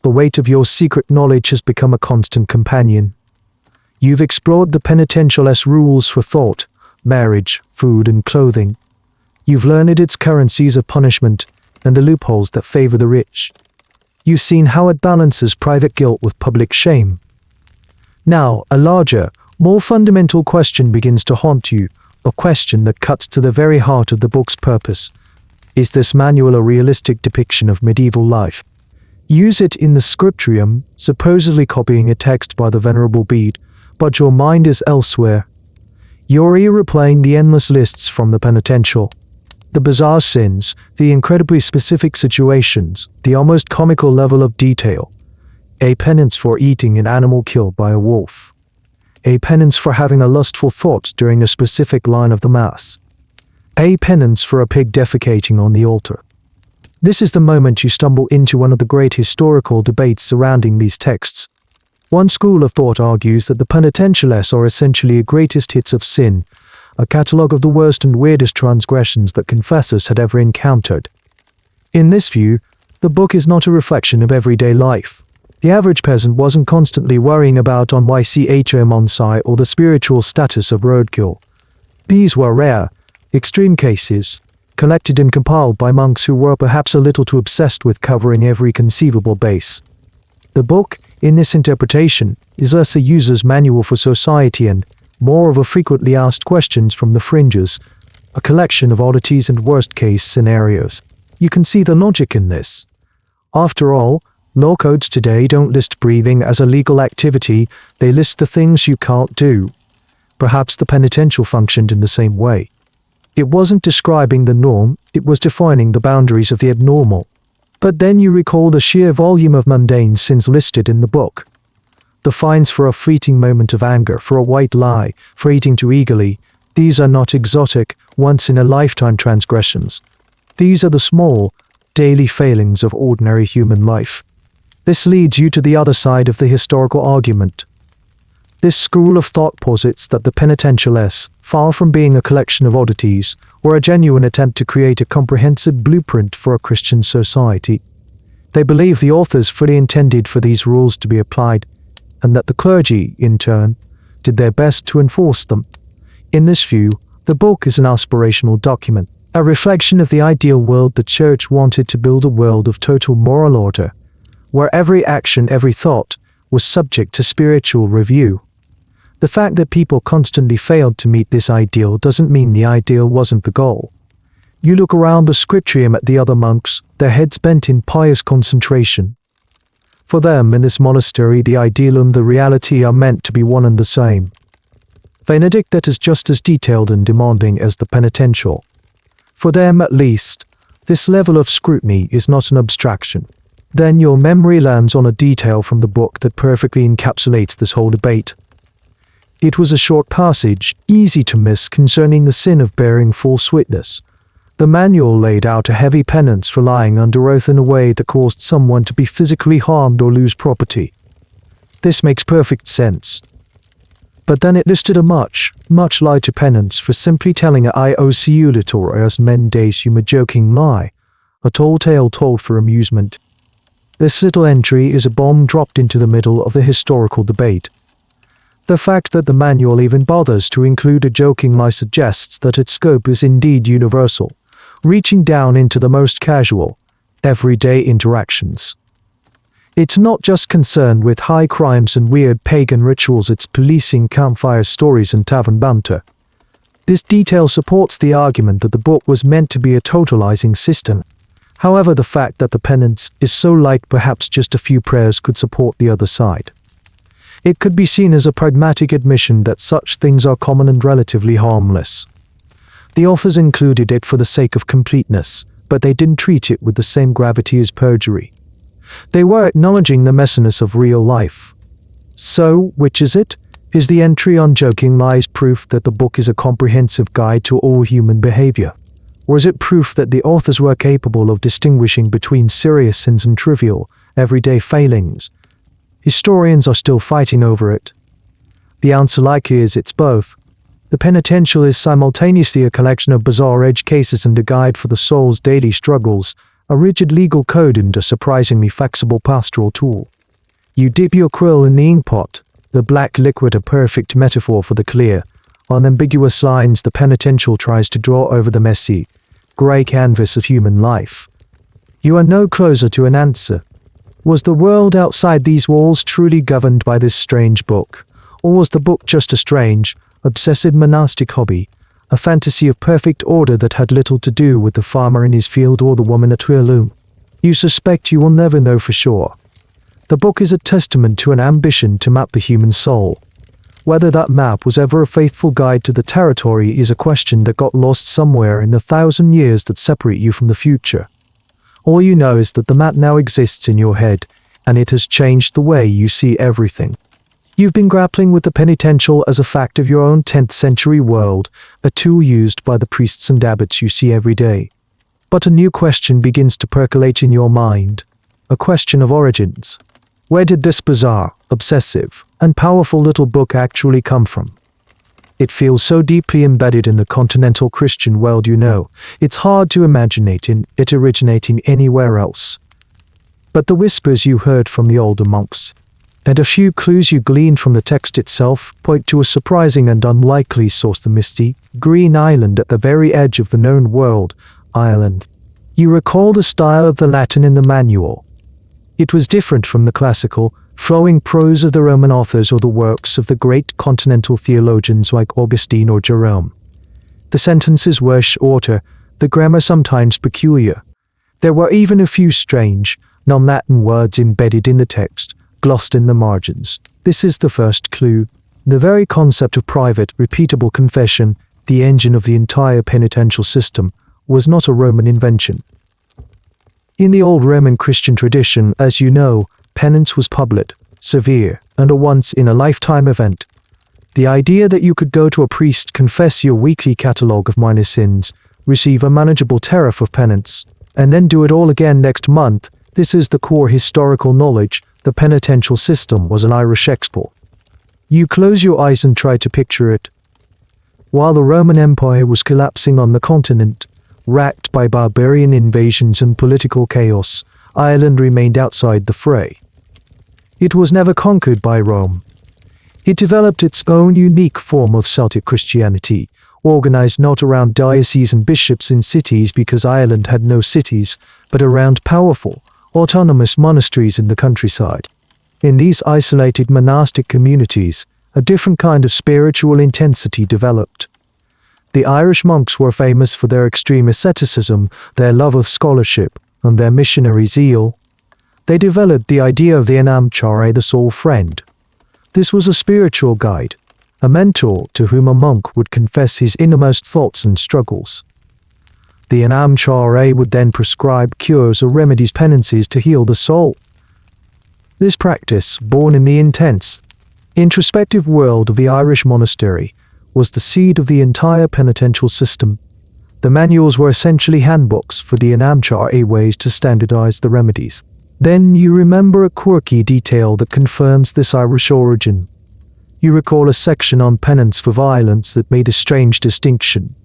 The weight of your secret knowledge has become a constant companion. You've explored the penitential's rules for thought, marriage, food, and clothing. You've learned its currencies of punishment and the loopholes that favor the rich. You've seen how it balances private guilt with public shame. Now, a larger, more fundamental question begins to haunt you, a question that cuts to the very heart of the book's purpose. Is this manual a realistic depiction of medieval life? Use it in the scriptorium, supposedly copying a text by the Venerable Bede, but your mind is elsewhere. You're replaying the endless lists from the penitential. The bizarre sins, the incredibly specific situations, the almost comical level of detail. A penance for eating an animal killed by a wolf. A penance for having a lustful thought during a specific line of the Mass. A penance for a pig defecating on the altar. This is the moment you stumble into one of the great historical debates surrounding these texts. One school of thought argues that the penitentials are essentially greatest hits of sin, a catalogue of the worst and weirdest transgressions that confessors had ever encountered. In this view, the book is not a reflection of everyday life. The average peasant wasn't constantly worrying about YCHMonsai or the spiritual status of roadkill. These were rare, extreme cases, collected and compiled by monks who were perhaps a little too obsessed with covering every conceivable base. The book, in this interpretation, is less a user's manual for society and more of a frequently asked questions from the fringes, a collection of oddities and worst-case scenarios. You can see the logic in this. After all, law codes today don't list breathing as a legal activity, they list the things you can't do. Perhaps the penitential functioned in the same way. It wasn't describing the norm, it was defining the boundaries of the abnormal. But then you recall the sheer volume of mundane sins listed in the book. The fines for a fleeting moment of anger, for a white lie, for eating too eagerly, these are not exotic, once-in-a-lifetime transgressions. These are the small, daily failings of ordinary human life. This leads you to the other side of the historical argument. This school of thought posits that the penitentials, far from being a collection of oddities, were a genuine attempt to create a comprehensive blueprint for a Christian society. They believe the authors fully intended for these rules to be applied, and that the clergy, in turn, did their best to enforce them. In this view, the book is an aspirational document, a reflection of the ideal world the Church wanted to build, a world of total moral order, where every action, every thought, was subject to spiritual review. The fact that people constantly failed to meet this ideal doesn't mean the ideal wasn't the goal. You look around the scriptorium at the other monks, their heads bent in pious concentration. For them, in this monastery, the ideal and the reality are meant to be one and the same. Benedict, that is just as detailed and demanding as the penitential. For them, at least, this level of scrutiny is not an abstraction. Then your memory lands on a detail from the book that perfectly encapsulates this whole debate. It was a short passage, easy to miss, concerning the sin of bearing false witness. The manual laid out a heavy penance for lying under oath in a way that caused someone to be physically harmed or lose property. This makes perfect sense. But then it listed a much lighter penance for simply telling a iociulator as mendace a joking lie, a tall tale told for amusement. This little entry is a bomb dropped into the middle of the historical debate. The fact that the manual even bothers to include a joking lie suggests that its scope is indeed universal, reaching down into the most casual, everyday interactions. It's not just concerned with high crimes and weird pagan rituals, it's policing campfire stories and tavern banter. This detail supports the argument that the book was meant to be a totalizing system. However, the fact that the penance is so light, perhaps just a few prayers, could support the other side. It could be seen as a pragmatic admission that such things are common and relatively harmless. The authors included it for the sake of completeness, but they didn't treat it with the same gravity as perjury. They were acknowledging the messiness of real life. So, which is it? Is the entry on joking lies proof that the book is a comprehensive guide to all human behavior? Or is it proof that the authors were capable of distinguishing between serious sins and trivial, everyday failings? Historians are still fighting over it. The answer likely is it's both. The penitential is simultaneously a collection of bizarre edge cases and a guide for the soul's daily struggles, a rigid legal code and a surprisingly flexible pastoral tool. You dip your quill in the inkpot, the black liquid, a perfect metaphor for the clear, On ambiguous lines the penitential tries to draw over the messy, grey canvas of human life. You are no closer to an answer. Was the world outside these walls truly governed by this strange book? Or was the book just a strange, obsessive monastic hobby, a fantasy of perfect order that had little to do with the farmer in his field or the woman at her loom? You suspect you will never know for sure. The book is a testament to an ambition to map the human soul. Whether that map was ever a faithful guide to the territory is a question that got lost somewhere in the 1,000 years that separate you from the future. All you know is that the map now exists in your head, and it has changed the way you see everything. You've been grappling with the penitential as a fact of your own 10th century world, a tool used by the priests and abbots you see every day. But a new question begins to percolate in your mind, a question of origins. Where did this bizarre, obsessive, and powerful little book actually come from? It feels so deeply embedded in the continental Christian world it's hard to imagine it originating anywhere else. But the whispers you heard from the older monks, and a few clues you gleaned from the text itself, point to a surprising and unlikely source: the misty, green island at the very edge of the known world, Ireland. You recall the style of the Latin in the manual. It was different from the classical, flowing prose of the Roman authors or the works of the great continental theologians like Augustine or Jerome. The sentences were shorter, the grammar sometimes peculiar. There were even a few strange, non-Latin words embedded in the text, glossed in the margins. This is the first clue. The very concept of private, repeatable confession, the engine of the entire penitential system, was not a Roman invention. In the old Roman Christian tradition, as you know, penance was public, severe, and a once-in-a-lifetime event. The idea that you could go to a priest, confess your weekly catalogue of minor sins, receive a manageable tariff of penance, and then do it all again next month, this is the core historical knowledge. The penitential system was an Irish export. You close your eyes and try to picture it. While the Roman Empire was collapsing on the continent, racked by barbarian invasions and political chaos, Ireland remained outside the fray. It was never conquered by Rome. It developed its own unique form of Celtic Christianity, organized not around dioceses and bishops in cities because Ireland had no cities, but around powerful, autonomous monasteries in the countryside. In these isolated monastic communities, a different kind of spiritual intensity developed. The Irish monks were famous for their extreme asceticism, their love of scholarship, and their missionary zeal. They developed the idea of the anamchare, the soul friend. This was a spiritual guide, a mentor to whom a monk would confess his innermost thoughts and struggles. The anamchare would then prescribe cures or remedies, penances to heal the soul. This practice, born in the intense, introspective world of the Irish monastery, was the seed of the entire penitential system. The manuals were essentially handbooks for the anamchare ways to standardize the remedies. Then you remember a quirky detail that confirms this Irish origin. You recall a section on penance for violence that made a strange distinction.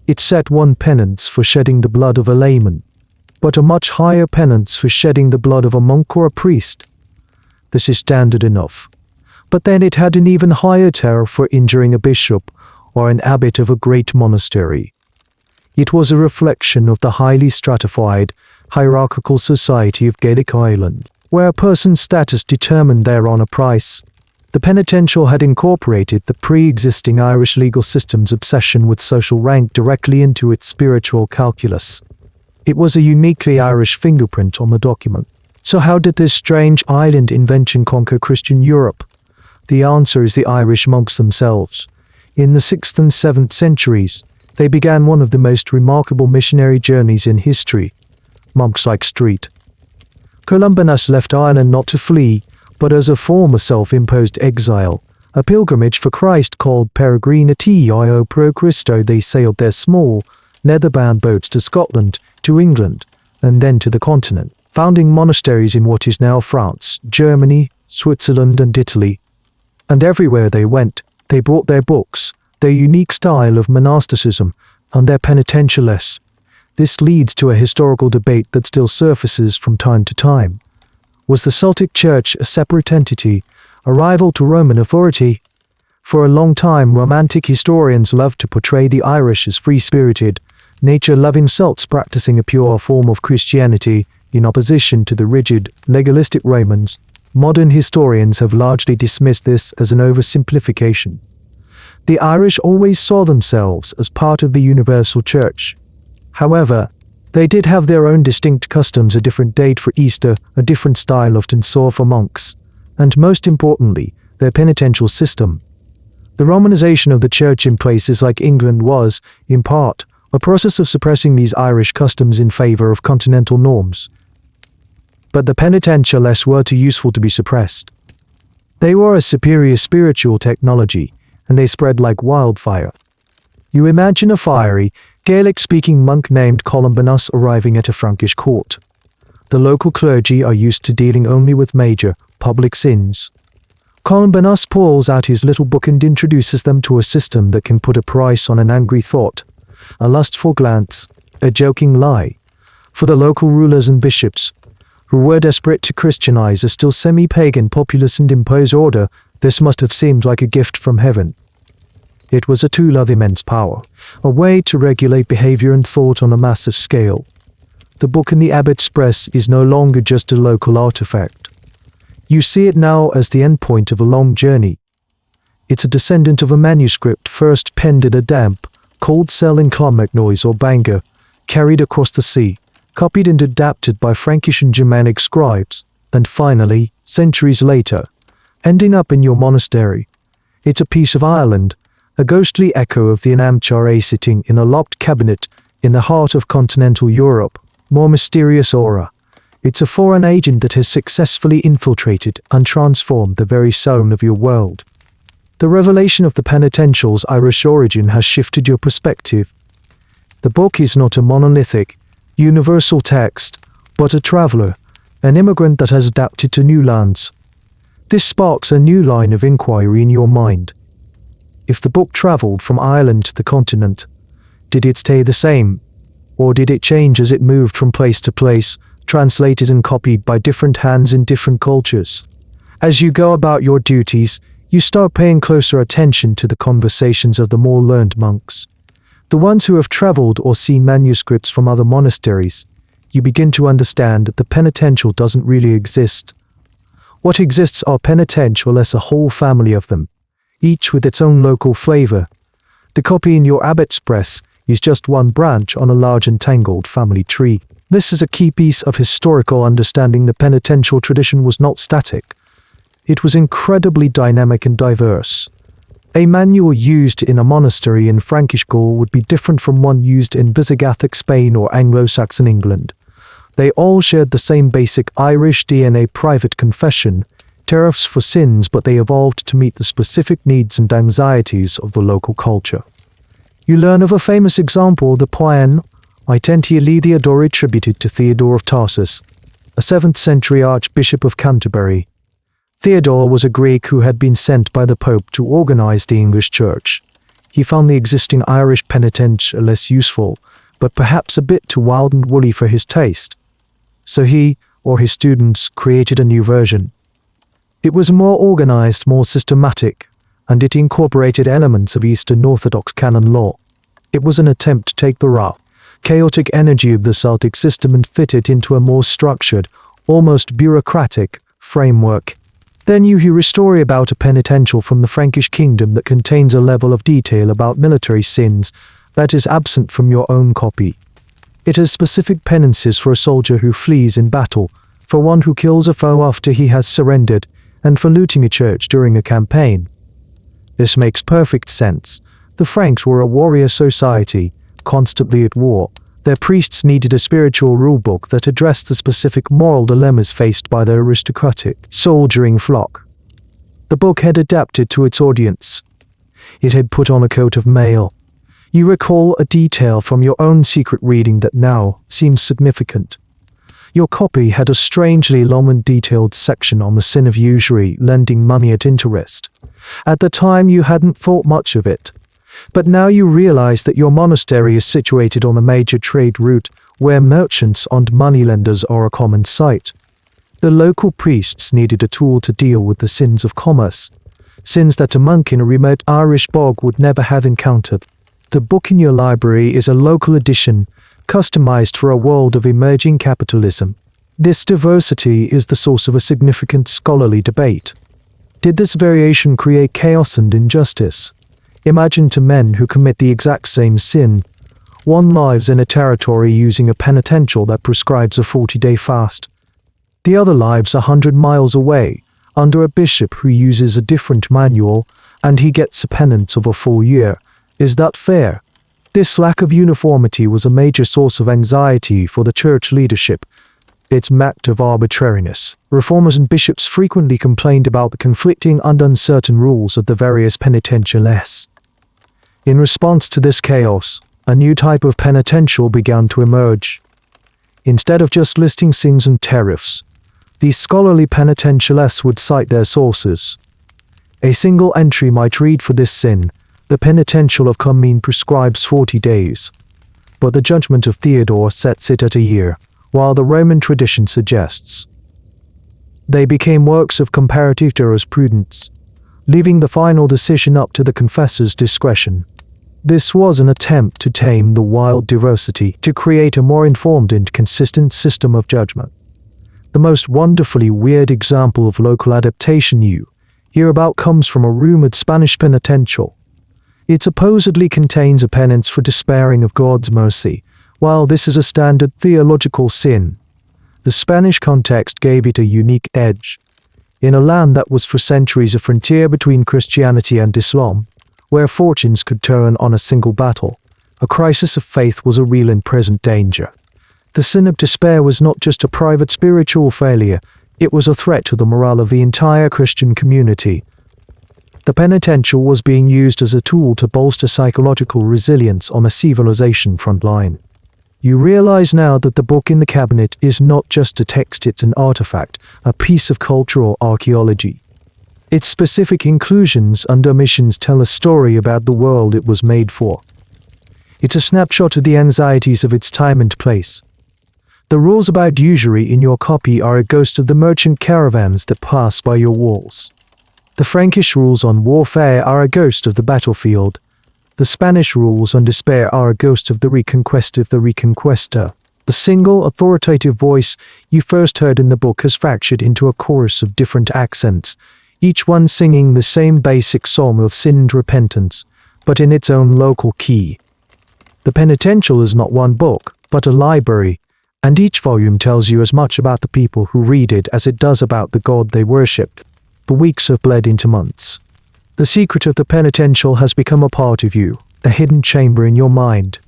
It set one penance for shedding the blood of a layman, but a much higher penance for shedding the blood of a monk or a priest. This is standard enough. But then it had an even higher tariff for injuring a bishop or an abbot of a great monastery. It was a reflection of the highly stratified, hierarchical society of Gaelic Ireland, where a person's status determined their honour price. The penitential had incorporated the pre-existing Irish legal system's obsession with social rank directly into its spiritual calculus. It was a uniquely Irish fingerprint on the document. So how did this strange island invention conquer Christian Europe? The answer is the Irish monks themselves. In the 6th and 7th centuries, they began one of the most remarkable missionary journeys in history. Monks like St. Columbanus left Ireland not to flee, but as a form of self-imposed exile, a pilgrimage for Christ called Peregrinatio pro Christo. They sailed their small, leather-bound boats to Scotland, to England, and then to the continent, founding monasteries in what is now France, Germany, Switzerland, and Italy. And everywhere they went, they brought their books, their unique style of monasticism, and their penitentialess. This leads to a historical debate that still surfaces from time to time. Was the Celtic Church a separate entity, a rival to Roman authority? For a long time, Romantic historians loved to portray the Irish as free-spirited, nature-loving Celts practicing a pure form of Christianity in opposition to the rigid, legalistic Romans. Modern historians have largely dismissed this as an oversimplification. The Irish always saw themselves as part of the universal church. However, they did have their own distinct customs, a different date for Easter, a different style of tinsel for monks, and most importantly, their penitential system. The Romanization of the church in places like England was, in part, a process of suppressing these Irish customs in favor of continental norms. But the penitentialists were too useful to be suppressed. They were a superior spiritual technology, and they spread like wildfire. You imagine a fiery, Gaelic-speaking monk named Columbanus arriving at a Frankish court. The local clergy are used to dealing only with major, public sins. Columbanus pulls out his little book and introduces them to a system that can put a price on an angry thought, a lustful glance, a joking lie. For the local rulers and bishops, who were desperate to Christianize a still semi-pagan populace and impose order, this must have seemed like a gift from heaven. It was a tool of immense power, a way to regulate behavior and thought on a massive scale. The book in the abbot's press is no longer just a local artifact. You see it now as the endpoint of a long journey. It's a descendant of a manuscript first penned in a damp, cold cell in Clonmacnoise or Bangor, carried across the sea, copied and adapted by Frankish and Germanic scribes, and finally, centuries later, ending up in your monastery. It's a piece of Ireland, a ghostly echo of the Anamchara sitting in a locked cabinet in the heart of continental Europe, more mysterious aura. It's a foreign agent that has successfully infiltrated and transformed the very soul of your world. The revelation of the penitential's Irish origin has shifted your perspective. The book is not a monolithic, universal text, but a traveler, an immigrant that has adapted to new lands. This sparks a new line of inquiry in your mind. If the book traveled from Ireland to the continent, did it stay the same? Or did it change as it moved from place to place, translated and copied by different hands in different cultures? As you go about your duties, you start paying closer attention to the conversations of the more learned monks, the ones who have traveled or seen manuscripts from other monasteries. You begin to understand that the penitential doesn't really exist. What exists are penitential as a whole family of them, each with its own local flavor. The copy in your abbot's press is just one branch on a large and tangled family tree. This is a key piece of historical understanding. The penitential tradition was not static. It was incredibly dynamic and diverse. A manual used in a monastery in Frankish Gaul would be different from one used in Visigothic Spain or Anglo-Saxon England. They all shared the same basic Irish DNA: private confession, tariffs for sins, but they evolved to meet the specific needs and anxieties of the local culture. You learn of a famous example, the poian, Itentiali Theodore, attributed to Theodore of Tarsus, a 7th century Archbishop of Canterbury. Theodore was a Greek who had been sent by the Pope to organize the English Church. He found the existing Irish penitential less useful, but perhaps a bit too wild and woolly for his taste. So he, or his students, created a new version. It was more organized, more systematic, and it incorporated elements of Eastern Orthodox canon law. It was an attempt to take the raw, chaotic energy of the Celtic system and fit it into a more structured, almost bureaucratic, framework. Then you hear a story about a penitential from the Frankish kingdom that contains a level of detail about military sins that is absent from your own copy. It has specific penances for a soldier who flees in battle, for one who kills a foe after he has surrendered, and for looting a church during a campaign. This makes perfect sense. The Franks were a warrior society, constantly at war. Their priests needed a spiritual rulebook that addressed the specific moral dilemmas faced by their aristocratic, soldiering flock. The book had adapted to its audience. It had put on a coat of mail. You recall a detail from your own secret reading that now seems significant. Your copy had a strangely long and detailed section on the sin of usury, lending money at interest. At the time you hadn't thought much of it, but now you realize that your monastery is situated on a major trade route where merchants and moneylenders are a common sight. The local priests needed a tool to deal with the sins of commerce. sins that a monk in a remote Irish bog would never have encountered. The book in your library is a local edition, customized for a world of emerging capitalism. This diversity is the source of a significant scholarly debate. Did this variation create chaos and injustice? Imagine two men who commit the exact same sin. One lives in a territory using a penitential that prescribes a 40-day fast. The other lives 100 miles away, under a bishop who uses a different manual, and he gets a penance of a full year. Is that fair? This lack of uniformity was a major source of anxiety for the church leadership. Its act of arbitrariness. Reformers and bishops frequently complained about the conflicting and uncertain rules of the various penitentiales. In response to this chaos, a new type of penitential began to emerge. Instead of just listing sins and tariffs, these scholarly penitentiales would cite their sources. A single entry might read, for this sin, the penitential of Commune prescribes 40 days. But the judgment of Theodore sets it at a year, while the Roman tradition suggests. They became works of comparative jurisprudence, leaving the final decision up to the confessor's discretion. This was an attempt to tame the wild diversity, to create a more informed and consistent system of judgment. The most wonderfully weird example of local adaptation you hear about comes from a rumored Spanish penitential. It supposedly contains a penance for despairing of God's mercy. While this is a standard theological sin, the Spanish context gave it a unique edge. In a land that was for centuries a frontier between Christianity and Islam, where fortunes could turn on a single battle, a crisis of faith was a real and present danger. The sin of despair was not just a private spiritual failure, it was a threat to the morale of the entire Christian community. The penitential was being used as a tool to bolster psychological resilience on a civilization front line. You realize now that the book in the cabinet is not just a text, it's an artifact, a piece of cultural archaeology. Its specific inclusions and omissions tell a story about the world it was made for. It's a snapshot of the anxieties of its time and place. The rules about usury in your copy are a ghost of the merchant caravans that pass by your walls. The Frankish rules on warfare are a ghost of the battlefield. The Spanish rules on despair are a ghost of the reconquest of the reconquista. The single authoritative voice you first heard in the book has fractured into a chorus of different accents, each one singing the same basic psalm of sin and repentance, but in its own local key. The penitential is not one book, but a library, and each volume tells you as much about the people who read it as it does about the God they worshipped. The weeks have bled into months. The secret of the penitential has become a part of you, a hidden chamber in your mind.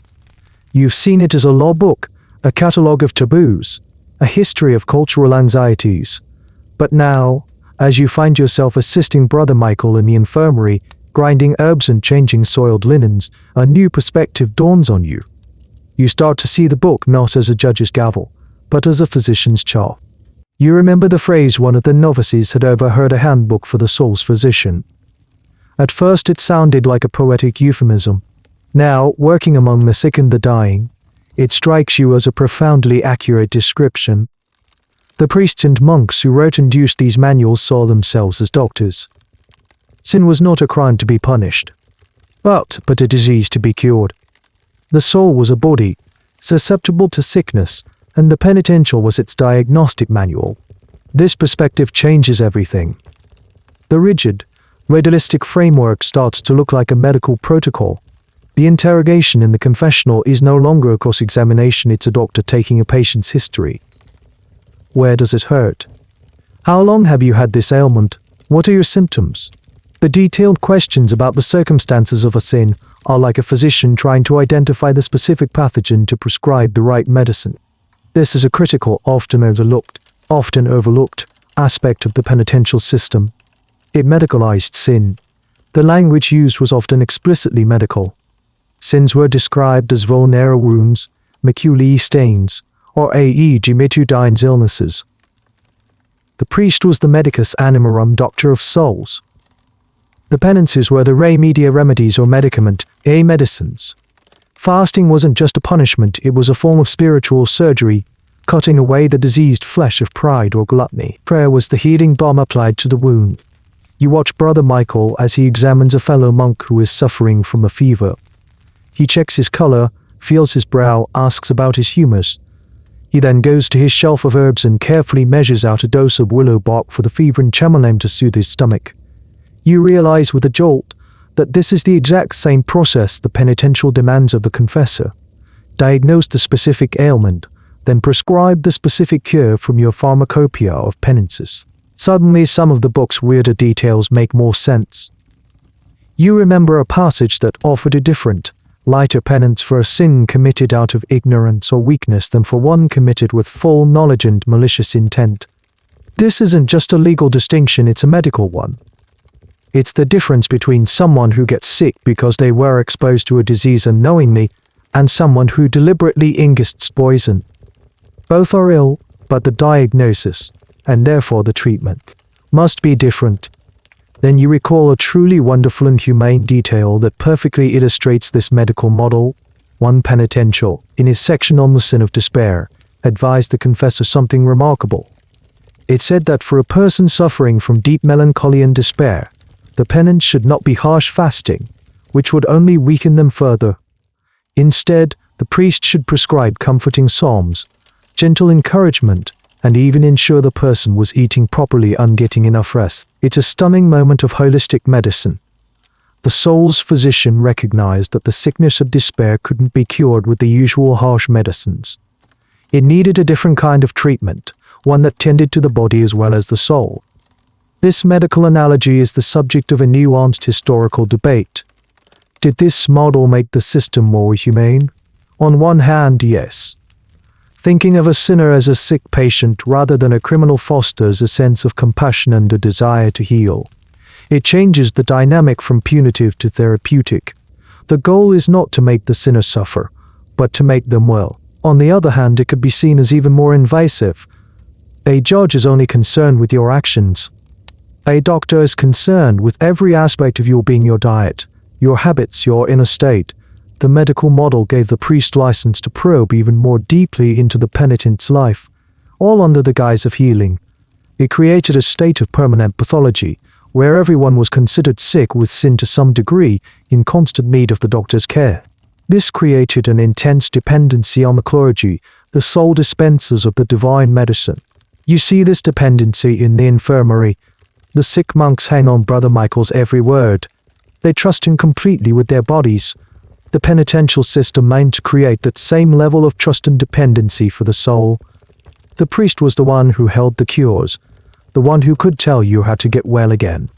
You've seen it as a law book, a catalogue of taboos, a history of cultural anxieties. But now, as you find yourself assisting Brother Michael in the infirmary, grinding herbs and changing soiled linens, a new perspective dawns on you. You start to see the book not as a judge's gavel, but as a physician's chart. You remember the phrase one of the novices had overheard: a handbook for the soul's physician. At first it sounded like a poetic euphemism. Now, working among the sick and the dying, it strikes you as a profoundly accurate description. The priests and monks who wrote and used these manuals saw themselves as doctors. Sin was not a crime to be punished, but a disease to be cured. The soul was a body, susceptible to sickness, and the penitential was its diagnostic manual. This perspective changes everything. The rigid, realistic framework starts to look like a medical protocol. The interrogation in the confessional is no longer a cross-examination, it's a doctor taking a patient's history. Where does it hurt? How long have you had this ailment? What are your symptoms? The detailed questions about the circumstances of a sin are like a physician trying to identify the specific pathogen to prescribe the right medicine. This is a critical, often overlooked aspect of the penitential system. It medicalized sin. The language used was often explicitly medical. Sins were described as vulnerable wounds, maculae stains, or a.e.g. Mitudine's illnesses. The priest was the medicus animarum, doctor of souls. The penances were the re media remedies or medicament, medicines. Fasting wasn't just a punishment, it was a form of spiritual surgery, cutting away the diseased flesh of pride or gluttony. Prayer was the healing balm applied to the wound. You watch Brother Michael as he examines a fellow monk who is suffering from a fever. He checks his color, feels his brow, asks about his humors. He then goes to his shelf of herbs and carefully measures out a dose of willow bark for the fever and chamomile to soothe his stomach. You realize with a jolt that this is the exact same process the penitential demands of the confessor. Diagnose the specific ailment, then prescribe the specific cure from your pharmacopoeia of penances. Suddenly, some of the book's weirder details make more sense. You remember a passage that offered a different, lighter penance for a sin committed out of ignorance or weakness than for one committed with full knowledge and malicious intent. This isn't just a legal distinction, it's a medical one. It's the difference between someone who gets sick because they were exposed to a disease unknowingly and someone who deliberately ingests poison. Both are ill, but the diagnosis, and therefore the treatment, must be different. Then you recall a truly wonderful and humane detail that perfectly illustrates this medical model. One penitential, in his section on the sin of despair, advised the confessor something remarkable. It said that for a person suffering from deep melancholy and despair, the penance should not be harsh fasting, which would only weaken them further. Instead, the priest should prescribe comforting psalms, gentle encouragement, and even ensure the person was eating properly and getting enough rest. It's a stunning moment of holistic medicine. The soul's physician recognized that the sickness of despair couldn't be cured with the usual harsh medicines. It needed a different kind of treatment, one that tended to the body as well as the soul. This medical analogy is the subject of a nuanced historical debate. Did this model make the system more humane? On one hand, yes. Thinking of a sinner as a sick patient rather than a criminal fosters a sense of compassion and a desire to heal. It changes the dynamic from punitive to therapeutic. The goal is not to make the sinner suffer, but to make them well. On the other hand, it could be seen as even more invasive. A judge is only concerned with your actions. A doctor is concerned with every aspect of your being, your diet, your habits, your inner state. The medical model gave the priest license to probe even more deeply into the penitent's life, all under the guise of healing. It created a state of permanent pathology, where everyone was considered sick with sin to some degree, in constant need of the doctor's care. This created an intense dependency on the clergy, the sole dispensers of the divine medicine. You see this dependency in the infirmary. The sick monks hang on Brother Michael's every word. They trust him completely with their bodies. The penitential system aimed to create that same level of trust and dependency for the soul. The priest was the one who held the cures, the one who could tell you how to get well again.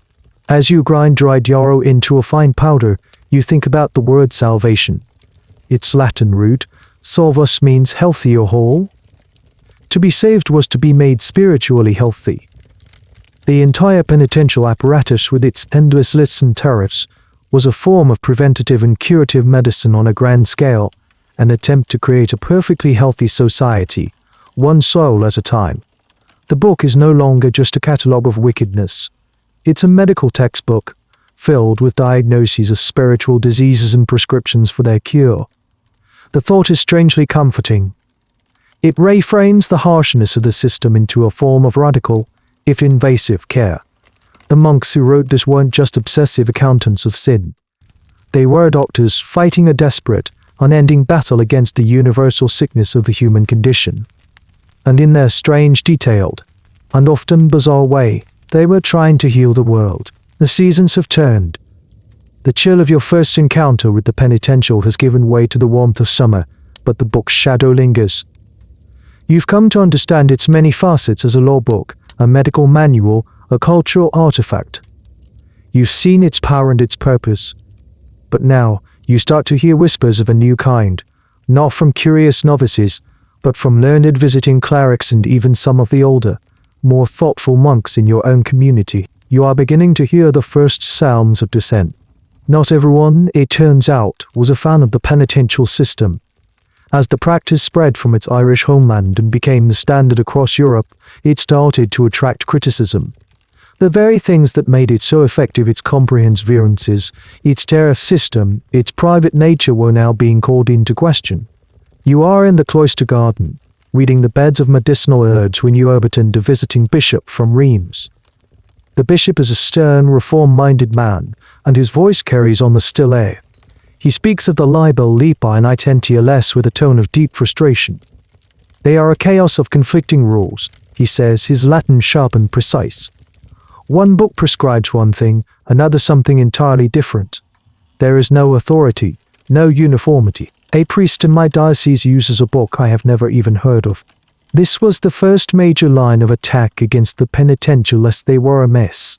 As you grind dried yarrow into a fine powder, you think about the word salvation. Its Latin root, salvus, means healthy or whole. To be saved was to be made spiritually healthy. The entire penitential apparatus with its endless lists and tariffs was a form of preventative and curative medicine on a grand scale, an attempt to create a perfectly healthy society, one soul at a time. The book is no longer just a catalogue of wickedness. It's a medical textbook, filled with diagnoses of spiritual diseases and prescriptions for their cure. The thought is strangely comforting. It reframes the harshness of the system into a form of radical, if invasive, care. The monks who wrote this weren't just obsessive accountants of sin. They were doctors fighting a desperate, unending battle against the universal sickness of the human condition. And in their strange, detailed, and often bizarre way, they were trying to heal the world. The seasons have turned. The chill of your first encounter with the penitential has given way to the warmth of summer, but the book's shadow lingers. You've come to understand its many facets as a law book, a medical manual, a cultural artifact. You've seen its power and its purpose. But now, you start to hear whispers of a new kind, not from curious novices, but from learned visiting clerics and even some of the older, more thoughtful monks in your own community. You are beginning to hear the first sounds of dissent. Not everyone, it turns out, was a fan of the penitential system. As the practice spread from its Irish homeland and became the standard across Europe, it started to attract criticism. The very things that made it so effective, its comprehensiveness, its tariff system, its private nature, were now being called into question. You are in the cloister garden, reading the beds of medicinal herbs when you overturned a visiting bishop from Reims. The bishop is a stern, reform-minded man, and his voice carries on the still air. He speaks of the libel lipa and penitential with a tone of deep frustration. They are a chaos of conflicting rules, he says, his Latin sharp and precise. One book prescribes one thing, another something entirely different. There is no authority, no uniformity. A priest in my diocese uses a book I have never even heard of. This was the first major line of attack against the penitential lest they were a mess.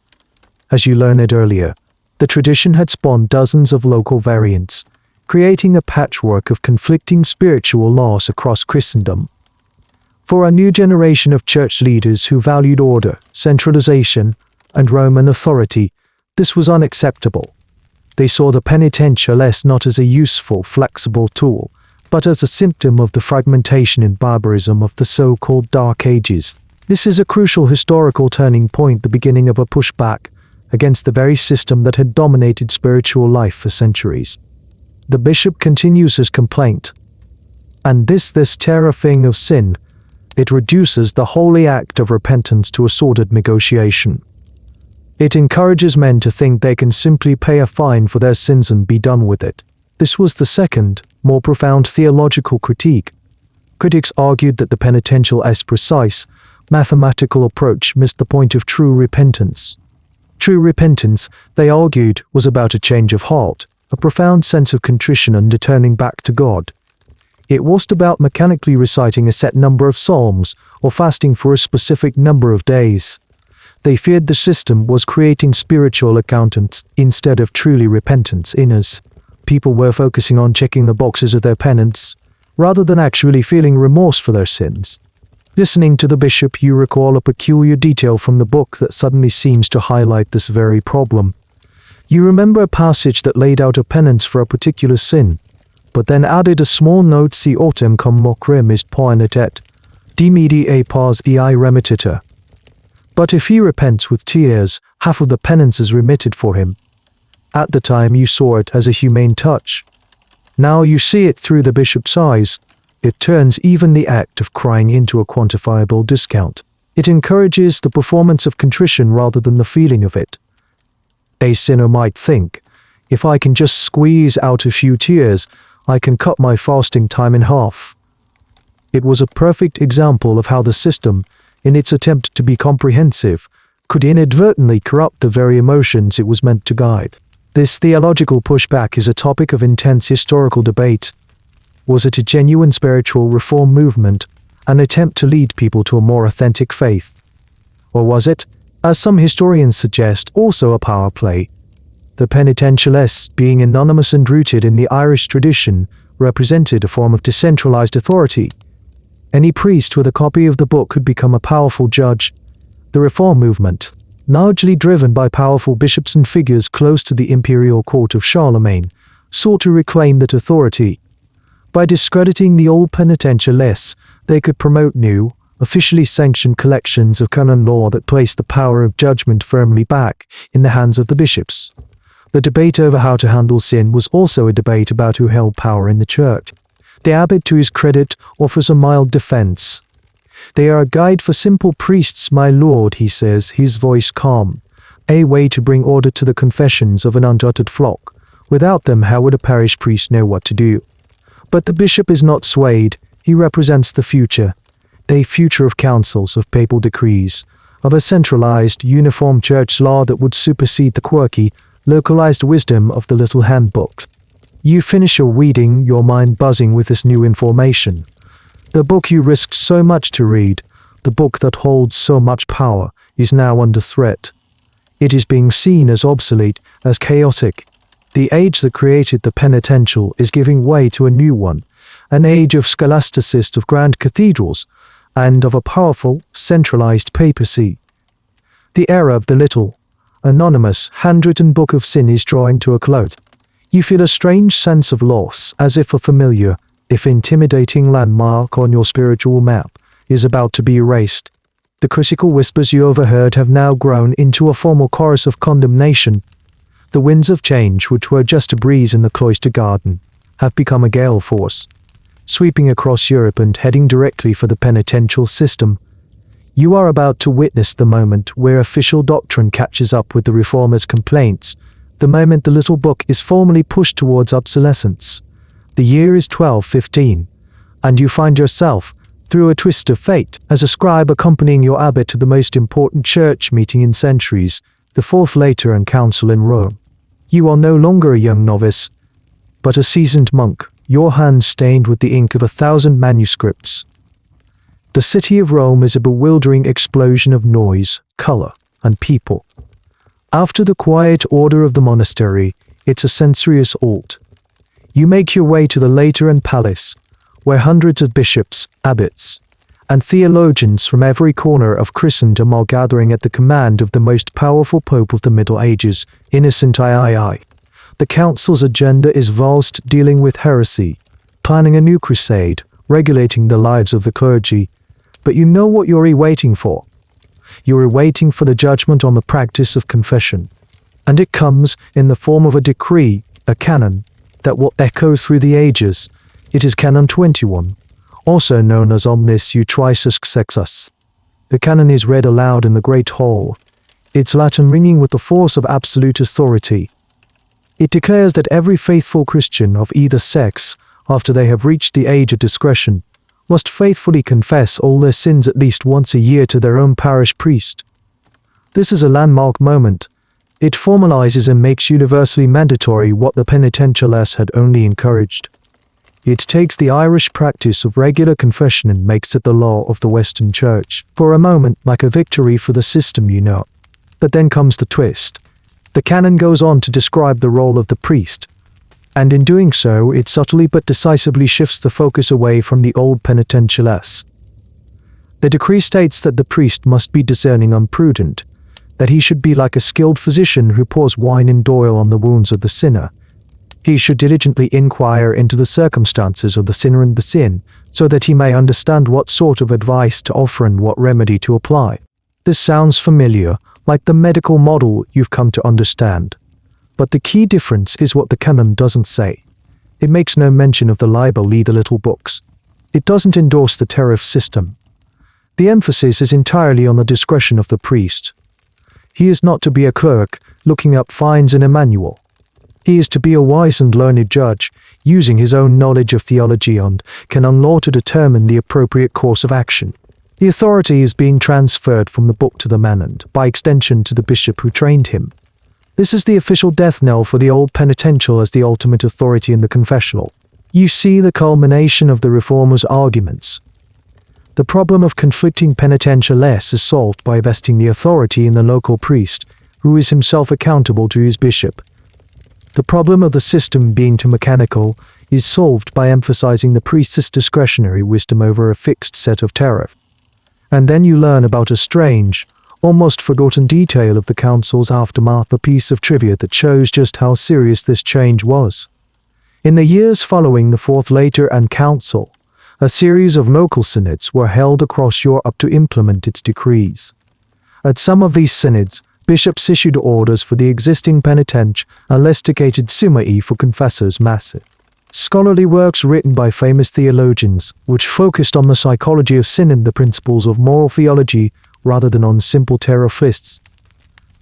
As you learned earlier, the tradition had spawned dozens of local variants, creating a patchwork of conflicting spiritual laws across Christendom. For a new generation of church leaders who valued order, centralization, and Roman authority, this was unacceptable. They saw the penitential not as a useful, flexible tool, but as a symptom of the fragmentation and barbarism of the so-called Dark Ages. This is a crucial historical turning point, the beginning of a pushback against the very system that had dominated spiritual life for centuries. The bishop continues his complaint. And this terrifying of sin, it reduces the holy act of repentance to a sordid negotiation. It encourages men to think they can simply pay a fine for their sins and be done with it. This was the second, more profound theological critique. Critics argued that the penitential's precise, mathematical approach missed the point of true repentance. True repentance, they argued, was about a change of heart, a profound sense of contrition and a turning back to God. It wasn't about mechanically reciting a set number of psalms or fasting for a specific number of days. They feared the system was creating spiritual accountants instead of truly repentant sinners. People were focusing on checking the boxes of their penance, rather than actually feeling remorse for their sins. Listening to the bishop, you recall a peculiar detail from the book that suddenly seems to highlight this very problem. You remember a passage that laid out a penance for a particular sin, but then added a small note: si autem cum mocrim is poenetet, dimedi e pars ei remitita. But if he repents with tears, half of the penance is remitted for him. At the time you saw it as a humane touch. Now you see it through the bishop's eyes. It turns even the act of crying into a quantifiable discount. It encourages the performance of contrition rather than the feeling of it. A sinner might think, if I can just squeeze out a few tears, I can cut my fasting time in half. It was a perfect example of how the system, in its attempt to be comprehensive, could inadvertently corrupt the very emotions it was meant to guide. This theological pushback is a topic of intense historical debate. Was it a genuine spiritual reform movement, an attempt to lead people to a more authentic faith? Or was it, as some historians suggest, also a power play? The penitentialists, being anonymous and rooted in the Irish tradition, represented a form of decentralized authority. Any priest with a copy of the book could become a powerful judge. The reform movement, largely driven by powerful bishops and figures close to the imperial court of Charlemagne, sought to reclaim that authority. By discrediting the old penitentialists, they could promote new, officially sanctioned collections of canon law that placed the power of judgment firmly back in the hands of the bishops. The debate over how to handle sin was also a debate about who held power in the church. The abbot, to his credit, offers a mild defense. They are a guide for simple priests, my lord, he says, his voice calm. A way to bring order to the confessions of an untutored flock. Without them, how would a parish priest know what to do? But the bishop is not swayed. He represents the future. A future of councils, of papal decrees, of a centralized, uniform church law that would supersede the quirky, localized wisdom of the little handbook. You finish your reading, your mind buzzing with this new information. The book you risked so much to read, the book that holds so much power, is now under threat. It is being seen as obsolete, as chaotic. The age that created the penitential is giving way to a new one, an age of scholasticism, of grand cathedrals, and of a powerful, centralized papacy. The era of the little, anonymous, handwritten book of sin is drawing to a close. You feel a strange sense of loss, as if a familiar, if intimidating landmark on your spiritual map is about to be erased. The critical whispers you overheard have now grown into a formal chorus of condemnation. The winds of change, which were just a breeze in the cloister garden, have become a gale force, sweeping across Europe and heading directly for the penitential system. You are about to witness the moment where official doctrine catches up with the reformers' complaints, the moment the little book is formally pushed towards obsolescence. The year is 1215, and you find yourself, through a twist of fate, as a scribe accompanying your abbot to the most important church meeting in centuries, the Fourth Lateran Council in Rome. You are no longer a young novice, but a seasoned monk, your hands stained with the ink of 1,000 manuscripts. The city of Rome is a bewildering explosion of noise, color, and people. After the quiet order of the monastery, it's a sensory assault. You make your way to the Lateran Palace, where hundreds of bishops, abbots, and theologians from every corner of Christendom are gathering at the command of the most powerful pope of the Middle Ages, Innocent III. The council's agenda is vast, dealing with heresy, planning a new crusade, regulating the lives of the clergy. But you know what you're waiting for. You're waiting for the judgment on the practice of confession. And it comes in the form of a decree, a canon, that will echo through the ages. It is Canon 21, also known as Omnis Utriusque Sexus. The canon is read aloud in the Great Hall, its Latin ringing with the force of absolute authority. It declares that every faithful Christian of either sex, after they have reached the age of discretion, must faithfully confess all their sins at least once a year to their own parish priest. This is a landmark moment. It formalizes and makes universally mandatory what the penitential had only encouraged. It takes the Irish practice of regular confession and makes it the law of the Western Church. For a moment, like a victory for the system, you know. But then comes the twist. The canon goes on to describe the role of the priest, and in doing so, it subtly but decisively shifts the focus away from the old penitential. The decree states that the priest must be discerning and prudent, that he should be like a skilled physician who pours wine and oil on the wounds of the sinner. He should diligently inquire into the circumstances of the sinner and the sin, so that he may understand what sort of advice to offer and what remedy to apply. This sounds familiar, like the medical model you've come to understand. But the key difference is what the canon doesn't say. It makes no mention of the libel, the little books. It doesn't endorse the tariff system. The emphasis is entirely on the discretion of the priest. He is not to be a clerk, looking up fines in a manual. He is to be a wise and learned judge, using his own knowledge of theology and canon law to determine the appropriate course of action. The authority is being transferred from the book to the man and, by extension, to the bishop who trained him. This is the official death knell for the old penitential as the ultimate authority in the confessional. You see the culmination of the reformers' arguments. The problem of conflicting penitential is solved by vesting the authority in the local priest, who is himself accountable to his bishop. The problem of the system being too mechanical is solved by emphasizing the priest's discretionary wisdom over a fixed set of tariff. And then you learn about a strange, almost forgotten detail of the council's aftermath, a piece of trivia that shows just how serious this change was. In the years following the Fourth Lateran Council, a series of local synods were held across Europe to implement its decrees. At some of these synods, bishops issued orders for the existing penitential and lestigated summae for confessors massive. Scholarly works written by famous theologians, which focused on the psychology of sin and the principles of moral theology rather than on simple tariff lists.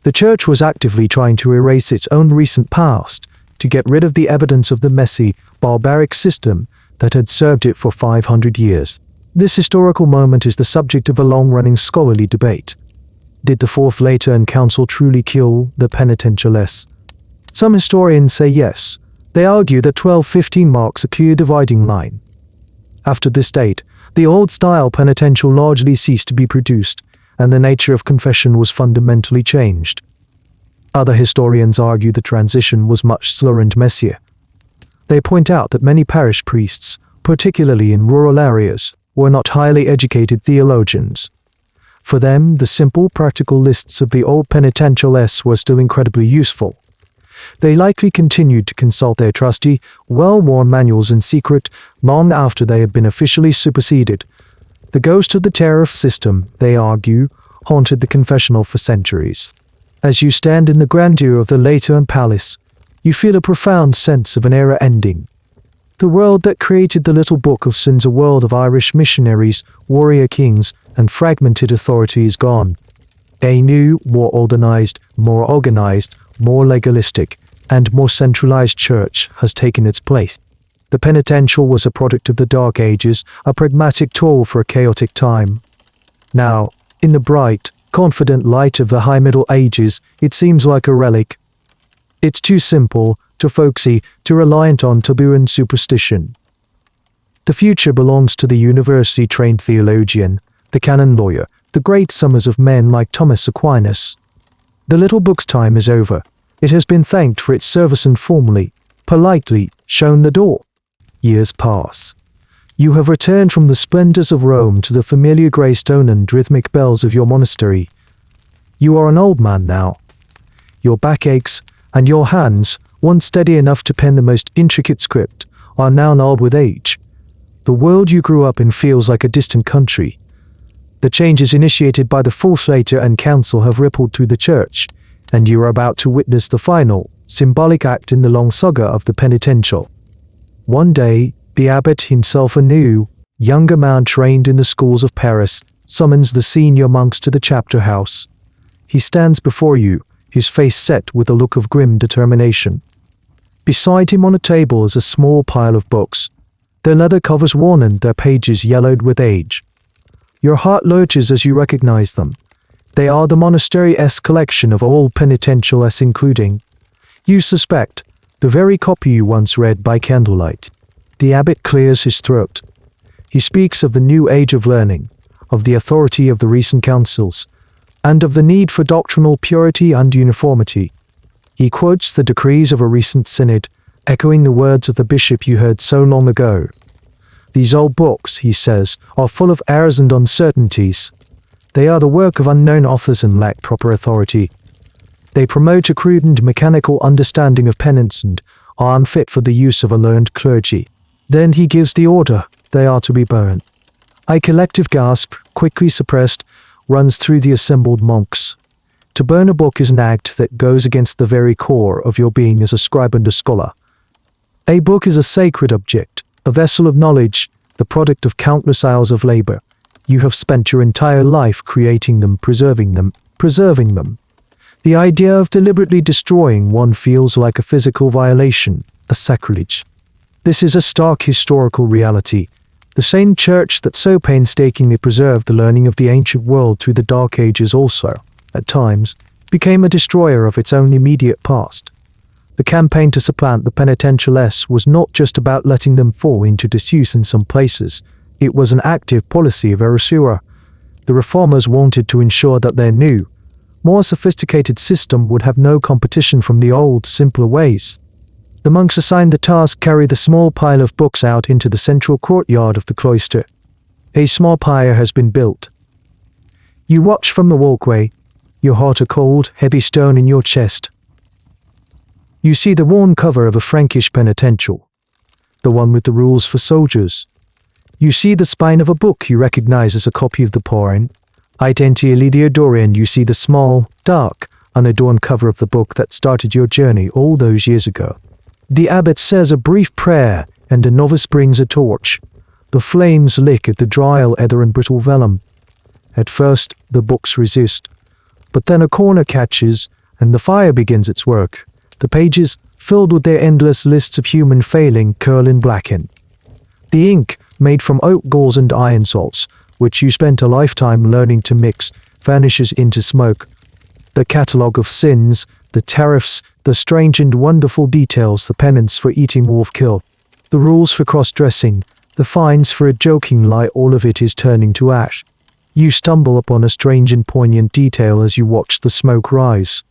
The Church was actively trying to erase its own recent past, to get rid of the evidence of the messy, barbaric system that had served it for 500 years. This historical moment is the subject of a long-running scholarly debate. Did the Fourth Lateran Council truly kill the penitential? Some historians say yes. They argue that 1215 marks a clear dividing line. After this date, the old-style penitential largely ceased to be produced, and the nature of confession was fundamentally changed. Other historians argue the transition was much slower and messier. They point out that many parish priests, particularly in rural areas, were not highly educated theologians. For them, the simple, practical lists of the old penitential were still incredibly useful. They likely continued to consult their trusty, well-worn manuals in secret long after they had been officially superseded. The ghost of the tariff system, they argue, haunted the confessional for centuries. As you stand in the grandeur of the Lateran Palace, you feel a profound sense of an era ending. The world that created the Little Book of Sin's, a world of Irish missionaries, warrior kings, and fragmented authority, is gone. A new, more organized, more legalistic, and more centralized church has taken its place. The penitential was a product of the Dark Ages, a pragmatic tool for a chaotic time. Now, in the bright, confident light of the High Middle Ages, it seems like a relic. It's too simple, too folksy, too reliant on taboo and superstition. The future belongs to the university-trained theologian, the canon lawyer, the great summers of men like Thomas Aquinas. The little book's time is over. It has been thanked for its service and formally, politely, shown the door. Years pass. You have returned from the splendors of Rome to the familiar grey stone and rhythmic bells of your monastery. You are an old man now. Your back aches, and your hands, once steady enough to pen the most intricate script, are now gnarled with age. The world you grew up in feels like a distant country. The changes initiated by the Fourth Later and Council have rippled through the church, and you are about to witness the final, symbolic act in the long saga of the penitential. One day, the abbot himself, a new, younger man trained in the schools of Paris, summons the senior monks to the chapter house. He stands before you, his face set with a look of grim determination. Beside him on a table is a small pile of books, their leather covers worn and their pages yellowed with age. Your heart lurches as you recognize them. They are the monastery-esque collection of all penitential-esque, including, you suspect, the very copy you once read by candlelight. The abbot clears his throat. He speaks of the new age of learning, of the authority of the recent councils, and of the need for doctrinal purity and uniformity. He quotes the decrees of a recent synod, echoing the words of the bishop you heard so long ago. These old books, he says, are full of errors and uncertainties. They are the work of unknown authors and lack proper authority. They promote a crude and mechanical understanding of penance and are unfit for the use of a learned clergy. Then he gives the order, they are to be burned. A collective gasp, quickly suppressed, runs through the assembled monks. To burn a book is an act that goes against the very core of your being as a scribe and a scholar. A book is a sacred object, a vessel of knowledge, the product of countless hours of labor. You have spent your entire life creating them, preserving them. The idea of deliberately destroying one feels like a physical violation, a sacrilege. This is a stark historical reality. The same church that so painstakingly preserved the learning of the ancient world through the Dark Ages also, at times, became a destroyer of its own immediate past. The campaign to supplant the penitentialists was not just about letting them fall into disuse in some places. It was an active policy of erasure. The reformers wanted to ensure that their new, more sophisticated system would have no competition from the old, simpler ways. The monks assigned the task carry the small pile of books out into the central courtyard of the cloister. A small pyre has been built. You watch from the walkway, your heart a cold, heavy stone in your chest. You see the worn cover of a Frankish penitential, the one with the rules for soldiers. You see the spine of a book you recognize as a copy of the Poem, Identia Dorian. You see the small, dark, unadorned cover of the book that started your journey all those years ago. The abbot says a brief prayer, and a novice brings a torch. The flames lick at the dry leather and brittle vellum. At first, the books resist, but then a corner catches, and the fire begins its work. The pages, filled with their endless lists of human failing, curl and blacken. The ink, made from oak galls and iron salts, which you spent a lifetime learning to mix, vanishes into smoke. The catalogue of sins, the tariffs, the strange and wonderful details, the penance for eating wolf-kill, the rules for cross-dressing, the fines for a joking lie, all of it is turning to ash. You stumble upon a strange and poignant detail as you watch the smoke rise.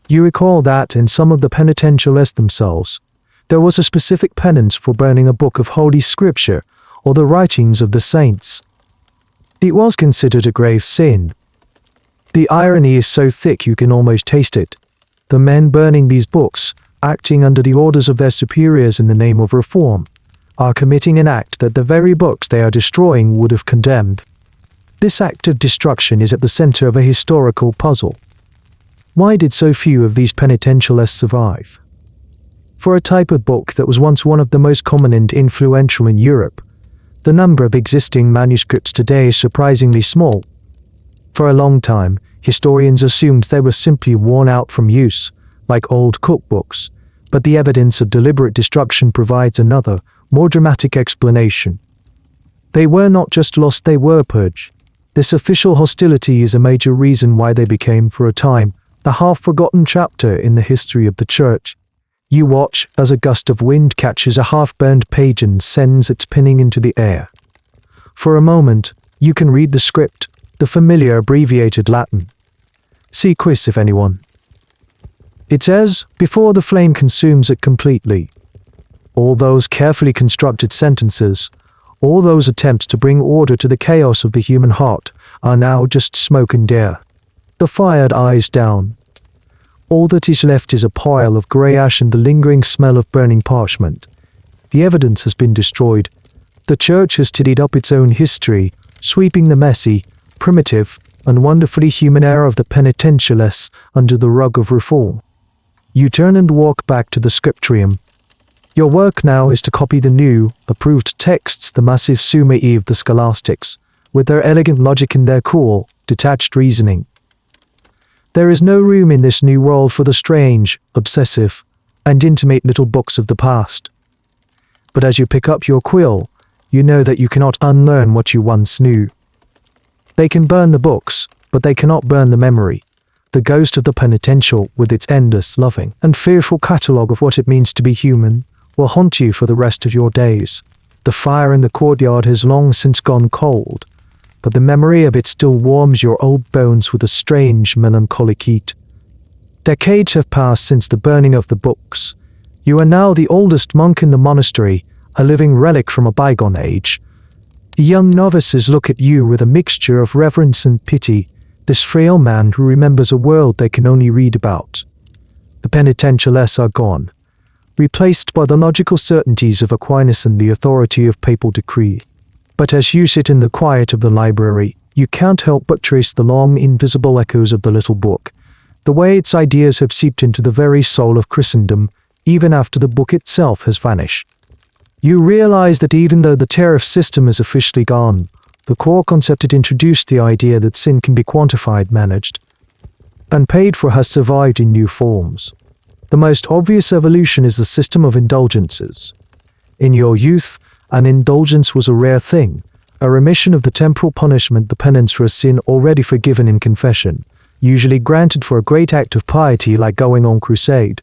You recall that in some of the penitentialists themselves, there was a specific penance for burning a book of Holy Scripture or the writings of the saints. It was considered a grave sin. The irony is so thick you can almost taste it. The men burning these books, acting under the orders of their superiors in the name of reform, are committing an act that the very books they are destroying would have condemned. This act of destruction is at the center of a historical puzzle. Why did so few of these penitentialists survive? For a type of book that was once one of the most common and influential in Europe, the number of existing manuscripts today is surprisingly small. For a long time, historians assumed they were simply worn out from use, like old cookbooks, but the evidence of deliberate destruction provides another, more dramatic explanation. They were not just lost, they were purged. This official hostility is a major reason why they became, for a time, the half-forgotten chapter in the history of the Church. You watch as a gust of wind catches a half-burned page and sends its pinning into the air. For a moment, you can read the script, the familiar abbreviated Latin. See Quis if anyone. It says, before the flame consumes it completely. All those carefully constructed sentences, all those attempts to bring order to the chaos of the human heart, are now just smoke and air. The fire dies down. All that is left is a pile of grey ash and the lingering smell of burning parchment. The evidence has been destroyed. The Church has tidied up its own history, sweeping the messy, primitive, and wonderfully human era of the penitentialists under the rug of reform. You turn and walk back to the scriptorium. Your work now is to copy the new, approved texts, the massive Summa of the scholastics, with their elegant logic and their cool, detached reasoning. There is no room in this new world for the strange, obsessive, and intimate little books of the past. But as you pick up your quill, you know that you cannot unlearn what you once knew. They can burn the books, but they cannot burn the memory. The ghost of the penitential, with its endless, loving, and fearful catalogue of what it means to be human, will haunt you for the rest of your days. The fire in the courtyard has long since gone cold, but the memory of it still warms your old bones with a strange, melancholic heat. Decades have passed since the burning of the books. You are now the oldest monk in the monastery, a living relic from a bygone age. The young novices look at you with a mixture of reverence and pity, this frail man who remembers a world they can only read about. The penitentialists are gone, replaced by the logical certainties of Aquinas and the authority of papal decree. But as you sit in the quiet of the library, you can't help but trace the long, invisible echoes of the little book, the way its ideas have seeped into the very soul of Christendom, even after the book itself has vanished. You realize that even though the tariff system is officially gone, the core concept it introduced, the idea that sin can be quantified, managed, and paid for, has survived in new forms. The most obvious evolution is the system of indulgences. In your youth, an indulgence was a rare thing, a remission of the temporal punishment, the penance for a sin already forgiven in confession, usually granted for a great act of piety like going on crusade.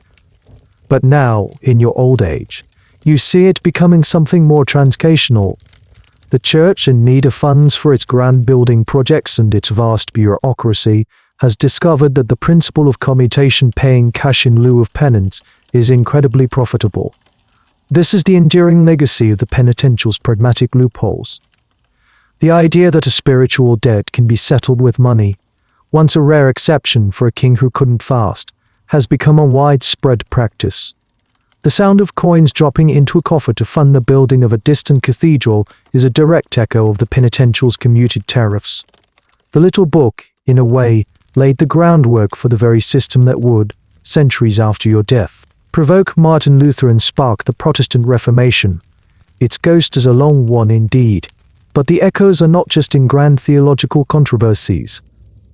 But now, in your old age, you see it becoming something more transgressional. The Church, in need of funds for its grand building projects and its vast bureaucracy, has discovered that the principle of commutation, paying cash in lieu of penance, is incredibly profitable. This is the enduring legacy of the penitential's pragmatic loopholes. The idea that a spiritual debt can be settled with money, once a rare exception for a king who couldn't fast, has become a widespread practice. The sound of coins dropping into a coffer to fund the building of a distant cathedral is a direct echo of the penitential's commuted tariffs. The little book, in a way, laid the groundwork for the very system that would, centuries after your death, provoke Martin Luther and spark the Protestant Reformation. Its ghost is a long one indeed, but the echoes are not just in grand theological controversies.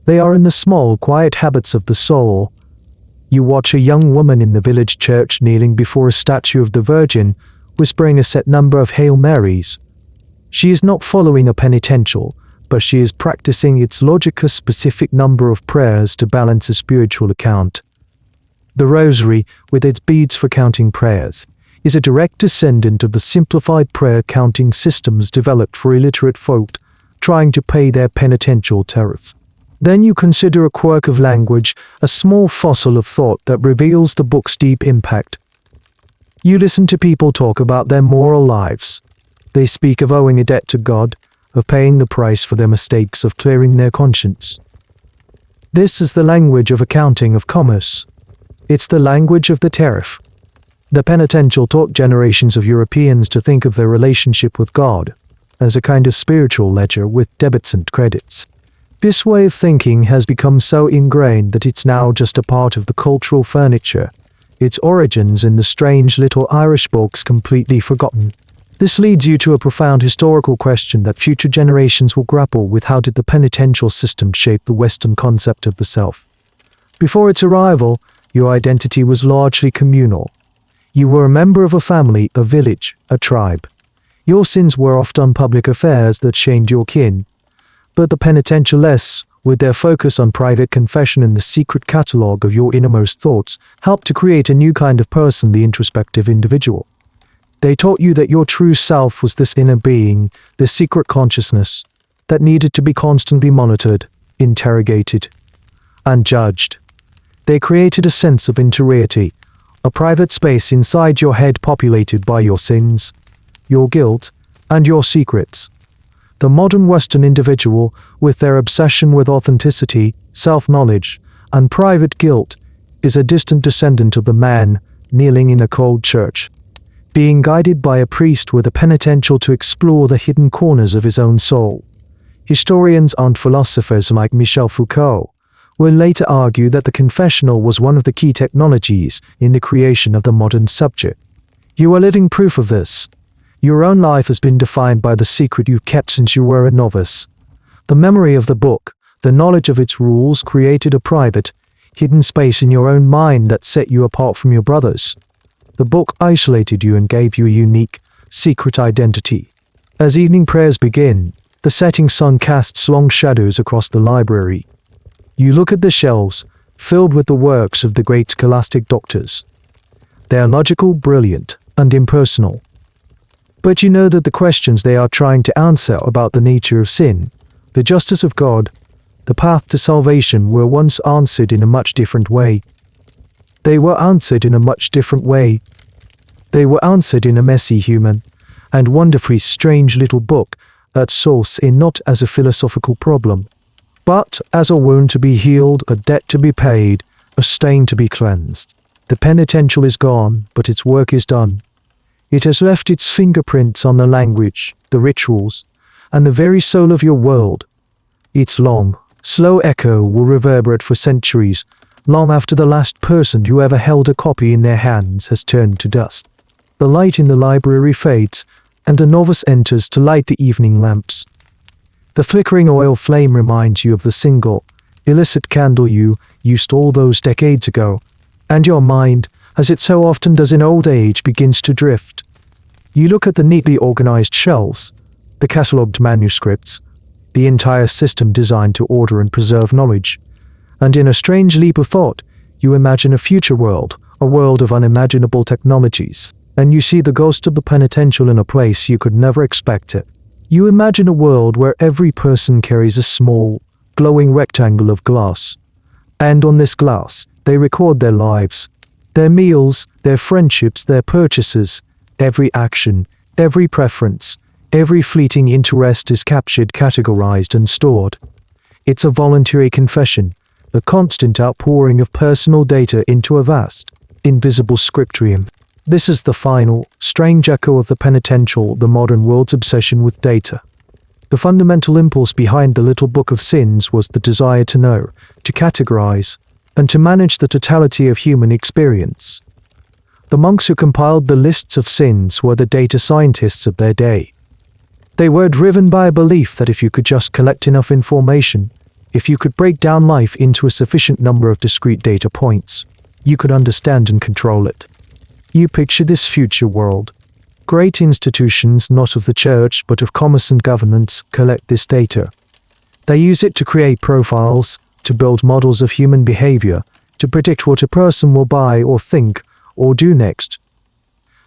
They are in the small, quiet habits of the soul. You watch a young woman in the village church kneeling before a statue of the Virgin, whispering a set number of Hail Marys. She is not following a penitential, but she is practicing its logic, a specific number of prayers to balance a spiritual account. The Rosary, with its beads for counting prayers, is a direct descendant of the simplified prayer counting systems developed for illiterate folk trying to pay their penitential tariff. Then you consider a quirk of language, a small fossil of thought that reveals the book's deep impact. You listen to people talk about their moral lives. They speak of owing a debt to God, of paying the price for their mistakes, of clearing their conscience. This is the language of accounting, of commerce. It's the language of the tariff. The penitential taught generations of Europeans to think of their relationship with God as a kind of spiritual ledger with debits and credits. This way of thinking has become so ingrained that it's now just a part of the cultural furniture. its origins in the strange little Irish books completely forgotten. This leads you to a profound historical question that future generations will grapple with: how did the penitential system shape the Western concept of the self? Before its arrival, your identity was largely communal. You were a member of a family, a village, a tribe. Your sins were often public affairs that shamed your kin. But the penitentialists, with their focus on private confession and the secret catalogue of your innermost thoughts, helped to create a new kind of person, the introspective individual. They taught you that your true self was this inner being, this secret consciousness, that needed to be constantly monitored, interrogated, and judged. They created a sense of interiority, a private space inside your head populated by your sins, your guilt, and your secrets. The modern Western individual, with their obsession with authenticity, self-knowledge, and private guilt, is a distant descendant of the man kneeling in a cold church, being guided by a priest with a penitential to explore the hidden corners of his own soul. Historians and philosophers like Michel Foucault will later argue that the confessional was one of the key technologies in the creation of the modern subject. You are living proof of this. Your own life has been defined by the secret you've kept since you were a novice. The memory of the book, the knowledge of its rules, created a private, hidden space in your own mind that set you apart from your brothers. The book isolated you and gave you a unique, secret identity. As evening prayers begin, the setting sun casts long shadows across the library. You look at the shelves, filled with the works of the great scholastic doctors. They are logical, brilliant, and impersonal. But you know that the questions they are trying to answer about the nature of sin, the justice of God, the path to salvation were once answered in a much different way. They were answered in a much different way. They were answered in a messy, human, and wonderfully strange little book at source, in not as a philosophical problem, but as a wound to be healed, a debt to be paid, a stain to be cleansed. The penitential is gone, but its work is done. It has left its fingerprints on the language, the rituals, and the very soul of your world. Its long, slow echo will reverberate for centuries, long after the last person who ever held a copy in their hands has turned to dust. The light in the library fades, and a novice enters to light the evening lamps. The flickering oil flame reminds you of the single, illicit candle you used all those decades ago, and your mind, as it so often does in old age, begins to drift. You look at the neatly organized shelves, the catalogued manuscripts, the entire system designed to order and preserve knowledge, and in a strange leap of thought, you imagine a future world, a world of unimaginable technologies, and you see the ghost of the penitential in a place you could never expect it. You imagine a world where every person carries a small, glowing rectangle of glass, and on this glass, they record their lives, their meals, their friendships, their purchases. Every action, every preference, every fleeting interest is captured, categorized, and stored. It's a voluntary confession, a constant outpouring of personal data into a vast, invisible scriptorium. This is the final, strange echo of the penitential, the modern world's obsession with data. The fundamental impulse behind the little book of sins was the desire to know, to categorize, and to manage the totality of human experience. The monks who compiled the lists of sins were the data scientists of their day. They were driven by a belief that if you could just collect enough information, if you could break down life into a sufficient number of discrete data points, you could understand and control it. You picture this future world. Great institutions, not of the church but of commerce and governance, collect this data. They use it to create profiles, to build models of human behavior, to predict what a person will buy or think or do next.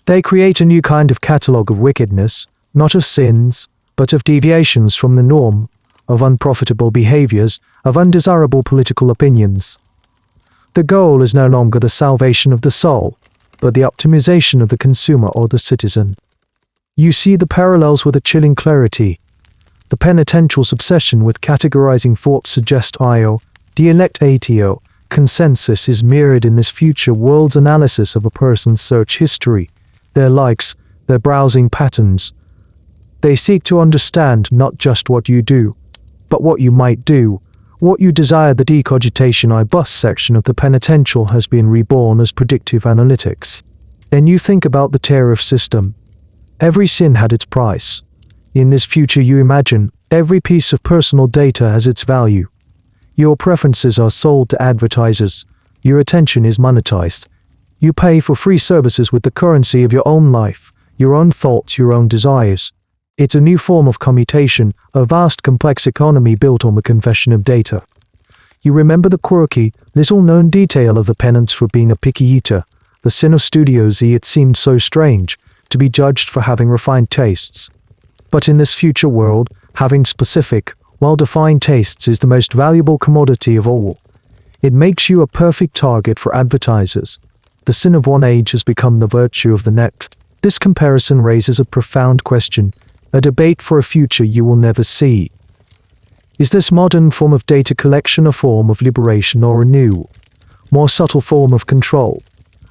They create a new kind of catalogue of wickedness, not of sins, but of deviations from the norm, of unprofitable behaviors, of undesirable political opinions. The goal is no longer the salvation of the soul, but the optimization of the consumer or the citizen. You see the parallels with a chilling clarity. The penitential's obsession with categorizing thoughts suggests dialectatio, consensus is mirrored in this future world's analysis of a person's search history, their likes, their browsing patterns. They seek to understand not just what you do, but what you might do, What you desire, the decogitation I bus section of the penitential, has been reborn as predictive analytics. Then you think about the tariff system. Every sin had its price. In this future you imagine, every piece of personal data has its value. Your preferences are sold to advertisers. Your attention is monetized. You pay for free services with the currency of your own life, your own thoughts, your own desires. It's a new form of commutation, a vast complex economy built on the confession of data. You remember the quirky, little-known detail of the penance for being a picky eater, the sin of Studio Z. It seemed so strange to be judged for having refined tastes. But in this future world, having specific, well-defined tastes is the most valuable commodity of all. It makes you a perfect target for advertisers. The sin of one age has become the virtue of the next. This comparison raises a profound question, a debate for a future you will never see. Is this modern form of data collection a form of liberation or a new, more subtle form of control?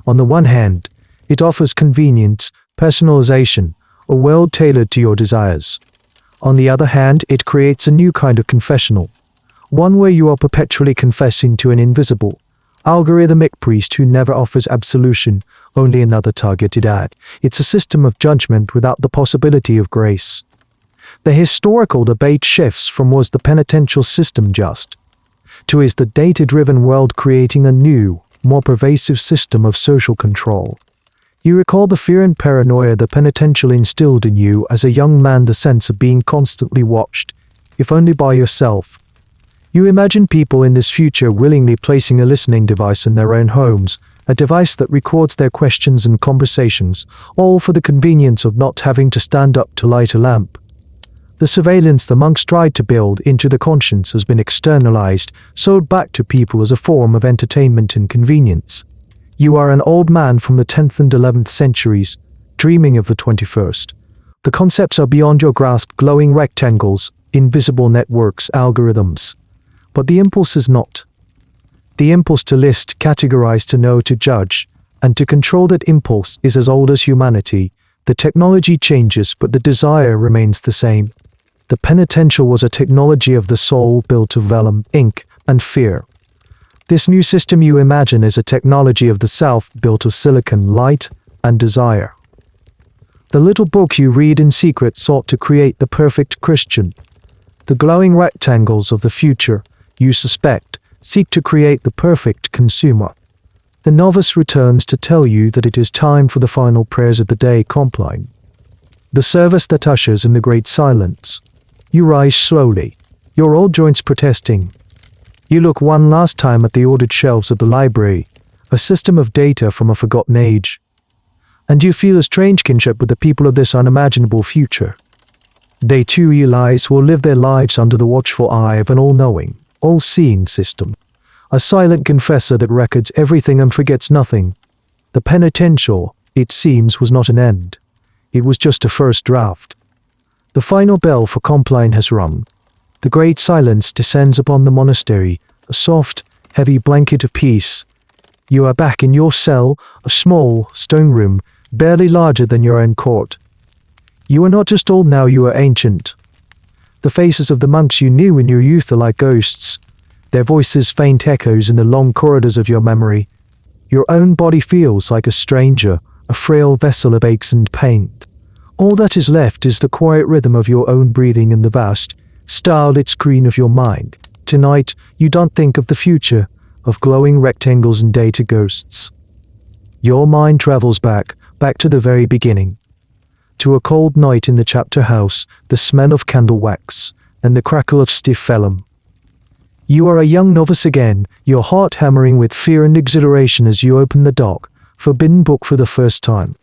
On the one hand, it offers convenience, personalization, a world tailored to your desires. On the other hand, it creates a new kind of confessional, one where you are perpetually confessing to an invisible, algorithmic priest who never offers absolution, only another targeted ad. It's a system of judgment without the possibility of grace. The historical debate shifts from was the penitential system just, to is the data-driven world creating a new, more pervasive system of social control. You recall the fear and paranoia the penitential instilled in you as a young man, the sense of being constantly watched, if only by yourself. You imagine people in this future willingly placing a listening device in their own homes, a device that records their questions and conversations, all for the convenience of not having to stand up to light a lamp. The surveillance the monks tried to build into the conscience has been externalized, sold back to people as a form of entertainment and convenience. You are an old man from the 10th and 11th centuries, dreaming of the 21st. The concepts are beyond your grasp, glowing rectangles, invisible networks, algorithms. But the impulse is not. The impulse to list, categorize, to know, to judge, and to control that impulse is as old as humanity. The technology changes, but the desire remains the same. The penitential was a technology of the soul built of vellum, ink, and fear. This new system you imagine is a technology of the self built of silicon, light, and desire. The little book you read in secret sought to create the perfect Christian. The glowing rectangles of the future, you suspect, seek to create the perfect consumer. The novice returns to tell you that it is time for the final prayers of the day compline. The service that ushers in the great silence. You rise slowly, your old joints protesting. You look one last time at the ordered shelves of the library, a system of data from a forgotten age. And you feel a strange kinship with the people of this unimaginable future. They too realize will live their lives under the watchful eye of an all-knowing, all-seeing system. A silent confessor that records everything and forgets nothing. The penitential, it seems, was not an end. It was just a first draft. The final bell for compline has rung. The great silence descends upon the monastery, a soft, heavy blanket of peace. You are back in your cell, a small, stone room, barely larger than your own court. You are not just old now, you are ancient. The faces of the monks you knew in your youth are like ghosts, their voices faint echoes in the long corridors of your memory. Your own body feels like a stranger, a frail vessel of aches and pain. All that is left is the quiet rhythm of your own breathing in the vast, starlit screen of your mind. Tonight, you don't think of the future, of glowing rectangles and data ghosts. Your mind travels back to the very beginning. To a cold night in the chapter house, the smell of candle wax, and the crackle of stiff vellum. You are a young novice again, your heart hammering with fear and exhilaration as you open the dark, forbidden book for the first time.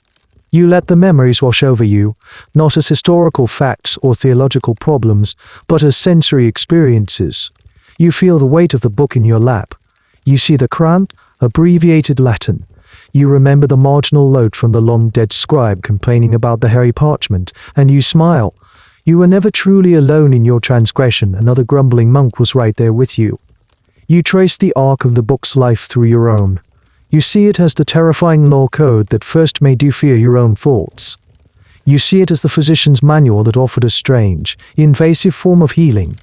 You let the memories wash over you, not as historical facts or theological problems, but as sensory experiences. You feel the weight of the book in your lap. You see the cramped, abbreviated Latin. You remember the marginal note from the long-dead scribe complaining about the hairy parchment, and you smile. You were never truly alone in your transgression. Another grumbling monk was right there with you. You trace the arc of the book's life through your own. You see it as the terrifying law code that first made you fear your own faults. You see it as the physician's manual that offered a strange, invasive form of healing.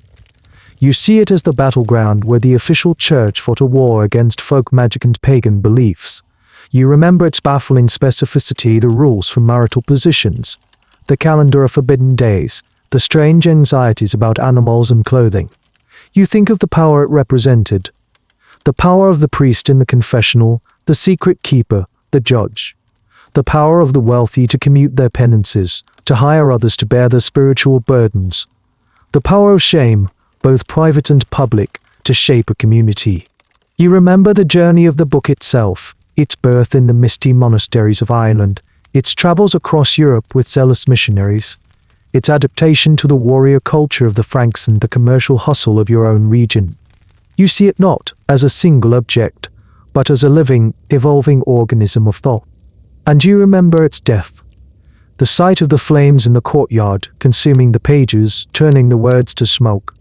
You see it as the battleground where the official church fought a war against folk magic and pagan beliefs. You remember its baffling specificity, the rules for marital positions, the calendar of forbidden days, the strange anxieties about animals and clothing. You think of the power it represented. The power of the priest in the confessional, the secret keeper, the judge. The power of the wealthy to commute their penances, to hire others to bear their spiritual burdens. The power of shame, both private and public, to shape a community. You remember the journey of the book itself, its birth in the misty monasteries of Ireland, its travels across Europe with zealous missionaries, its adaptation to the warrior culture of the Franks and the commercial hustle of your own region. You see it not as a single object, but as a living, evolving organism of thought. And you remember its death. The sight of the flames in the courtyard, consuming the pages, turning the words to smoke.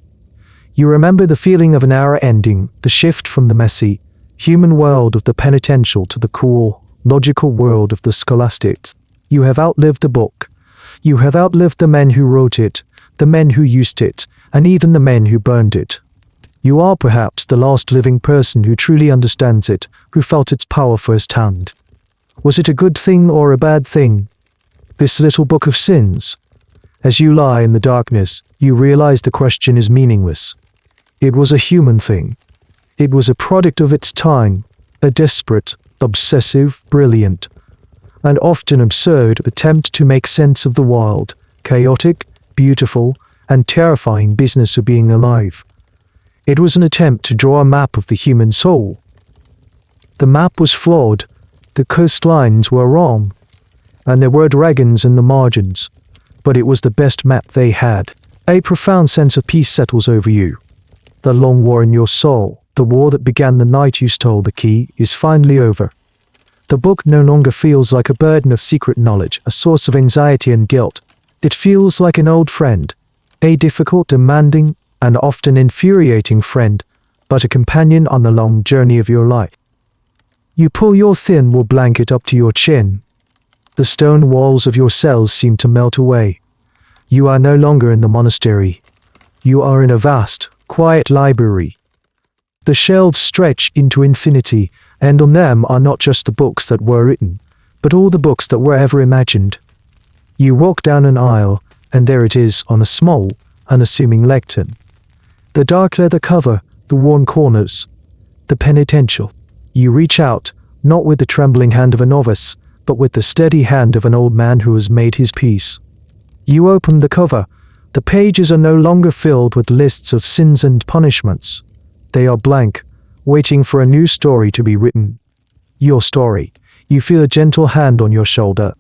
You remember the feeling of an era ending, the shift from the messy, human world of the penitential to the cool, logical world of the scholastics. You have outlived the book. You have outlived the men who wrote it, the men who used it, and even the men who burned it. You are perhaps the last living person who truly understands it, who felt its power firsthand. Was it a good thing or a bad thing? This little book of sins? As you lie in the darkness, you realize the question is meaningless. It was a human thing. It was a product of its time, a desperate, obsessive, brilliant, and often absurd attempt to make sense of the wild, chaotic, beautiful, and terrifying business of being alive. It was an attempt to draw a map of the human soul. The map was flawed, the coastlines were wrong, and there were dragons in the margins, but it was the best map they had. A profound sense of peace settles over you. The long war in your soul, the war that began the night you stole the key, is finally over. The book no longer feels like a burden of secret knowledge, a source of anxiety and guilt. It feels like an old friend, a difficult, demanding, and often infuriating friend, but a companion on the long journey of your life. You pull your thin wool blanket up to your chin. The stone walls of your cells seem to melt away. You are no longer in the monastery. You are in a vast, quiet library. The shelves stretch into infinity, and on them are not just the books that were written, but all the books that were ever imagined. You walk down an aisle, and there it is on a small, unassuming lectern. The dark leather cover, the worn corners, the penitential. You reach out, not with the trembling hand of a novice, but with the steady hand of an old man who has made his peace. You open the cover. The pages are no longer filled with lists of sins and punishments. They are blank, waiting for a new story to be written. Your story. You feel a gentle hand on your shoulder.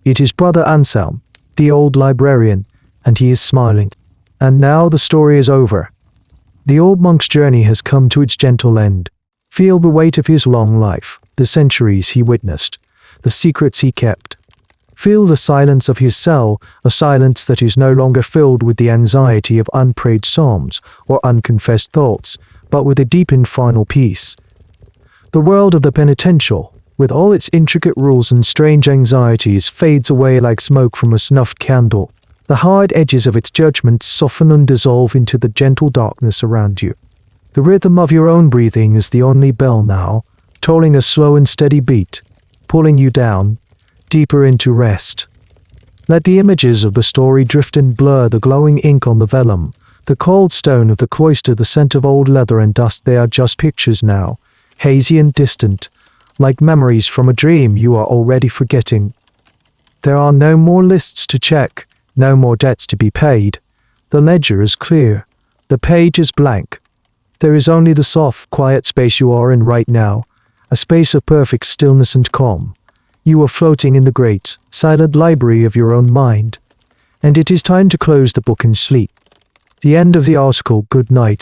It is Brother Anselm, the old librarian, and he is smiling. And now the story is over. The old monk's journey has come to its gentle end. Feel the weight of his long life, the centuries he witnessed, the secrets he kept. Feel the silence of his cell, a silence that is no longer filled with the anxiety of unprayed psalms or unconfessed thoughts, but with a deep and final peace. The world of the penitential, with all its intricate rules and strange anxieties, fades away like smoke from a snuffed candle. The hard edges of its judgments soften and dissolve into the gentle darkness around you. The rhythm of your own breathing is the only bell now, tolling a slow and steady beat, pulling you down, deeper into rest. Let the images of the story drift and blur, the glowing ink on the vellum, the cold stone of the cloister, the scent of old leather and dust. They are just pictures now, hazy and distant, like memories from a dream you are already forgetting. There are no more lists to check, no more debts to be paid. The ledger is clear, the page is blank. There is only the soft, quiet space you are in right now, a space of perfect stillness and calm. You are floating in the great, silent library of your own mind, and it is time to close the book and sleep. The end of the article. Good night.